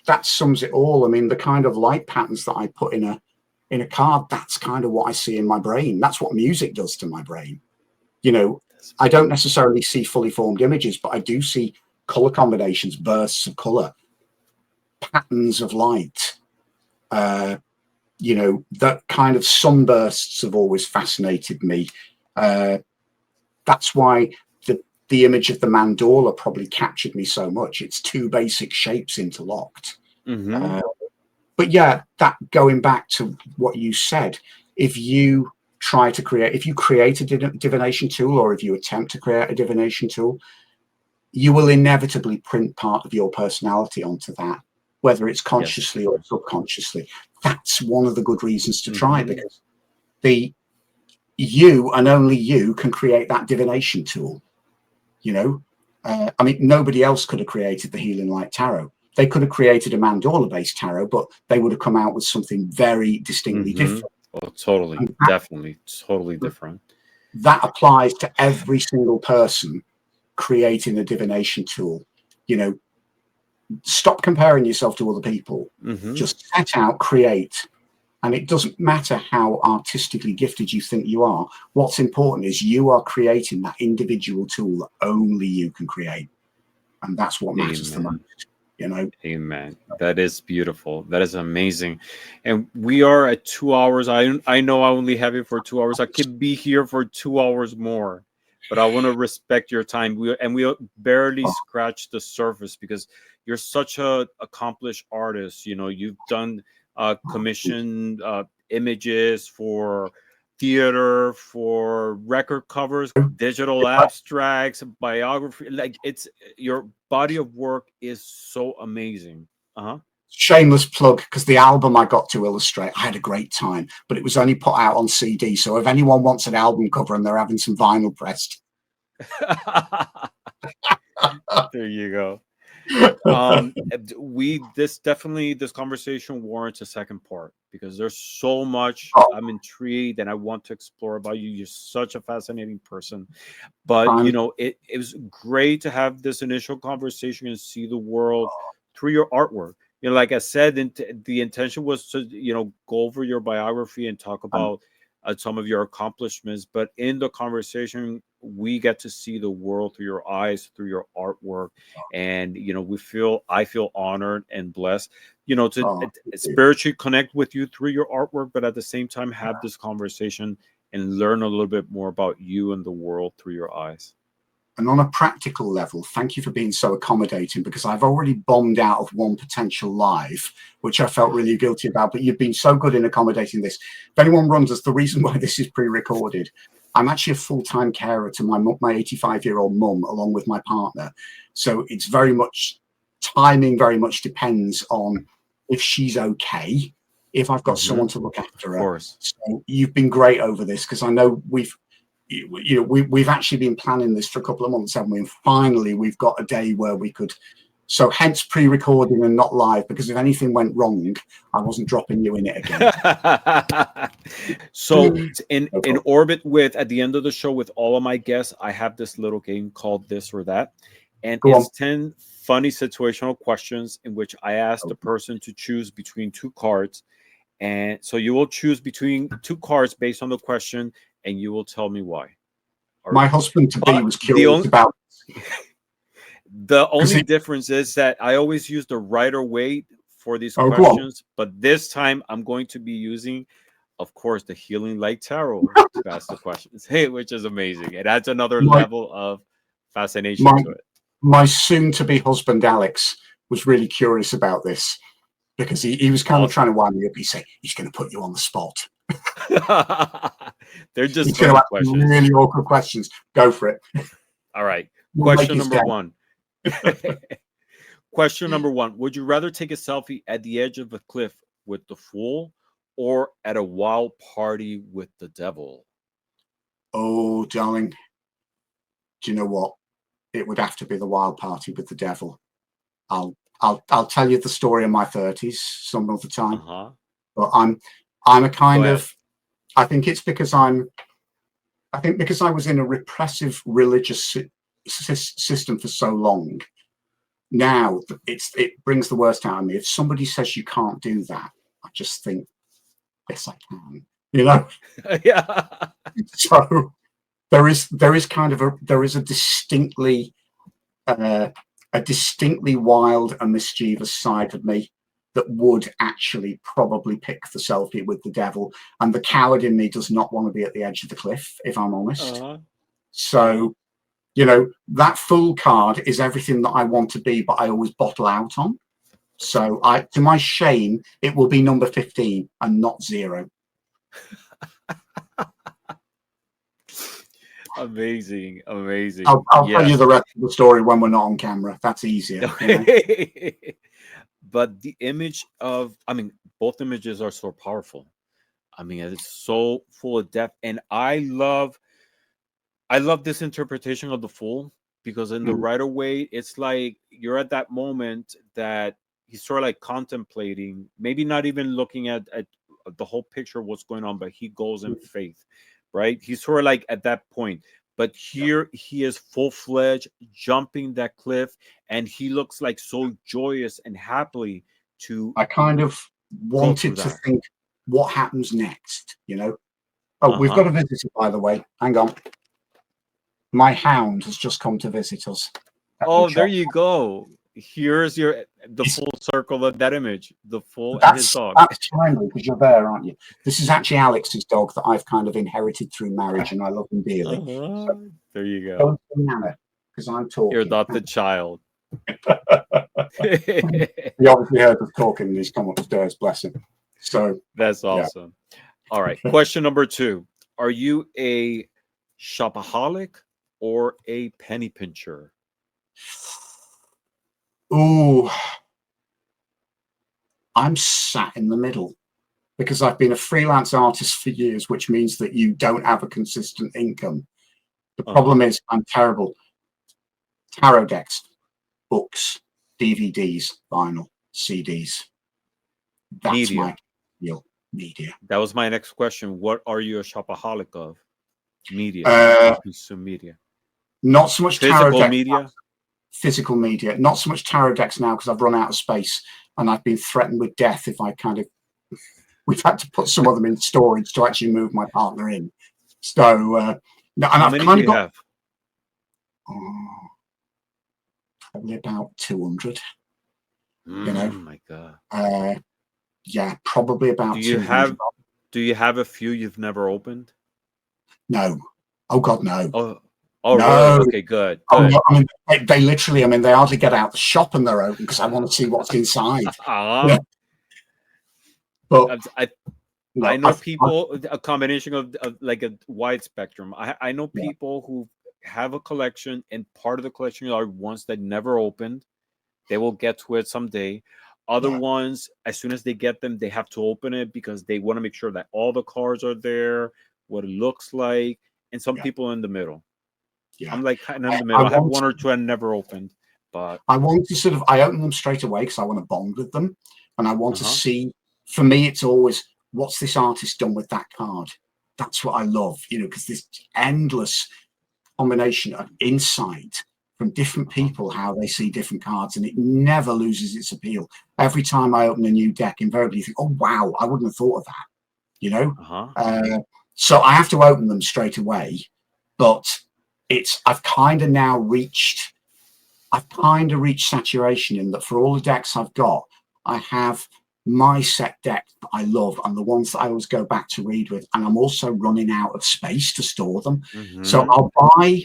that sums it all. I mean, the kind of light patterns that I put in a card, that's kind of what I see in my brain. That's what music does to my brain. You know, I don't necessarily see fully formed images, but I do see color combinations, bursts of color, patterns of light. You know, that kind of sunbursts have always fascinated me. That's why the image of the mandorla probably captured me so much. It's 2 basic shapes interlocked. But yeah, that going back to what you said, if you create a divination tool, or if you attempt to create a divination tool, you will inevitably print part of your personality onto that, whether it's consciously or subconsciously. That's one of the good reasons to try, because you and only you can create that divination tool. You know, I mean, nobody else could have created the Healing Light Tarot. They could have created a mandorla-based tarot, but they would have come out with something very distinctly different. Oh, totally, definitely, totally different. That applies to every single person creating a divination tool. You know, stop comparing yourself to other people. Just set out, create. And it doesn't matter how artistically gifted you think you are. What's important is you are creating that individual tool that only you can create. And that's what matters the most, you know? Amen. That is beautiful. That is amazing. And we are at 2 hours. I know I only have you for 2 hours. I could be here for 2 hours more, but I want to respect your time. We barely scratched the surface, because you're such a accomplished artist. You know, you've done commissioned images for theater, for record covers, digital abstracts, biography. Like, your body of work is so amazing. Shameless plug, because the album I got to illustrate, I had a great time, but it was only put out on CD. So if anyone wants an album cover and they're having some vinyl pressed, there you go. This conversation warrants a second part, because there's so much I'm intrigued and I want to explore about you. You're such a fascinating person. But you know, it was great to have this initial conversation and see the world through your artwork. You know, like I said, the intention was to, you know, go over your biography and talk about some of your accomplishments, but in the conversation we get to see the world through your eyes, through your artwork. And you know, I feel honored and blessed, you know, to spiritually connect with you through your artwork, but at the same time have this conversation and learn a little bit more about you and the world through your eyes. And on a practical level, thank you for being so accommodating, because I've already bombed out of one potential live, which I felt really guilty about, but you've been so good in accommodating this. If anyone runs us, the reason why this is pre-recorded, I'm actually a full-time carer to my 85-year-old mum, along with my partner. So it's very much, timing very much depends on if she's okay, if I've got someone to look after her. Of course. So you've been great over this, because I know we've actually been planning this for a couple of months, haven't we? And finally we've got a day where we could, so hence pre-recording and not live, because if anything went wrong, I wasn't dropping you in it again. So in Orbit With, at the end of the show, with all of my guests, I have this little game called This or That, and it's 10 funny situational questions in which I ask the person to choose between 2 cards, And so you will choose between two cards based on the question, and you will tell me why. My husband to be But was curious about. The only he- difference is that I always use the Rider-Waite for these Oh, go on. questions, but this time I'm going to be using, of course, the Healing Light Tarot to ask the questions. Hey, which is amazing. It adds another level of fascination to it. My soon-to-be husband Alex was really curious about this because he was kind of trying to wind me up. He said he's going to put you on the spot. They're just he's going to ask really awkward questions. Go for it. All right. Question number one. Question number one. Would you rather take a selfie at the edge of a cliff with the Fool or at a wild party with the Devil? Oh, darling. Do you know what? It would have to be the wild party with the Devil. I'll tell you the story of my 30s some other time. But I'm a kind of, I think it's because I was in a repressive religious system for so long. Now it brings the worst out of me. If somebody says you can't do that, I just think, yes, I can. You know? Yeah. So there is a distinctly wild and mischievous side of me that would actually probably pick the selfie with the Devil, and the coward in me does not want to be at the edge of the cliff, if I'm honest. So you know, that Fool card is everything that I want to be, but I always bottle out on. So to my shame, it will be number 15 and not 0. Amazing. I'll tell you the rest of the story when we're not on camera. That's easier. Okay. You know? But the image of, both images are so powerful. It's so full of depth, and I love this interpretation of the Fool, because in the Rider-Waite, it's like you're at that moment that he's sort of like contemplating, maybe not even looking at the whole picture of what's going on, but he goes in faith, right? He's sort of like at that point. But here he is full-fledged, jumping that cliff, and he looks like so joyous and happily to. I kind of wanted to think what happens next, you know? Oh, we've got a visitor, by the way. Hang on. My hound has just come to visit us. Oh, there you go. Here's the full circle of that image. The Fool and his dog. That's timely because you're there, aren't you? This is actually Alex's dog that I've kind of inherited through marriage, and I love him dearly. So, there you go. Because I'm talking. You're not the child. He obviously heard us talking and he's come upstairs, bless him. So that's awesome. All right. Question number 2. Are you a shopaholic or a penny pincher? Ooh, I'm sat in the middle because I've been a freelance artist for years, which means that you don't have a consistent income. The problem is I'm terrible. Tarot decks, books, DVDs, vinyl, CDs. That's my real media. That was my next question. What are you a shopaholic of? Media. Consume media. Not so much physical tarot media. Physical media. Not so much tarot decks now because I've run out of space and I've been threatened with death if I we've had to put some of them in storage to actually move my partner in. So and how many do you have? Probably about 200. You know. Oh my god. Yeah, probably about. Do you have a few you've never opened? No. Oh god, no. Oh, no. Really? Okay, good. Oh, no. They literally, they hardly get out the shop and they're open because I want to see what's inside. Yeah. But I know people, a combination of like a wide spectrum. I know people who have a collection, and part of the collection are ones that never opened. They will get to it someday. Other ones, as soon as they get them, they have to open it because they want to make sure that all the cards are there, what it looks like. And some people in the middle. Yeah. I'm like kind of in the middle. I have one or two I never opened, but I want to I open them straight away because I want to bond with them, and I want to see. For me, it's always, what's this artist done with that card? That's what I love, because this endless combination of insight from different people how they see different cards, and it never loses its appeal. Every time I open a new deck, invariably you think, oh wow, I wouldn't have thought of that, you know. So I have to open them straight away, but I've kind of reached saturation in that for all the decks I've got, I have my set deck that I love and the ones that I always go back to read with, and I'm also running out of space to store them. So I'll buy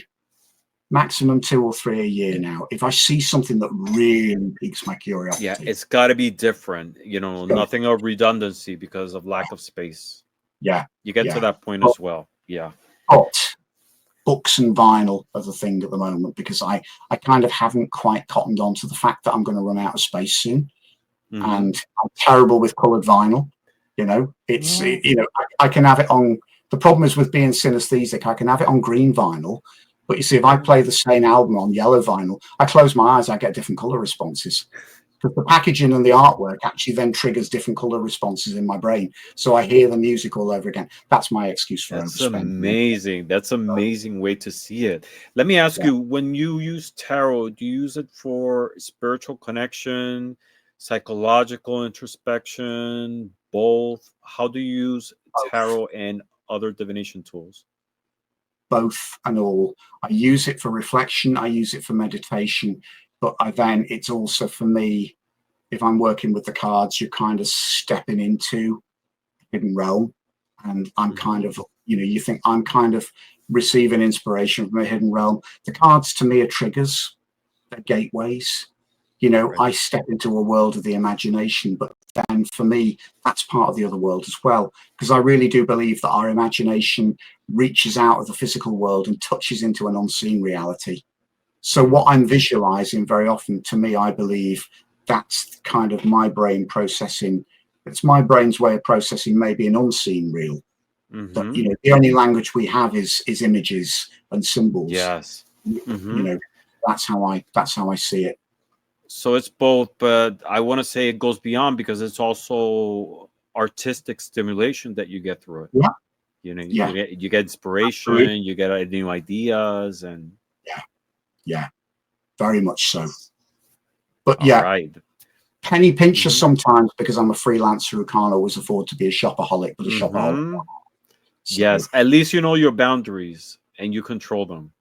maximum 2 or 3 a year now if I see something that really piques my curiosity. Yeah, it's got to be different, you know, nothing of redundancy because of lack of space. Yeah, you get to that point as well. Yeah, but books and vinyl are the thing at the moment, because I kind of haven't quite cottoned on to the fact that I'm going to run out of space soon. And I'm terrible with colored vinyl. You know, it's you know, I can have it on. The problem is with being synesthetic, I can have it on green vinyl, but you see, if I play the same album on yellow vinyl, I close my eyes, I get different color responses, because the packaging and the artwork actually then triggers different color responses in my brain, so I hear the music all over again. That's my excuse for that's overspending. Amazing. That's an amazing way to see it. Let me ask you, when you use tarot, do you use it for spiritual connection, psychological introspection, both? How do you use tarot and other divination tools? Both and all. I use it for reflection, I use it for meditation, but it's also for me, if I'm working with the cards, you're kind of stepping into hidden realm, and I'm kind of, you know, you think I'm kind of receiving inspiration from a hidden realm. The cards to me are triggers, they're gateways. You know, I step into a world of the imagination, but then for me, that's part of the other world as well, because I really do believe that our imagination reaches out of the physical world and touches into an unseen reality. So what I'm visualizing very often, to me, I believe that's kind of my brain processing. It's my brain's way of processing maybe an unseen real. But, you know, the only language we have is images and symbols. Yes. You know, that's how I see it. So it's both, but I want to say it goes beyond, because it's also artistic stimulation that you get through it. Yeah. You know, you get inspiration, you get new ideas, and yeah, very much so. But penny pincher sometimes, because I'm a freelancer who can't always afford to be a shopaholic, but a shopaholic. So, yes, at least you know your boundaries and you control them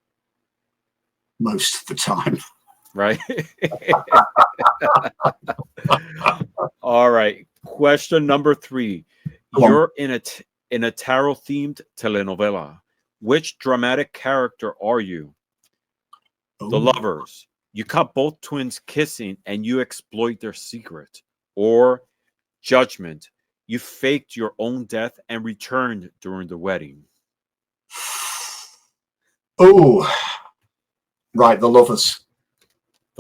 most of the time. Right. All right. Question number 3. You're in a tarot themed telenovela. Which dramatic character are you? The Lovers. You caught both twins kissing and you exploit their secret. Or Judgment. You faked your own death and returned during the wedding. Oh, right. The Lovers.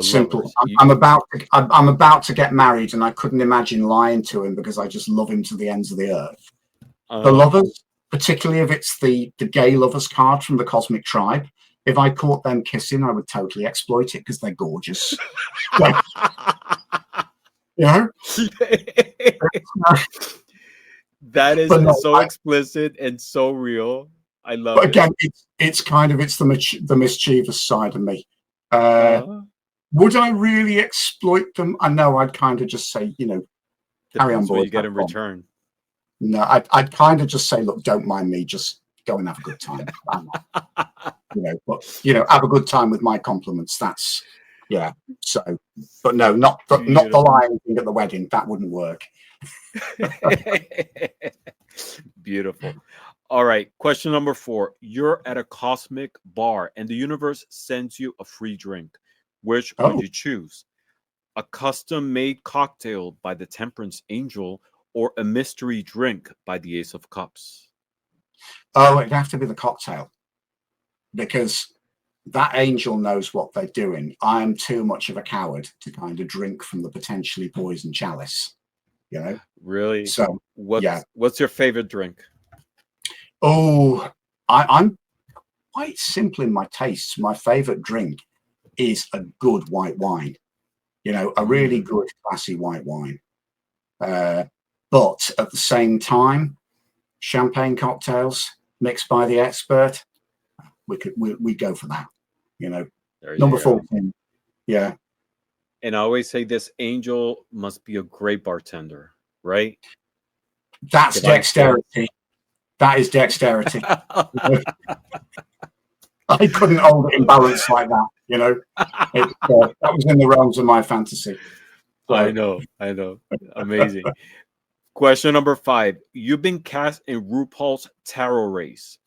Simple. I'm about to get married, and I couldn't imagine lying to him because I just love him to the ends of the earth. The Lovers, particularly if it's the gay lovers card from the Cosmic Tribe. If I caught them kissing, I would totally exploit it because they're gorgeous. Like, you know, that is so explicit and so real. I love it. Again, it's the mischievous side of me. Would I really exploit them? I know I'd kind of just say, you know, carry on, boys. What you get in return. No, I'd kind of just say, look, don't mind me, just go and have a good time. You know, but you know, have a good time with my compliments. That's So, but no, not the lying thing at the wedding. That wouldn't work. Beautiful. All right. Question number 4. You're at a cosmic bar and the universe sends you a free drink. Which would you choose? A custom-made cocktail by the Temperance Angel or a mystery drink by the Ace of Cups? Oh, it'd have to be the cocktail, because that angel knows what they're doing. I'm too much of a coward to kind of drink from the potentially poisoned chalice, you know? Really? So, what's your favorite drink? Oh, I'm quite simple in my tastes. My favorite drink is a good white wine, you know, a really good classy white wine. But at the same time, champagne cocktails mixed by the expert, we go for that, you know. There Number you go. 14. Yeah. And I always say this angel must be a great bartender, right? That's Divine dexterity. That is dexterity. I couldn't hold it in balance like that, you know. That was in the realms of my fantasy. So, I know. Amazing. Question number 5. You've been cast in RuPaul's Tarot Race.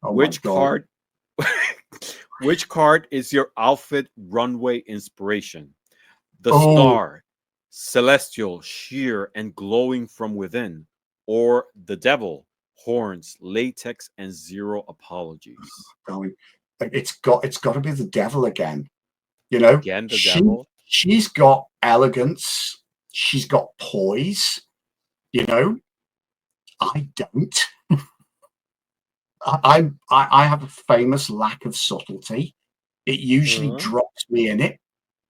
oh my Which God. card which card is your outfit runway inspiration? The Oh, Star, celestial, sheer, and glowing from within, or the Devil, horns, latex, and zero apologies. going. It's got to be the devil again. You know, Again, the Devil. she's got elegance. She's got poise. You know, I don't. I have a famous lack of subtlety. It usually drops me in it,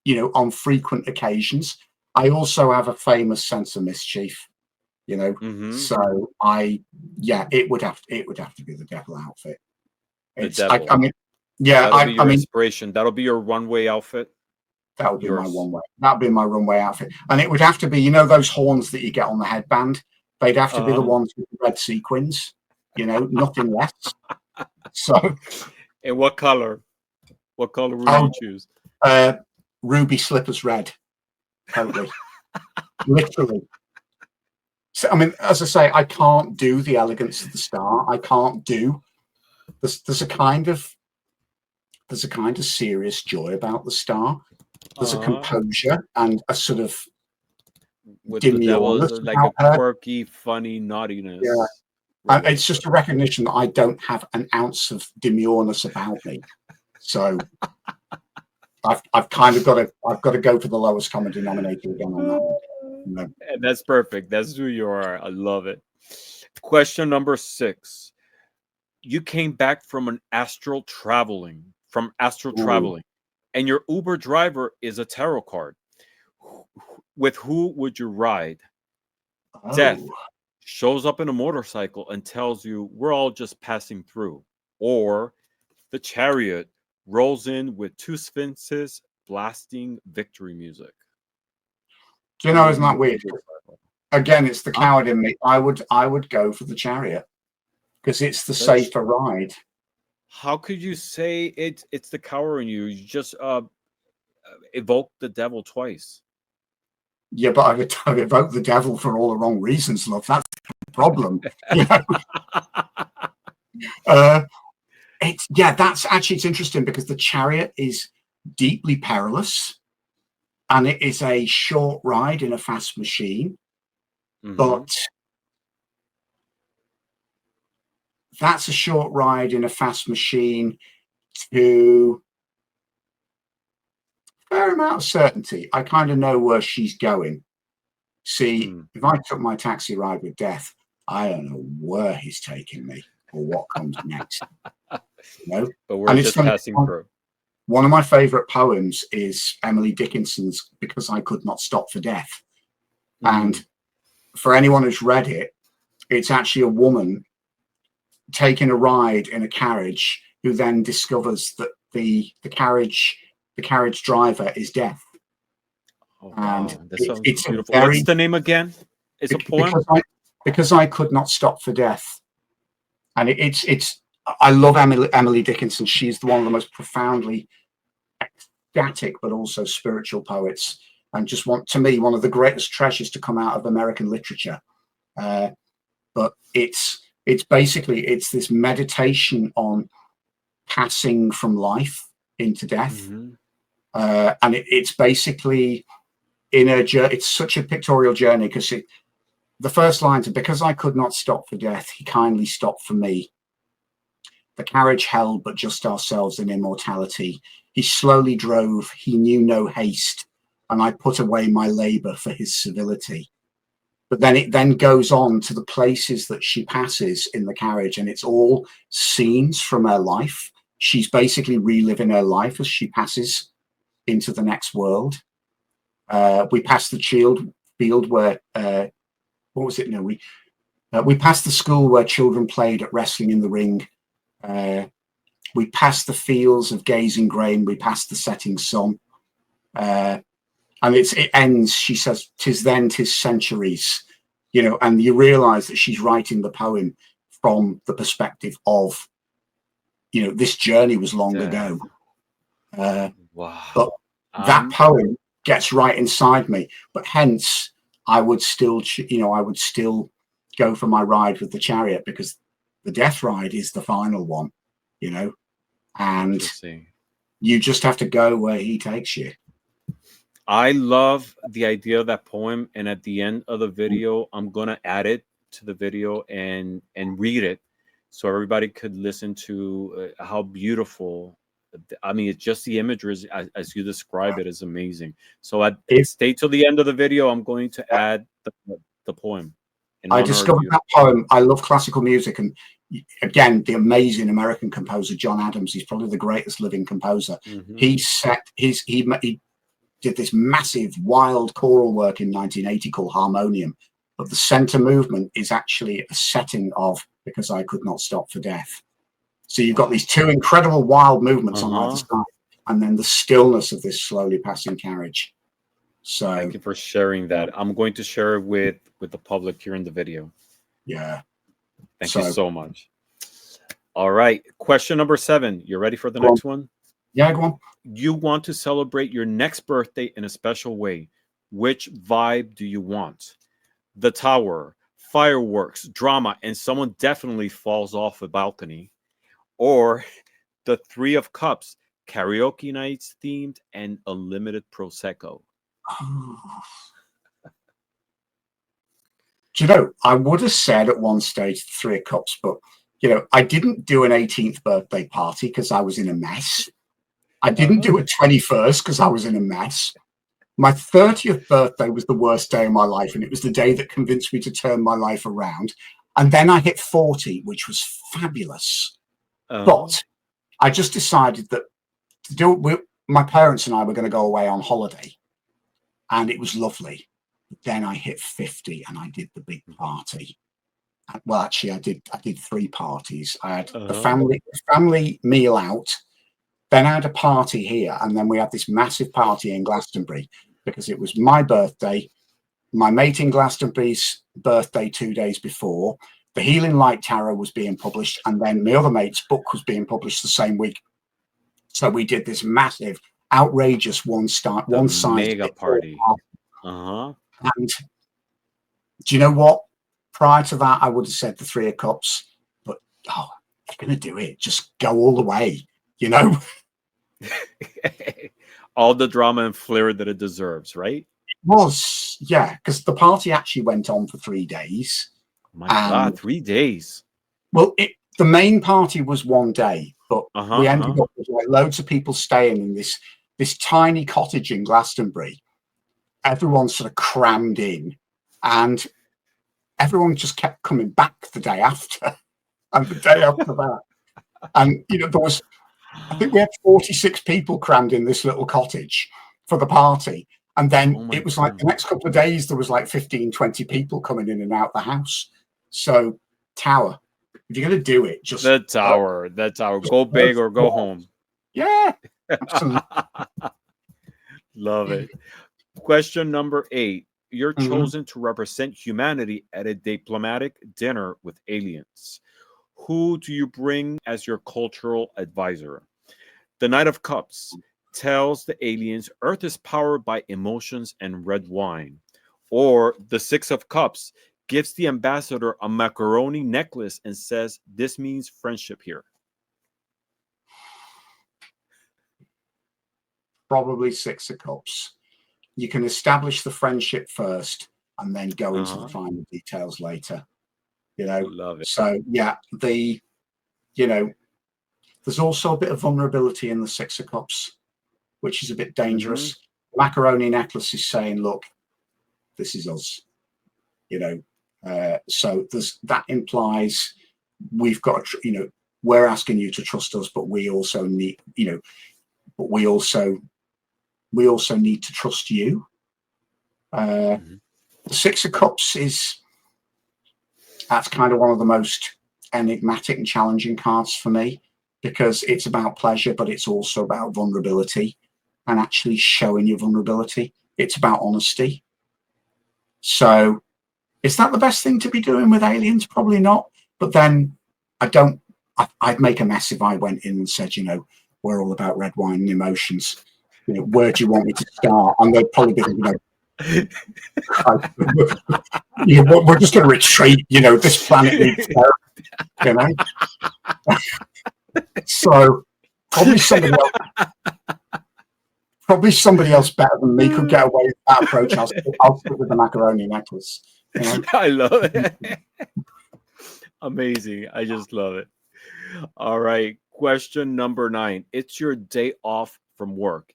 you know, on frequent occasions. I also have a famous sense of mischief, you know. So it would have to be the devil outfit. The Devil. I mean, yeah, That'll be your I mean, inspiration. That'll be your runway outfit. that would be my runway. That would be my runway outfit, and it would have to be, you know, those horns that you get on the headband. They'd have to be the ones with the red sequins. You know, nothing less. So, and what color? What color would you choose? Ruby slippers red. Totally. Literally. So, I mean, as I say, I can't do the elegance of the star. I can't do. There's a kind of serious joy about the star. There's a composure and a sort of with the devil is like a her. quirky, funny naughtiness. Yeah. It's just a recognition that I don't have an ounce of demureness about me. So I've kind of got to go for the lowest common denominator again on that one. You know? And that's perfect. That's who you are. I love it. Question number 6. You came back from astral traveling, and your Uber driver is a tarot card. With who would you ride? Death shows up in a motorcycle and tells you we're all just passing through. Or the Chariot rolls in with 2 sphinxes blasting victory music. Do you know, isn't that weird? Again, it's the coward in me. I would go for the Chariot because it's the safer ride. How could you say it's the coward in you? You just evoke the devil twice. Yeah, but I've evoked the devil for all the wrong reasons, love. That's the problem. You know? It's interesting because the Chariot is deeply perilous, and it is a short ride in a fast machine. But that's a short ride in a fast machine to a fair amount of certainty. I kind of know where she's going. See, if I took my taxi ride with Death, I don't know where he's taking me or what comes next. You know? But we're just passing through. One of my favorite poems is Emily Dickinson's Because I Could Not Stop for Death. And for anyone who's read it, it's actually a woman taking a ride in a carriage who then discovers that the carriage driver is Death. Oh, wow. That sounds beautiful. What's the name again? It's a poem? Because I Could Not Stop for Death. And it's I love Emily Dickinson. She's one of the most profoundly ecstatic but also spiritual poets, and just to me one of the greatest treasures to come out of American literature. But it's basically this meditation on passing from life into death. And it's basically in a journey. It's such a pictorial journey because the first lines are, because I could not stop for death, he kindly stopped for me. The carriage held but just ourselves in immortality. He slowly drove, he knew no haste, and I put away my labor for his civility. But then it then goes on to the places that she passes in the carriage, and it's all scenes from her life. She's basically reliving her life as she passes into the next world. We passed the field where, what was it? No, we passed the school where children played at wrestling in the ring. we pass the fields of gazing grain, we pass the setting sun. And it ends, she says, "'Tis then, 'tis centuries," you know, and you realize that she's writing the poem from the perspective of, you know, this journey was long ago. Wow. But that poem gets right inside me. But hence, I would still, you know, I would still go for my ride with the chariot, because the death ride is the final one, you know, and you just have to go where he takes you. I love the idea of that poem, and at the end of the video, I'm gonna add it to the video and read it, so everybody could listen to how beautiful. I mean, it's just the imagery as you describe it is amazing. So stay till the end of the video. I'm going to add the poem. I discovered that poem. I love classical music, and again, the amazing American composer John Adams. He's probably the greatest living composer. He did this massive wild choral work in 1980 called Harmonium, but the center movement is actually a setting of Because I Could Not Stop for Death. So you've got these two incredible wild movements on either side, and then the stillness of this slowly passing carriage. So thank you for sharing that. I'm going to share it with the public here in the video. Yeah. Thank you so much. All right. Question number 7. You ready for the next one? Yeah, go on. You want to celebrate your next birthday in a special way. Which vibe do you want? The tower, fireworks, drama, and someone definitely falls off a balcony. Or the 3 of Cups, karaoke nights themed and unlimited Prosecco. Do you know, I would have said at one stage 3 of Cups, but, you know, I didn't do an 18th birthday party because I was in a mess. I didn't do a 21st because I was in a mess. My 30th birthday was the worst day of my life, and it was the day that convinced me to turn my life around. And then I hit 40, which was fabulous. But I just decided that my parents and I were going to go away on holiday, and it was lovely. But then I hit 50 and I did the big party. Well, actually, I did 3 parties. I had the family meal out. Then I had a party here, and then we had this massive party in Glastonbury because it was my birthday, my mate in Glastonbury's birthday 2 days before. The Healing Light Tarot was being published, and then my other mate's book was being published the same week. So we did this massive, outrageous one-side mega party. And do you know what? Prior to that, I would have said the 3 of Cups, but if you're going to do it, just go all the way. You know, all the drama and flair that it deserves, right? It was, yeah, because the party actually went on for 3 days. Oh my God, 3 days. Well, the main party was 1 day, but we ended up with like loads of people staying in this tiny cottage in Glastonbury. Everyone sort of crammed in, and everyone just kept coming back the day after, and the day after that, and you know I think we had 46 people crammed in this little cottage for the party. And then it was like the next couple of days, there was like 15, 20 people coming in and out the house. So tower, if you're going to do it, just the tower, go big or go home. Yeah, absolutely. Love it. Question number 8. You're chosen to represent humanity at a diplomatic dinner with aliens. Who do you bring as your cultural advisor? The Knight of Cups tells the aliens Earth is powered by emotions and red wine. Or the 6 of Cups gives the ambassador a macaroni necklace and says, this means friendship here. Probably 6 of Cups. You can establish the friendship first and then go into the final details later. You know, love it. So yeah, there's also a bit of vulnerability in the 6 of Cups, which is a bit dangerous. Macaroni necklace is saying, look, this is us, you know. So that implies we've got, we're asking you to trust us, but we also need, we also need to trust you. The 6 of Cups that's kind of one of the most enigmatic and challenging cards for me, because it's about pleasure, but it's also about vulnerability and actually showing your vulnerability. It's about honesty. So is that the best thing to be doing with aliens? Probably not. But then I'd make a mess if I went in and said, you know, we're all about red wine and emotions. You know, where do you want me to start? And they'd probably be, you know, you know, we're just going to retreat. You know, this planet needs therapy, you know. So probably somebody else better than me could get away with that approach. I'll stick with the macaroni necklace. You know? I love it. Amazing. I just love it. All right. Question number 9. It's your day off from work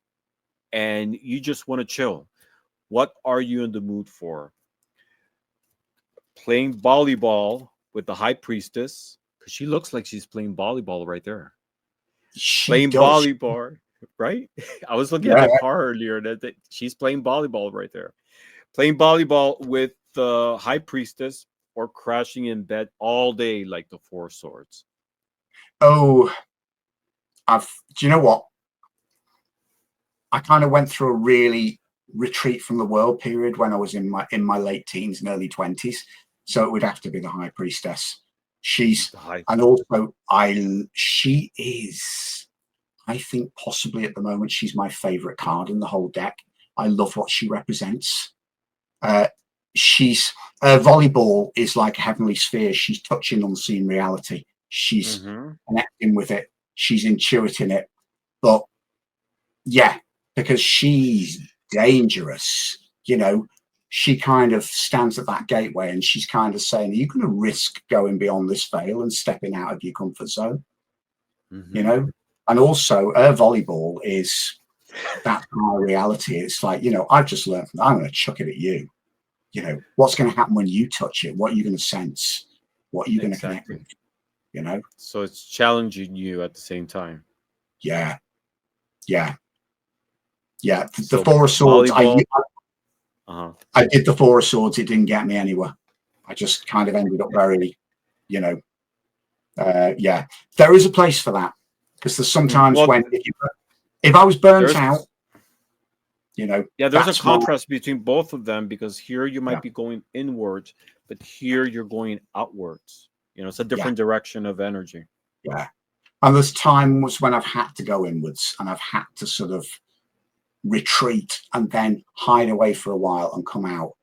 and you just want to chill. What are you in the mood for? Playing volleyball with the high priestess, because she looks like she's playing volleyball right there. Playing volleyball, right? I was looking at the car earlier that she's playing volleyball right there. Playing volleyball with the high priestess or crashing in bed all day like the Four Swords. Oh, do you know what? I kind of went through a really retreat from the world period when I was in my late teens and early 20s. So it would have to be the high priestess. She is, I think possibly at the moment, she's my favorite card in the whole deck. I love what she represents. She's volleyball is like a heavenly sphere. She's touching unseen reality. She's connecting with it. She's intuiting it. But yeah, because she's dangerous, you know, she kind of stands at that gateway and she's kind of saying, are you going to risk going beyond this veil and stepping out of your comfort zone? You know, and also her volleyball is that my reality. It's like, you know, I've just learned, I'm going to chuck it at you. You know, what's going to happen when you touch it? What are you going to sense? What are you going to connect with? You know? So it's challenging you at the same time. Yeah. Yeah. Yeah. The Four of Swords, I did the Four of Swords. It didn't get me anywhere. I just kind of ended up very, you know, yeah. There is a place for that because there's sometimes when if I was burnt out, you know. Yeah, there's a contrast between both of them because here you might be going inwards, but here you're going outwards. You know, it's a different direction of energy. Yeah. And there's times when I've had to go inwards and I've had to sort of retreat and then hide away for a while and come out.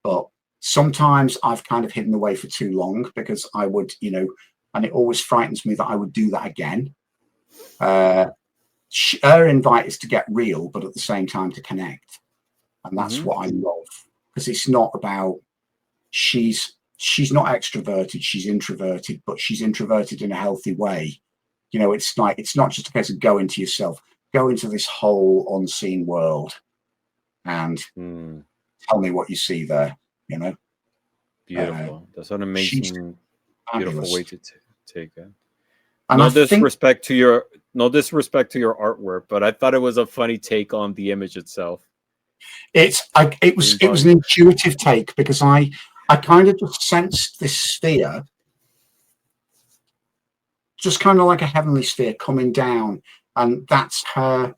But sometimes I've kind of hidden away for too long because I would, you know, and it always frightens me that I would do that again. Her invite is to get real, but at the same time to connect. And that's what I love because it's not about, she's not extroverted, she's introverted, but she's introverted in a healthy way. You know, it's like, it's not just a case of go into yourself, go into this whole unseen world and tell me what you see there, you know. Beautiful. That's an amazing, beautiful way to take it. And no disrespect to your artwork, but I thought it was a funny take on the image itself. It was an intuitive take because I kind of just sensed this sphere, just kind of like a heavenly sphere coming down, and that's her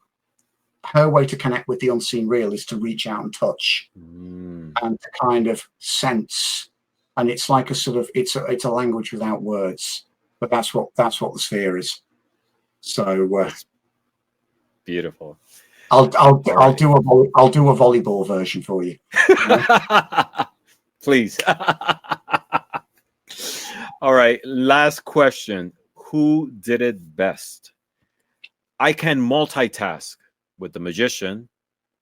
way to connect with the unseen real is to reach out and touch and to kind of sense. And it's like a sort of it's a language without words, but that's what the sphere is. So beautiful. I'll do a volleyball version for you. Please. All right. Last question. Who did it best? I can multitask with the magician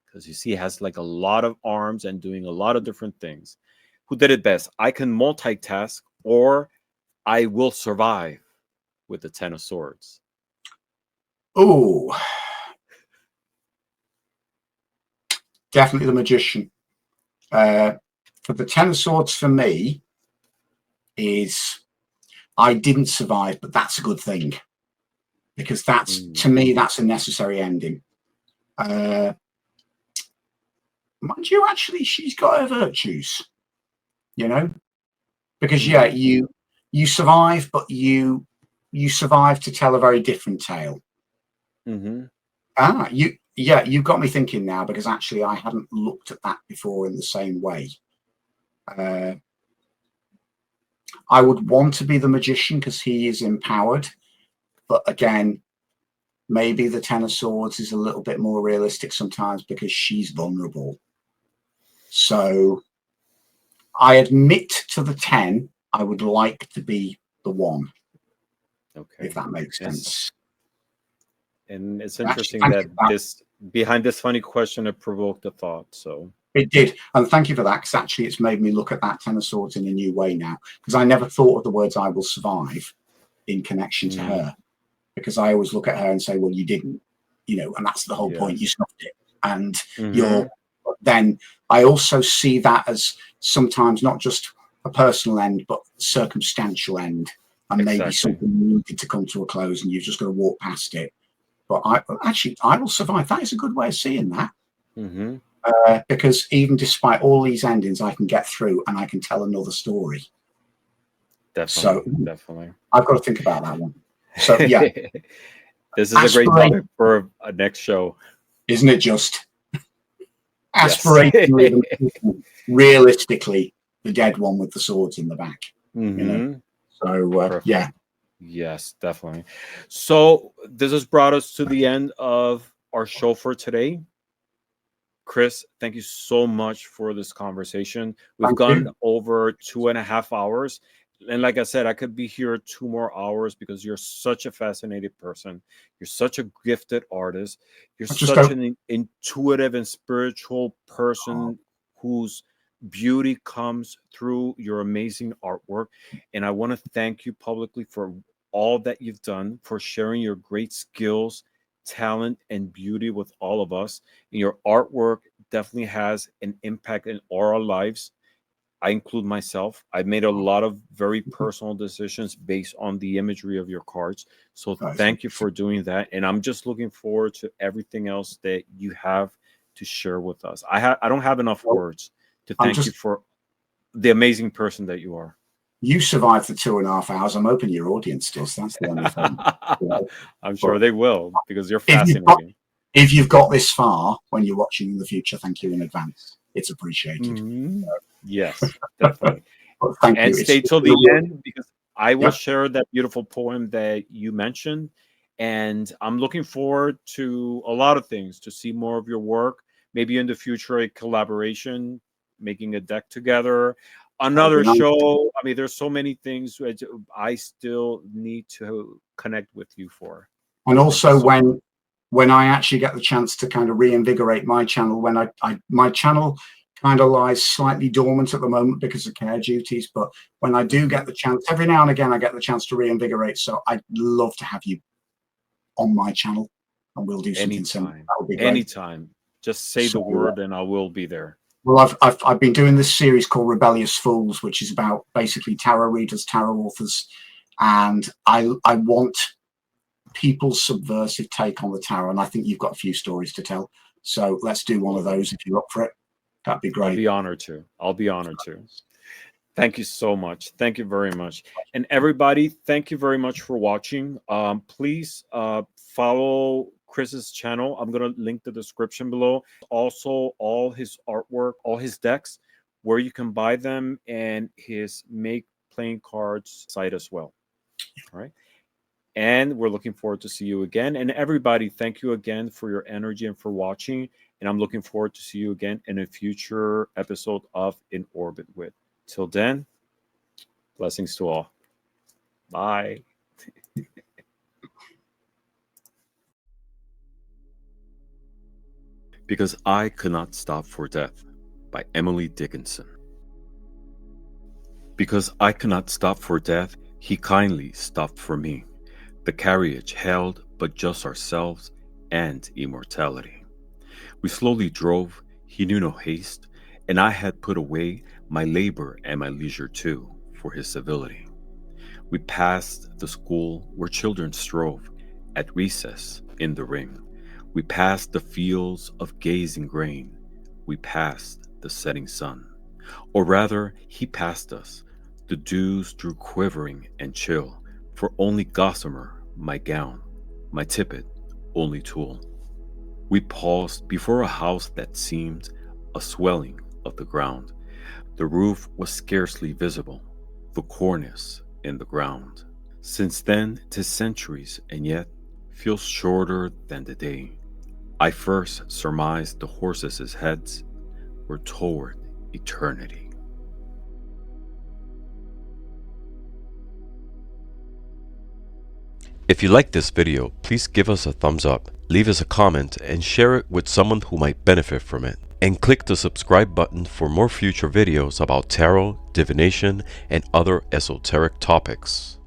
because you see he has like a lot of arms and doing a lot of different things. Who did it best? I can multitask or I will survive with the Ten of Swords. Oh, definitely the magician. For the Ten of Swords for me is I didn't survive, but that's a good thing because that's to me that's a necessary ending. Mind you, actually, she's got her virtues, you know, because you survive, but you you survived to tell a very different tale. You've got me thinking now, because actually I hadn't looked at that before in the same way. I would want to be the magician because he is empowered, but again, maybe the Ten of Swords is a little bit more realistic sometimes because she's vulnerable. So I admit to the 10, I would like to be the 1. Okay, if that makes sense. And it's interesting that behind this funny question, it provoked a thought. So it did, and thank you for that, because actually it's made me look at that Ten of Swords in a new way now, because I never thought of the words "I will survive" in connection to her, because I always look at her and say, well, you didn't, and that's the whole point. You stopped it, and then I also see that as sometimes not just a personal end, but circumstantial end, and maybe something needed to come to a close, and you've just got to walk past it. But I will survive. That is a good way of seeing that. Because even despite all these endings, I can get through and I can tell another story. Definitely. I've got to think about that one. So yeah, this is a great topic for a next show, isn't it? Just aspiration, realistically, the dead one with the swords in the back. So yeah. Yes, definitely. So this has brought us to the end of our show for today. Chris, thank you so much for this conversation. We've gone over 2.5 hours. And like I said, I could be here 2 more hours because you're such a fascinating person. You're such a gifted artist. You're such an intuitive and spiritual person whose beauty comes through your amazing artwork. And I want to thank you publicly for all that you've done, for sharing your great skills, talent, and beauty with all of us. And your artwork definitely has an impact in all our lives. I include myself. I made a lot of very personal decisions based on the imagery of your cards. So thank you for doing that. And I'm just looking forward to everything else that you have to share with us. I don't have enough words to thank you for the amazing person that you are. You survived the 2.5 hours. I'm hoping your audience does. That's the only thing. I'm sure they will, because you're fascinating. If you've got this far when you're watching in the future, thank you in advance. It's appreciated. Yes, definitely. Thank you. Stay till the end, because I will share that beautiful poem that you mentioned. And I'm looking forward to a lot of things, to see more of your work. Maybe in the future, a collaboration, making a deck together. Another show. I mean, there's so many things which I still need to connect with you for. And also, when I actually get the chance to kind of reinvigorate my channel, when my channel kind of lies slightly dormant at the moment because of care duties, but when I do get the chance, every now and again, I get the chance to reinvigorate. So I'd love to have you on my channel, and we'll do something similar. That would be great. Anytime. Just say the word, and I will be there. Well, I've been doing this series called Rebellious Fools, which is about basically tarot readers, tarot authors, and I want people's subversive take on the tarot, and I think you've got a few stories to tell. So let's do one of those if you're up for it. That'd be great. I'll be honored to. Thank you so much. Thank you very much. And everybody, thank you very much for watching. Please follow Chris's channel. I'm going to link the description below. Also, all his artwork, all his decks, where you can buy them, and his Make Playing Cards site as well. All right. And we're looking forward to see you again. And everybody, thank you again for your energy and for watching. And I'm looking forward to see you again in a future episode of In Orbit With. Till then, blessings to all. Bye. Because I Could Not Stop for Death by Emily Dickinson. Because I could not stop for death, he kindly stopped for me. The carriage held but just ourselves and immortality. We slowly drove, he knew no haste, and I had put away my labor and my leisure too, for his civility. We passed the school where children strove, at recess in the ring. We passed the fields of gazing grain. We passed the setting sun. Or rather, he passed us. The dews drew quivering and chill, For only gossamer, my gown, my tippet, only tool. We paused before a house that seemed a swelling of the ground. The roof was scarcely visible, the cornice in the ground. Since then, 'tis centuries, and yet feels shorter than the day. I first surmised the horses' heads were toward eternity. If you like this video, please give us a thumbs up, leave us a comment, and share it with someone who might benefit from it. And click the subscribe button for more future videos about tarot, divination, and other esoteric topics.